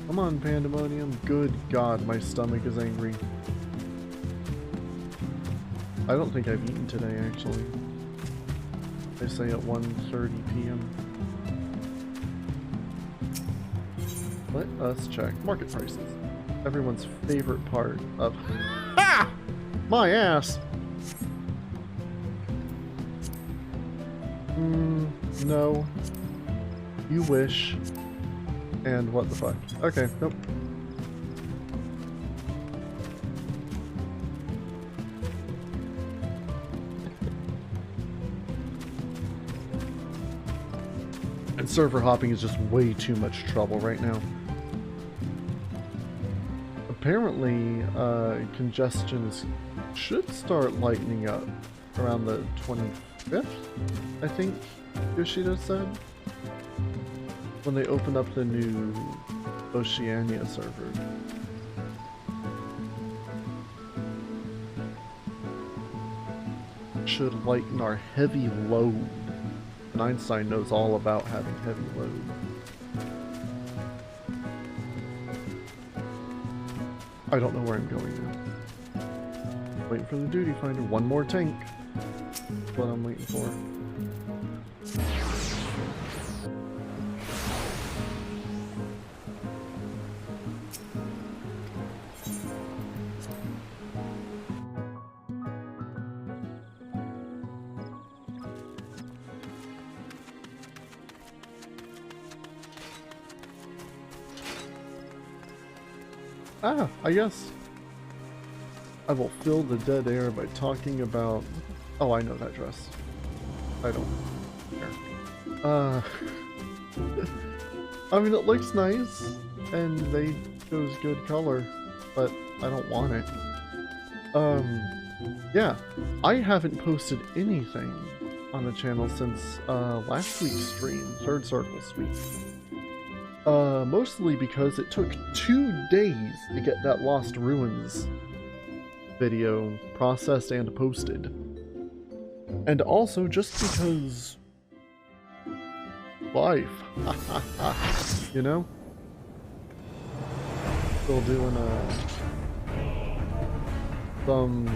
come on, Pandemonium. Good God, my stomach is angry. I don't think I've eaten today, actually. They say at 1:30 p.m. Let us check market prices. Everyone's favorite part of ha! My ass. No. You wish. And what the fuck? Okay, nope. And server hopping is just way too much trouble right now. Apparently, congestion should start lightening up around the 25th, I think Yoshida said, when they open up the new Oceania server. Should lighten our heavy load. And Einstein knows all about having heavy load. I don't know where I'm going now. Waiting for the duty finder. One more tank. That's what I'm waiting for. I guess I will fill the dead air by talking about... Oh, I know that dress. I don't care. I mean, it looks nice, and they chose good color, but I don't want it. Yeah, I haven't posted anything on the channel since last week's stream, Third Circle Suite. Mostly because it took 2 days to get that Lost Ruins video processed and posted. And also just because... life. You know? Still doing some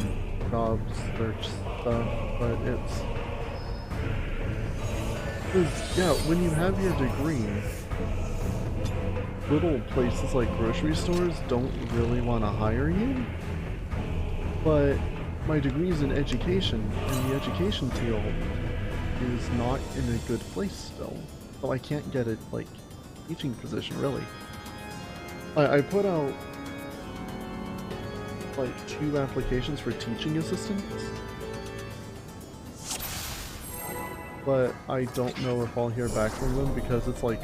job search stuff, but it's... Because, yeah, when you have your degree, little places like grocery stores don't really want to hire you, but my degree is in education, and the education field is not in a good place still, so I can't get a, like, teaching position, really. I put out, like, 2 applications for teaching assistants, but I don't know if I'll hear back from them because it's, like,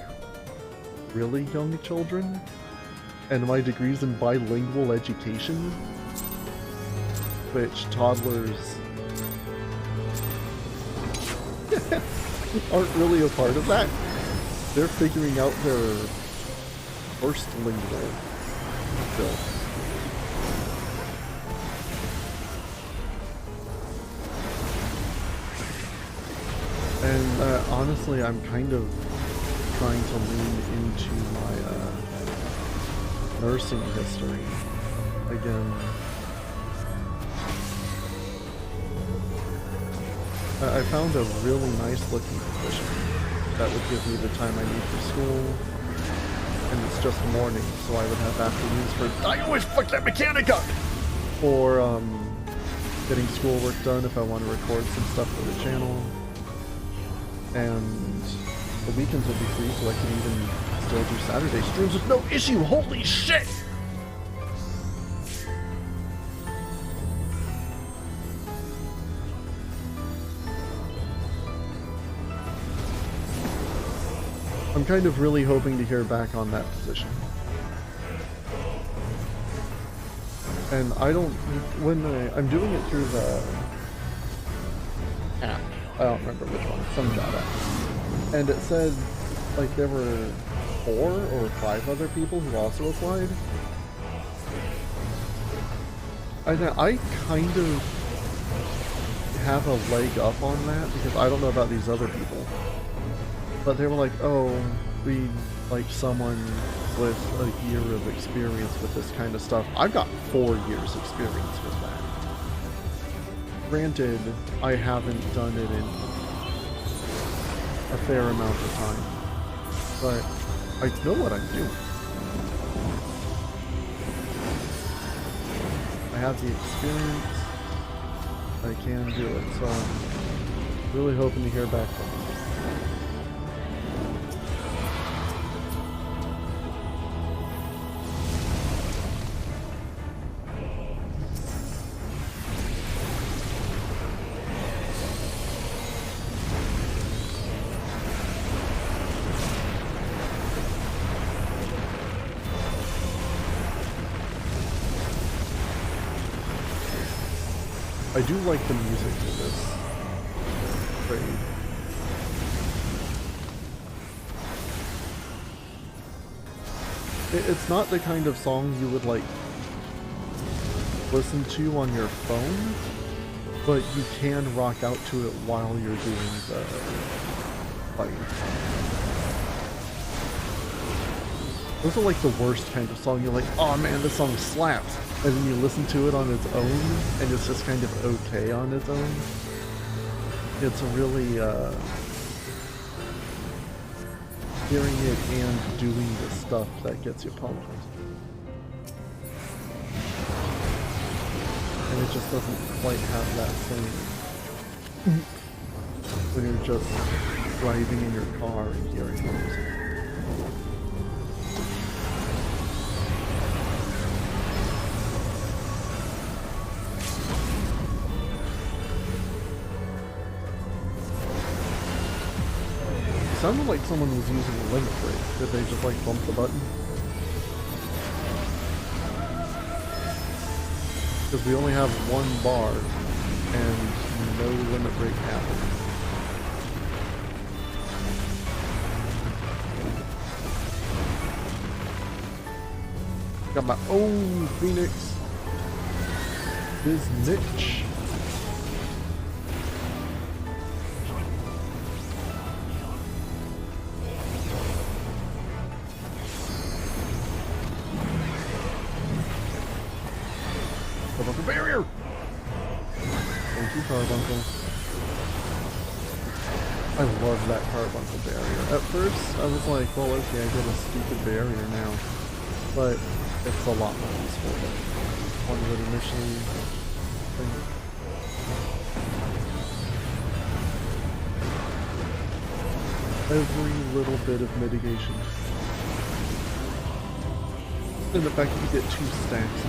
really young children, and my degree's in bilingual education, which toddlers aren't really a part of that. They're figuring out first lingual build. And honestly, I'm kind of trying to lean into my nursing history again. I found a really nice looking position that would give me the time I need for school, and it's just morning, so I would have afternoons for— I always fuck that mechanic up! For getting schoolwork done if I want to record some stuff for the channel. And the weekends will be free, so I can even still do Saturday streams with no issue. Holy shit! I'm kind of really hoping to hear back on that position. And I don't— when I'm doing it through the app. I don't remember which one, some job app. And it said, like, there were 4 or 5 other people who also applied. I kind of have a leg up on that, because I don't know about these other people. But they were like, oh, we like someone with a year of experience with this kind of stuff. I've got 4 years experience with that. Granted, I haven't done it in a fair amount of time, but I know what I'm doing. I have the experience, I can do it, so I'm really hoping to hear back from them. I do like the music to this raid. It's not the kind of song you would like listen to on your phone, but you can rock out to it while you're doing the fight. Those are like the worst kind of song. You're like, oh man, this song slaps. And then you listen to it on its own, and it's just kind of okay on its own. It's really, hearing it and doing the stuff that gets you pumped. And it just doesn't quite have that same when you're just driving in your car and hearing the music. It sounded like someone was using a limit break. Did they just like bump the button? Because we only have 1 bar and no limit break happened. Got my own Phoenix. Biznitch. Carbuncle barrier! Thank you, Carbuncle. I love that Carbuncle barrier. At first, I was like, well, okay, I get a stupid barrier now. But it's a lot more useful than one would initially think. Every little bit of mitigation. And the fact that you get 2 stacks.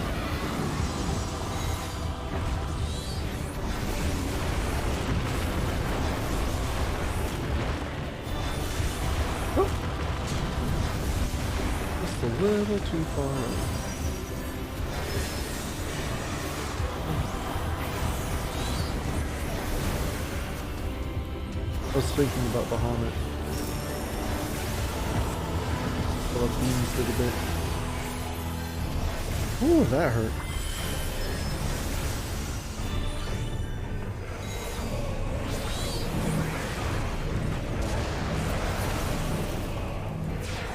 Just a little too far away. I was thinking about Bahamut. A couple of beams did a bit. Ooh, that hurt.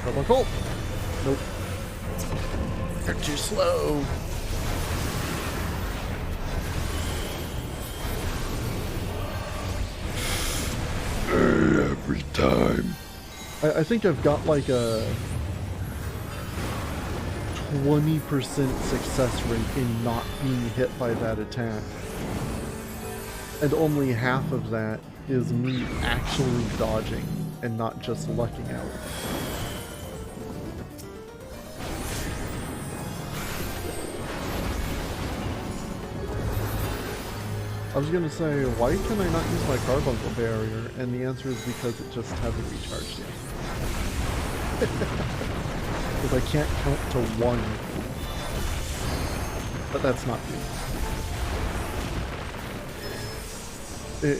Carbuncle! Nope. They're too slow. Every time. I think I've got like a 20% success rate in not being hit by that attack. And only half of that is me actually dodging and not just lucking out. I was gonna say, why can I not use my carbuncle barrier? And the answer is because it just hasn't recharged yet. Because I can't count to 1. But that's not me.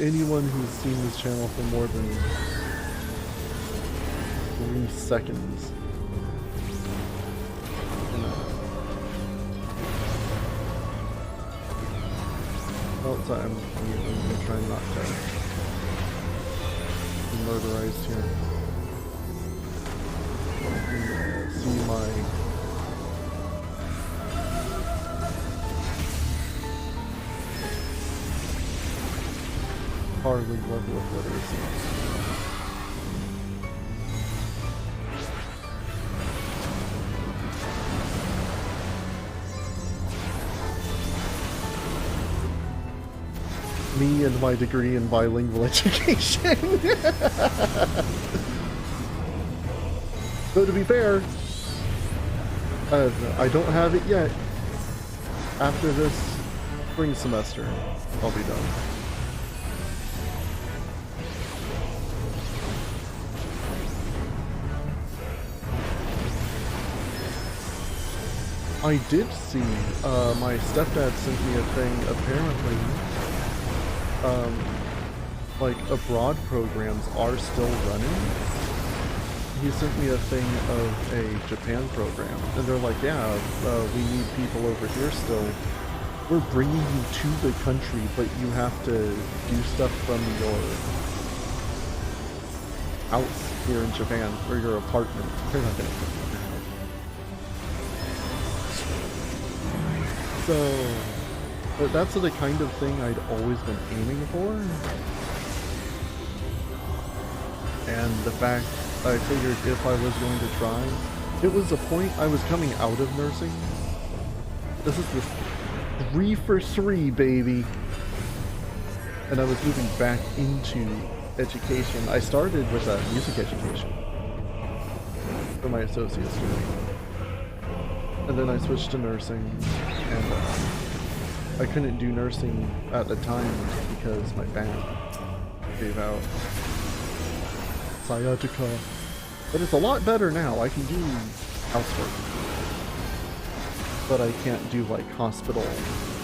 Anyone who's seen this channel for more than 3 seconds. Oh, sorry, I'm gonna try not to be motorized here. See my hardly level of literacy. Me and my degree in bilingual education. Though to be fair, I don't have it yet. After this spring semester, I'll be done. I did see, my stepdad sent me a thing, apparently, like abroad programs are still running. He sent me a thing of a Japan program, and they're like, yeah, we need people over here still. We're bringing you to the country, but you have to do stuff from your house here in Japan, or your apartment. They're not gonna put you in your house. So, but that's the kind of thing I'd always been aiming for. And the fact I figured if I was going to try, it was a point I was coming out of nursing. This is the 3 for 3, baby. And I was moving back into education. I started with music education for my associate's degree. And then I switched to nursing, and I couldn't do nursing at the time because my back gave out. Sciatica. But it's a lot better now. I can do housework. But I can't do like hospital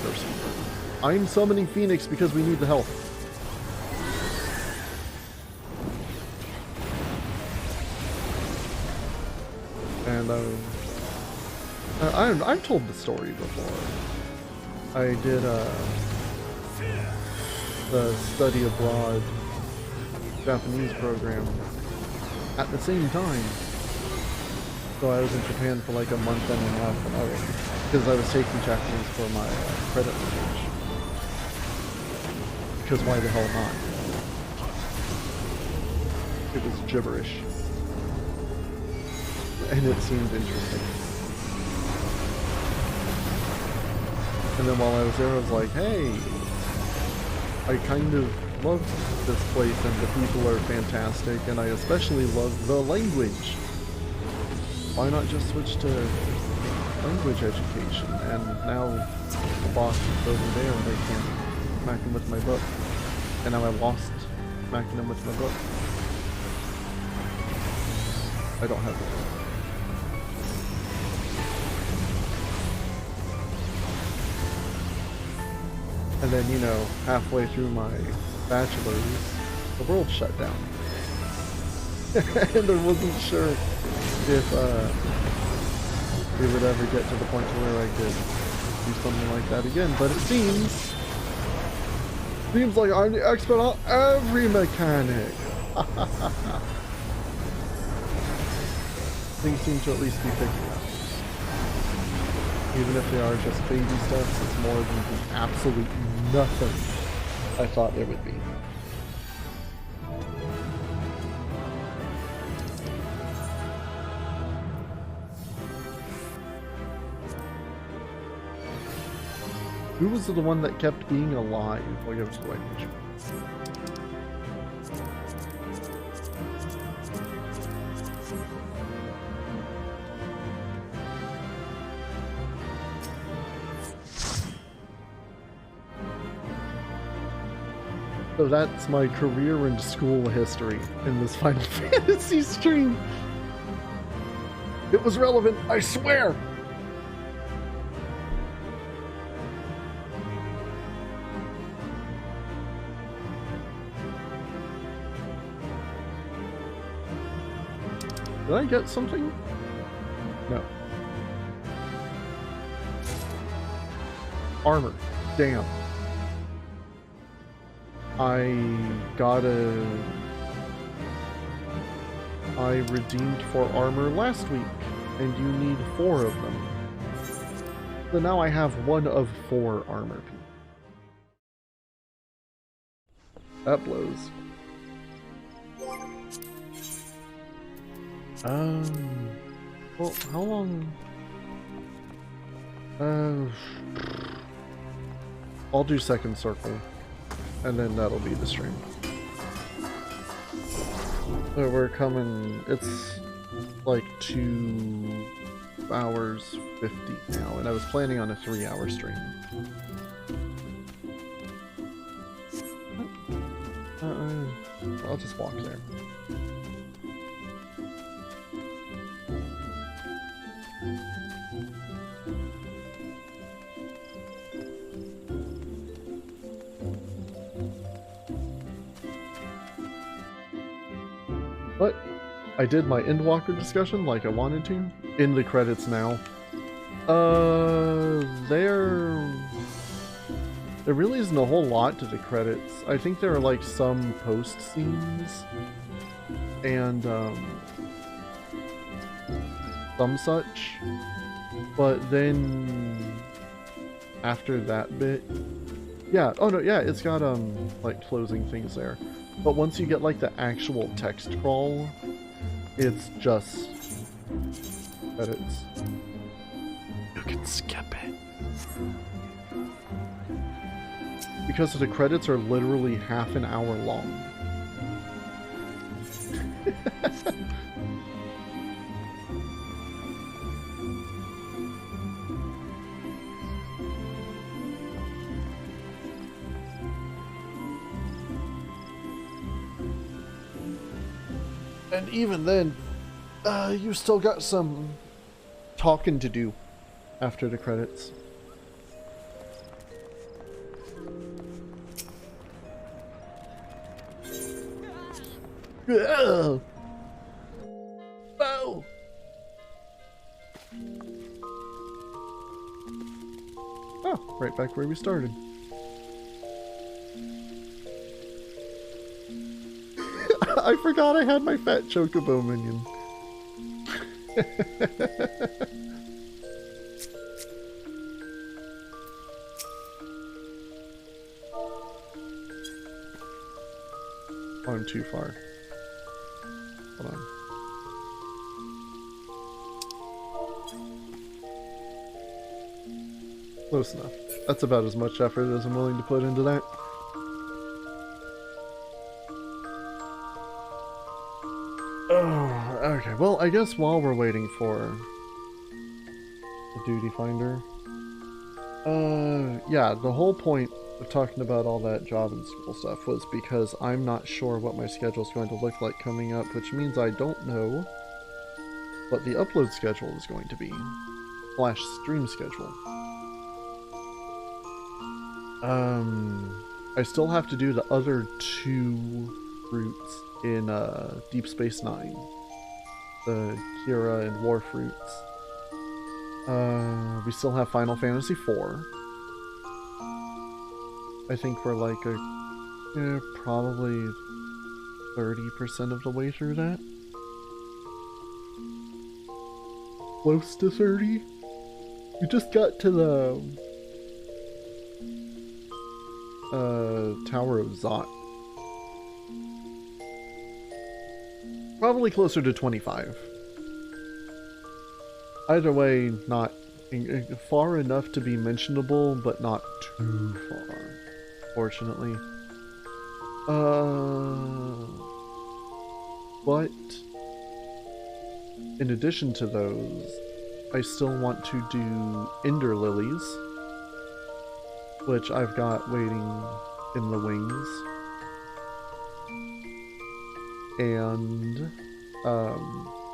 nursing work. I'm summoning Phoenix because we need the help. And I've told the story before. I did the study abroad Japanese program at the same time. So I was in Japan for like a month and a half, because I was taking Japanese for my credit language. Because why the hell not? It was gibberish. And it seemed interesting. And then while I was there, I was like, hey, I kind of love this place and the people are fantastic, and I especially love the language. Why not just switch to language education? And now the boss is over there and I can't smack him with my book. And now I lost smacking him with my book. I don't have the book. And then, you know, halfway through my bachelor's, the world shut down. And I wasn't sure if we would ever get to the point to where I could do something like that again, but it seems like I'm the expert on every mechanic. Things seem to at least be picking up. Even if they are just baby steps, it's more than the absolute nothing I thought it would be. Who was the one that kept being alive? Oh, yeah, it was the White Mage. So that's my career and school history in this Final Fantasy stream. It was relevant, I swear! Did I get something? No. Armor. Damn. I redeemed for armor last week, and you need 4 of them. So now I have 1 of 4 armor pieces. That blows. Well, how long? I'll do second circle, and then that'll be the stream. So we're coming, it's like 2 hours 50 now, and I was planning on a 3-hour stream. I'll just walk there. But I did my Endwalker discussion like I wanted to. In the credits now. There really isn't a whole lot to the credits. I think there are like some post scenes and some such. But then after that bit, yeah, oh no, yeah, it's got like closing things there. But once you get like the actual text crawl, it's just credits. You can skip it. Because the credits are literally half an hour long. And even then, you still got some talking to do after the credits. Oh! Oh, right back where we started. I forgot I had my fat chocobo minion. Oh, I'm too far. Hold on. Close enough. That's about as much effort as I'm willing to put into that. Oh, okay. Well, I guess while we're waiting for the duty finder, yeah, the whole point of talking about all that job and school stuff was because I'm not sure what my schedule is going to look like coming up, which means I don't know what the upload schedule is going to be, / stream schedule. I still have to do the other 2 fruits in Deep Space Nine. The Kira and War fruits. We still have Final Fantasy IV. I think we're like probably 30% of the way through that. Close to 30. We just got to the Tower of Zot. Probably closer to 25. Either way, not far enough to be mentionable, but not too far, fortunately. But in addition to those, I still want to do Ender Lilies, which I've got waiting in the wings. And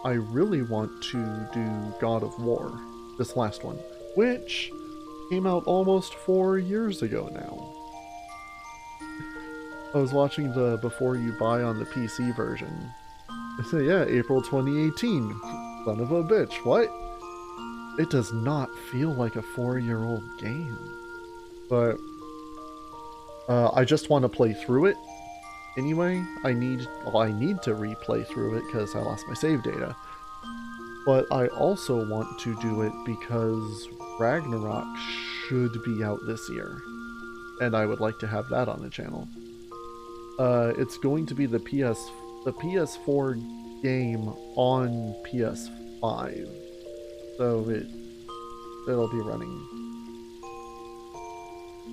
I really want to do God of War, this last one, which came out almost 4 years ago now. I was watching the Before You Buy on the PC version. I say, yeah, April 2018. Son of a bitch, what? It does not feel like a 4-year-old game. But I just want to play through it. Anyway, I need to replay through it because I lost my save data. But I also want to do it because Ragnarok should be out this year. And I would like to have that on the channel. It's going to be the PS4 game on PS5. So it'll be running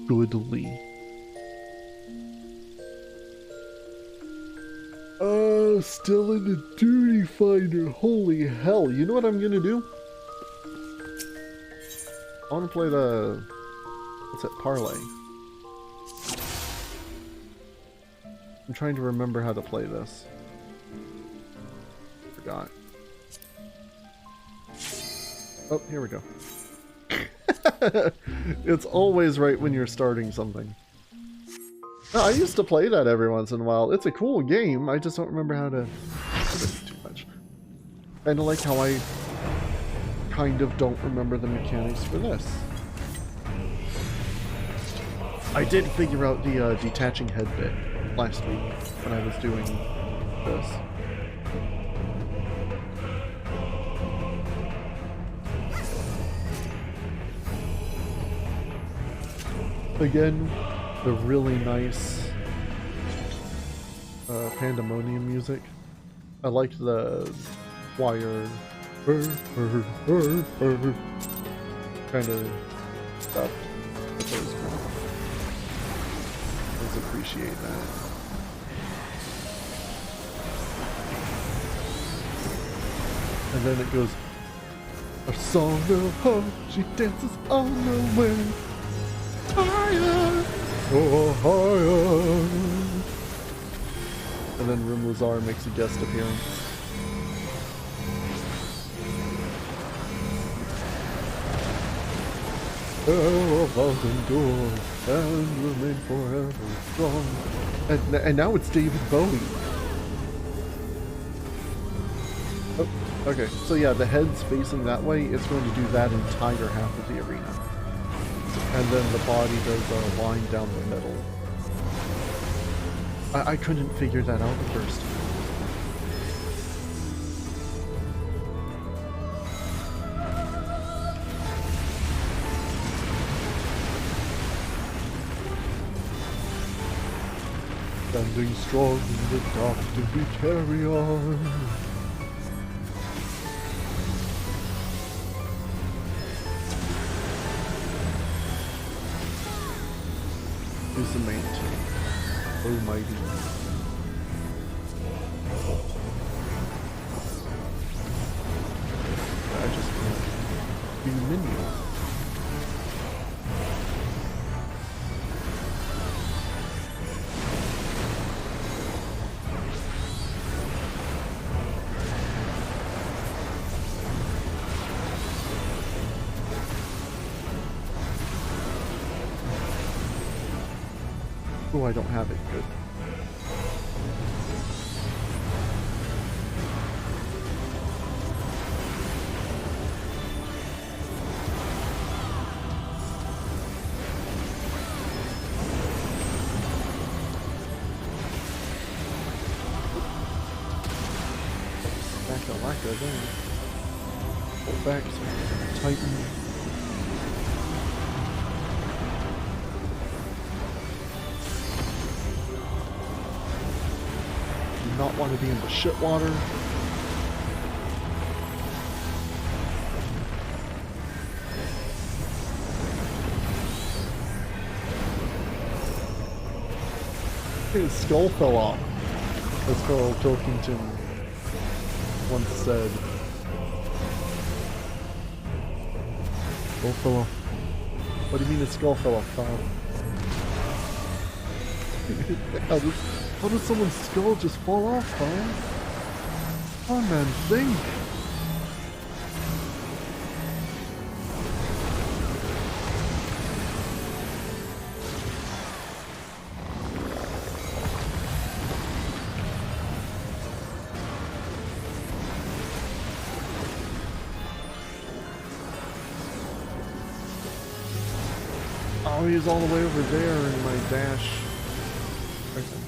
goodly. Still in the Duty Finder. Holy hell. You know what I'm gonna do? I wanna play the... what's it? Parlay. I'm trying to remember how to play this. Forgot. Oh, here we go. It's always right when you're starting something. No, I used to play that every once in a while. It's a cool game. I just don't remember how to... too much. Kind of like how I kind of don't remember the mechanics for this. I did figure out the detaching head bit last week when I was doing this. Again, the really nice pandemonium music. I liked the choir kind of stuff. That was cool. Let's appreciate that. And then it goes, a song of hope, she dances on the wind. Higher, oh higher. And then Rim Lazar makes a guest appearance. Oh, thousand doors and remain forever strong. And now it's David Bowie. Oh, okay. So yeah, the head's facing that way. It's going to do that entire half of the arena. And then the body does a line down the middle. I couldn't figure that out at first. Standing strong in the dark, did we carry on? Is the main team. Almighty. I just can't be minion. Oh, I don't have it. Good. Shakalaka there. Pull back, so tighten. Do not want to be in the shit water. His skull fell off, as Carl Pilkington once said. Skull fell off. What do you mean his skull fell off, Kyle? How does someone's skull just fall off, Kyle? Come on, man, think! Oh, he's all the way over there in my dash. Okay.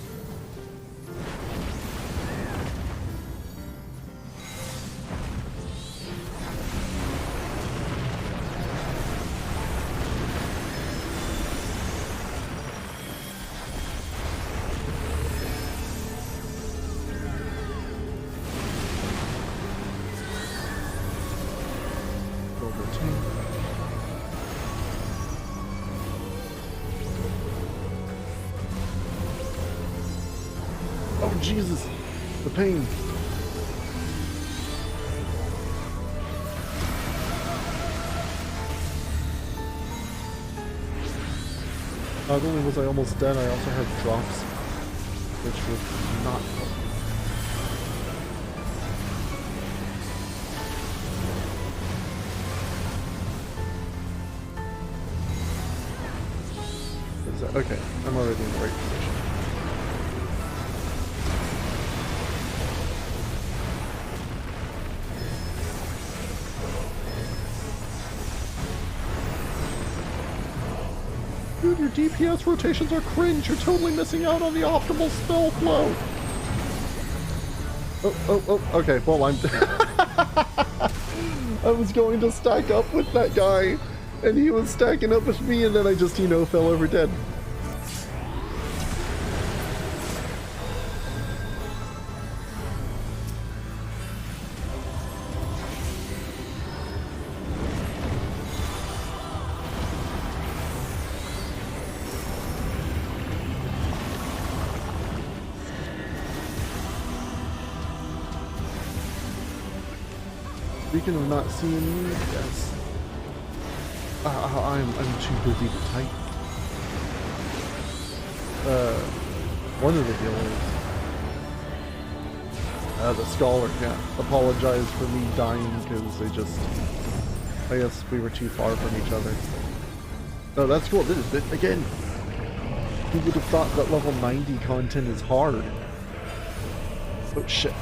Oh Jesus, the pain. Not only was I almost dead, I also had drops, which was not helpful. Okay, I'm already in the right position. Dude, your DPS rotations are cringe. You're totally missing out on the optimal spell flow. Oh, okay, well, I was going to stack up with that guy, and he was stacking up with me, and then I just, you know, fell over dead. Speaking of not seeing you, yes. I'm too busy to type. One of the healers. The scholar, yeah. Apologized for me dying because I guess we were too far from each other. Oh, that's cool. Again, who would have thought that level 90 content is hard? Oh shit.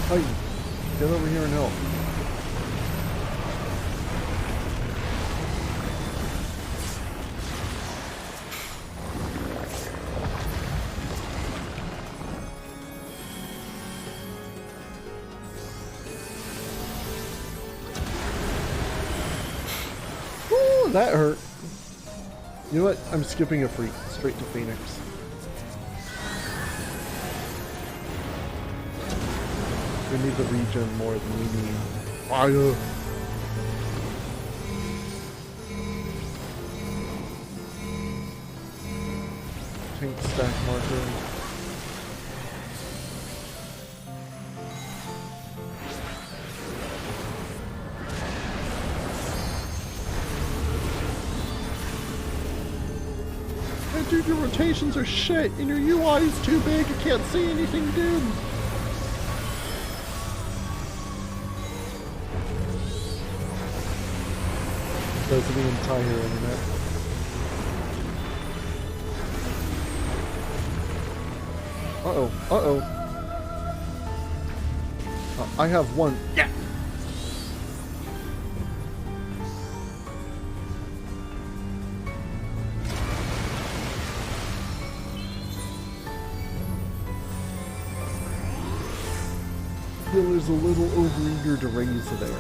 Hey, get over here and help. Ooh, that hurt. You know what? I'm skipping a freak straight to Phoenix. We need the regen more than we need fire. Tank stack marker. Hey dude, your rotations are shit and your UI is too big, I can't see anything, dude. Goes to the entire internet. I have one. Yeah! healer's a little overeager to raise there.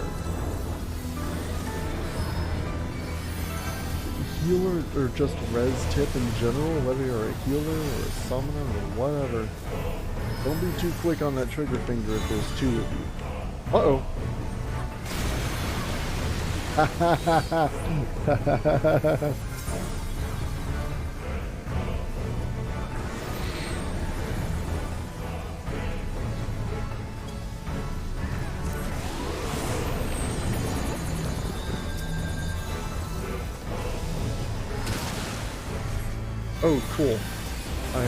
Healer, or just res tip in general, whether you're a healer or a summoner or whatever, don't be too quick on that trigger finger if there's two of you. Uh-oh. Oh, cool. I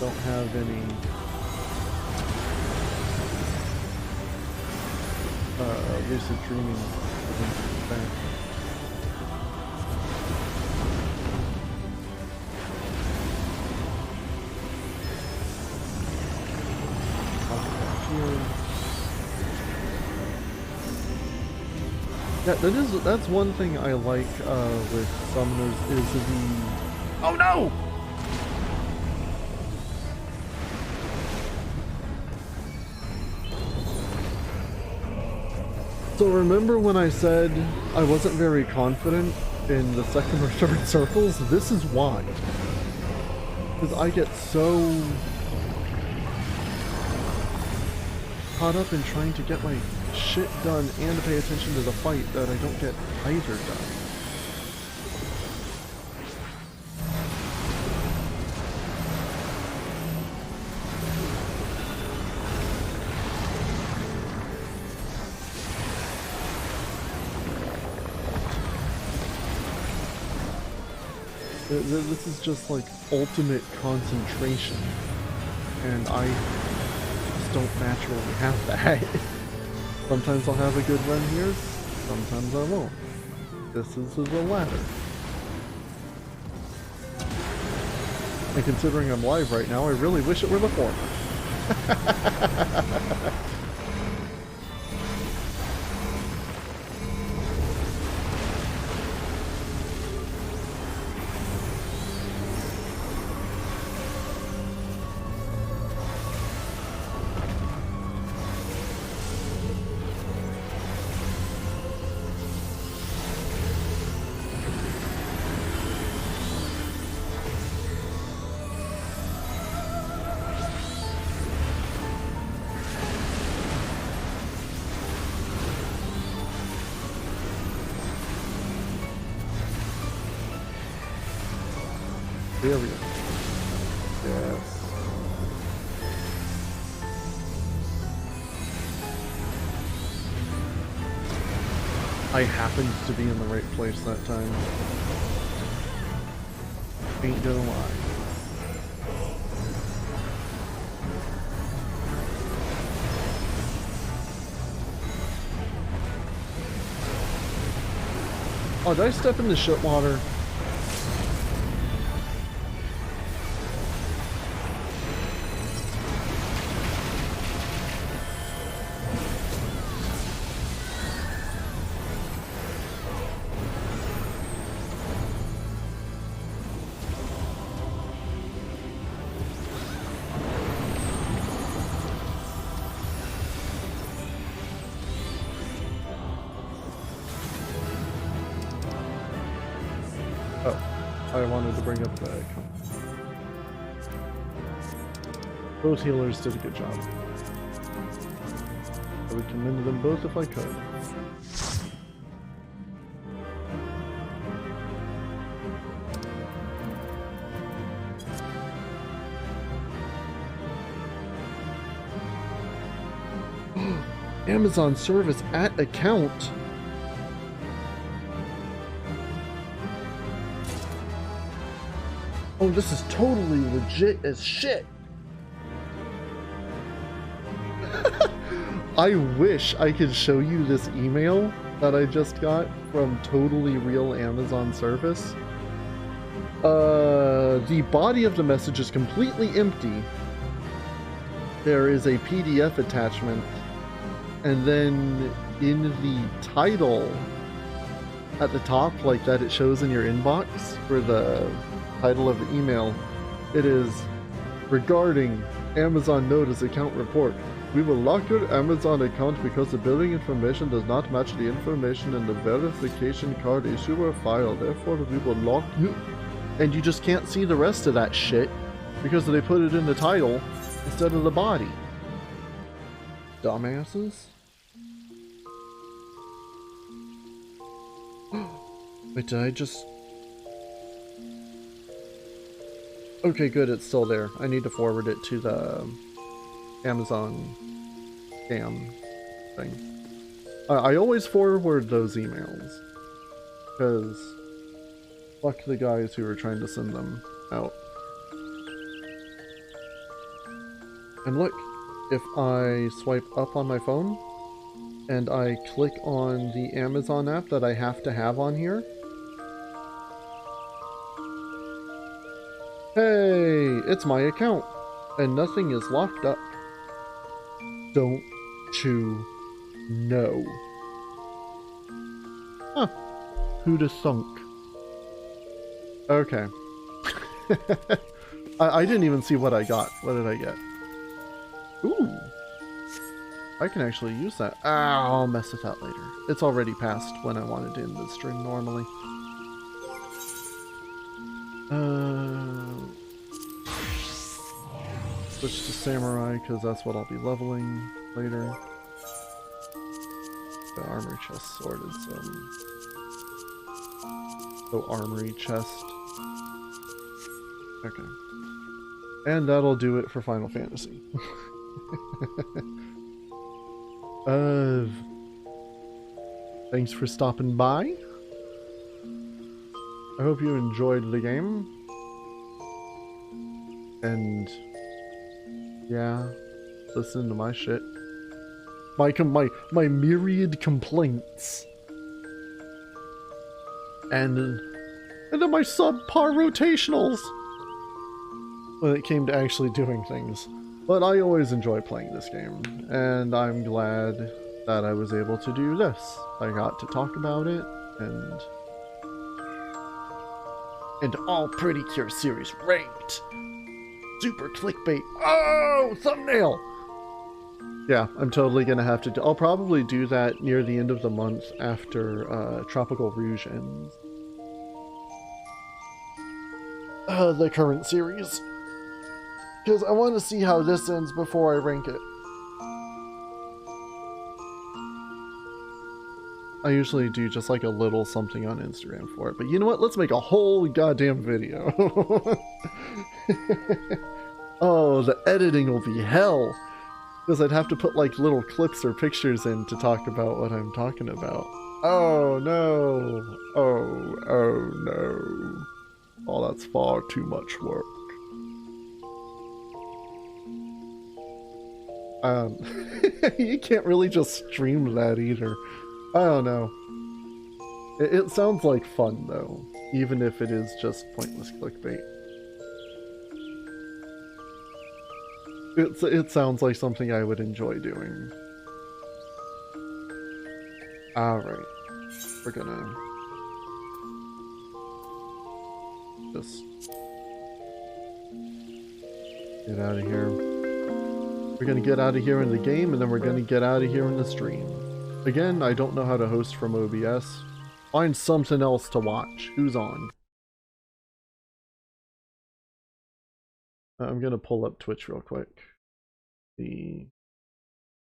don't have any lucid dreaming back. Yeah, that's one thing I like with summoners is the... Oh no! So remember when I said I wasn't very confident in the second or third circles? This is why. Because I get so caught up in trying to get my shit done and to pay attention to the fight that I don't get either done. This is just like ultimate concentration, and I just don't naturally have that. Sometimes I'll have a good run here, sometimes I won't. This is the latter. And considering I'm live right now, I really wish it were the former. There we go. Yes. I happened to be in the right place that time. Ain't gonna lie. Oh, did I step in the shit water? I wanted to bring up the both healers did a good job. I would commend them both if I could. Amazon service at account. Oh, this is totally legit as shit. I wish I could show you this email that I just got from totally real Amazon service. The body of the message is completely empty. There is a PDF attachment, and then in the title at the top, like that it shows in your inbox for the title of the email, it is regarding Amazon Notice Account Report. We will lock your Amazon account because the billing information does not match the information in the verification card issuer file. Therefore, we will lock you. And you just can't see the rest of that shit because they put it in the title instead of the body. Dumbasses. Wait, did I just... Okay, good, it's still there. I need to forward it to the Amazon scam thing. I always forward those emails, because fuck the guys who are trying to send them out. And look, if I swipe up on my phone, and I click on the Amazon app that I have to have on here, hey, it's my account, and nothing is locked up. Don't you know? Huh. Who'da thunk? Okay. I didn't even see what I got. What did I get? Ooh. I can actually use that. Ah, I'll mess with that later. It's already past when I wanted to end the stream normally. Switch to Samurai, because that's what I'll be leveling later. The armor chest sorted, so armory chest. Okay. And that'll do it for Final Fantasy. Thanks for stopping by. I hope you enjoyed the game. And yeah, listen to my shit. My myriad complaints. And then my subpar rotationals when it came to actually doing things. But I always enjoy playing this game, and I'm glad that I was able to do this. I got to talk about it, and all Pretty Cure series ranked. Super clickbait. Oh, thumbnail! Yeah, I'm totally gonna have to do... I'll probably do that near the end of the month after Tropical Rouge ends. The current series. Because I want to see how this ends before I rank it. I usually do just like a little something on Instagram for it. But you know what? Let's make a whole goddamn video. Oh, the editing will be hell. Because I'd have to put like little clips or pictures in to talk about what I'm talking about. Oh no. Oh no. Oh, that's far too much work. You can't really just stream that either. I don't know. It sounds like fun though, even if it is just pointless clickbait. It sounds like something I would enjoy doing. Alright. We're gonna just get out of here. We're gonna get out of here in the game, and then we're gonna get out of here in the stream. Again, I don't know how to host from OBS. Find something else to watch. Who's on? I'm gonna pull up Twitch real quick. See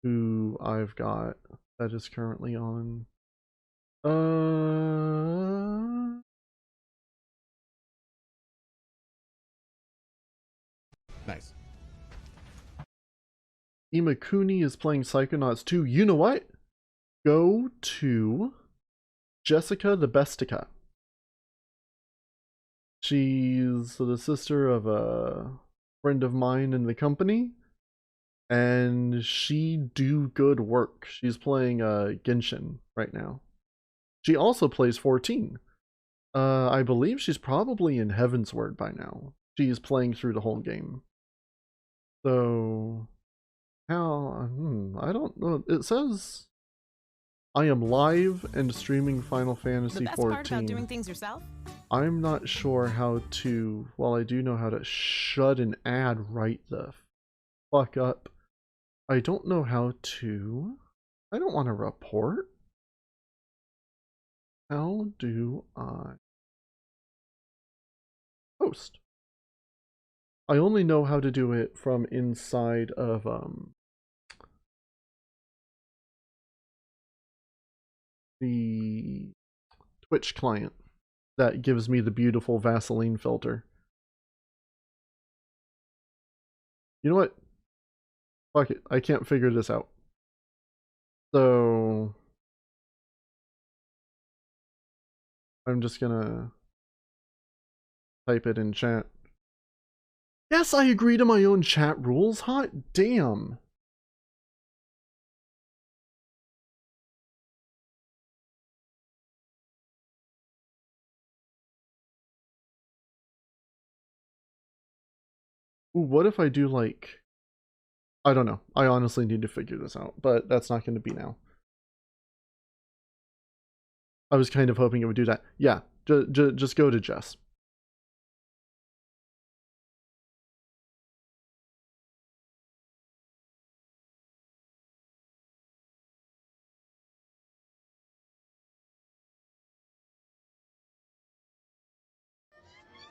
who I've got that is currently on. Nice. Imakuni is playing Psychonauts 2. You know what? Go to Jessica the Bestica. She's the sister of a friend of mine in the company, and she do good work. She's playing Genshin right now. She also plays 14. I believe she's probably in Heavensward by now. She's playing through the whole game. So how I don't know. It says I am live and streaming Final Fantasy 14. The best part about doing things yourself? I'm not sure how to, well, I do know how to shut an ad right the fuck up. I don't know how to... I don't want to report. How do I host? I only know how to do it from inside of the Twitch client that gives me the beautiful Vaseline filter. You know what? Fuck it. I can't figure this out. So I'm just gonna type it in chat. Yes, I agree to my own chat rules. Hot damn. Ooh, what if I do like... I don't know. I honestly need to figure this out, but that's not going to be now. I was kind of hoping it would do that. Yeah, just go to Jess.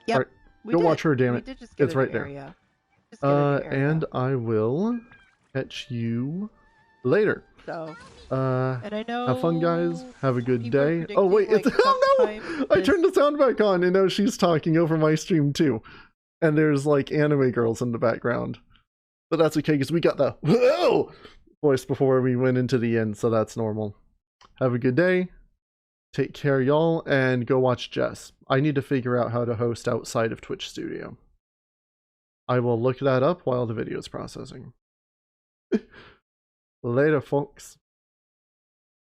Yep. Alright, go watch her, damn it. It's right there. Area. And I will catch you later. So, and I know have fun, guys. Have a good people are day. Oh wait, it's predicting, like, oh no! sometime I turned the sound back on, and now she's talking over my stream too. And there's like anime girls in the background, but that's okay because we got the whoa voice before we went into the end, so that's normal. Have a good day. Take care, y'all, and go watch Jess. I need to figure out how to host outside of Twitch Studio. I will look that up while the video is processing. Later, folks.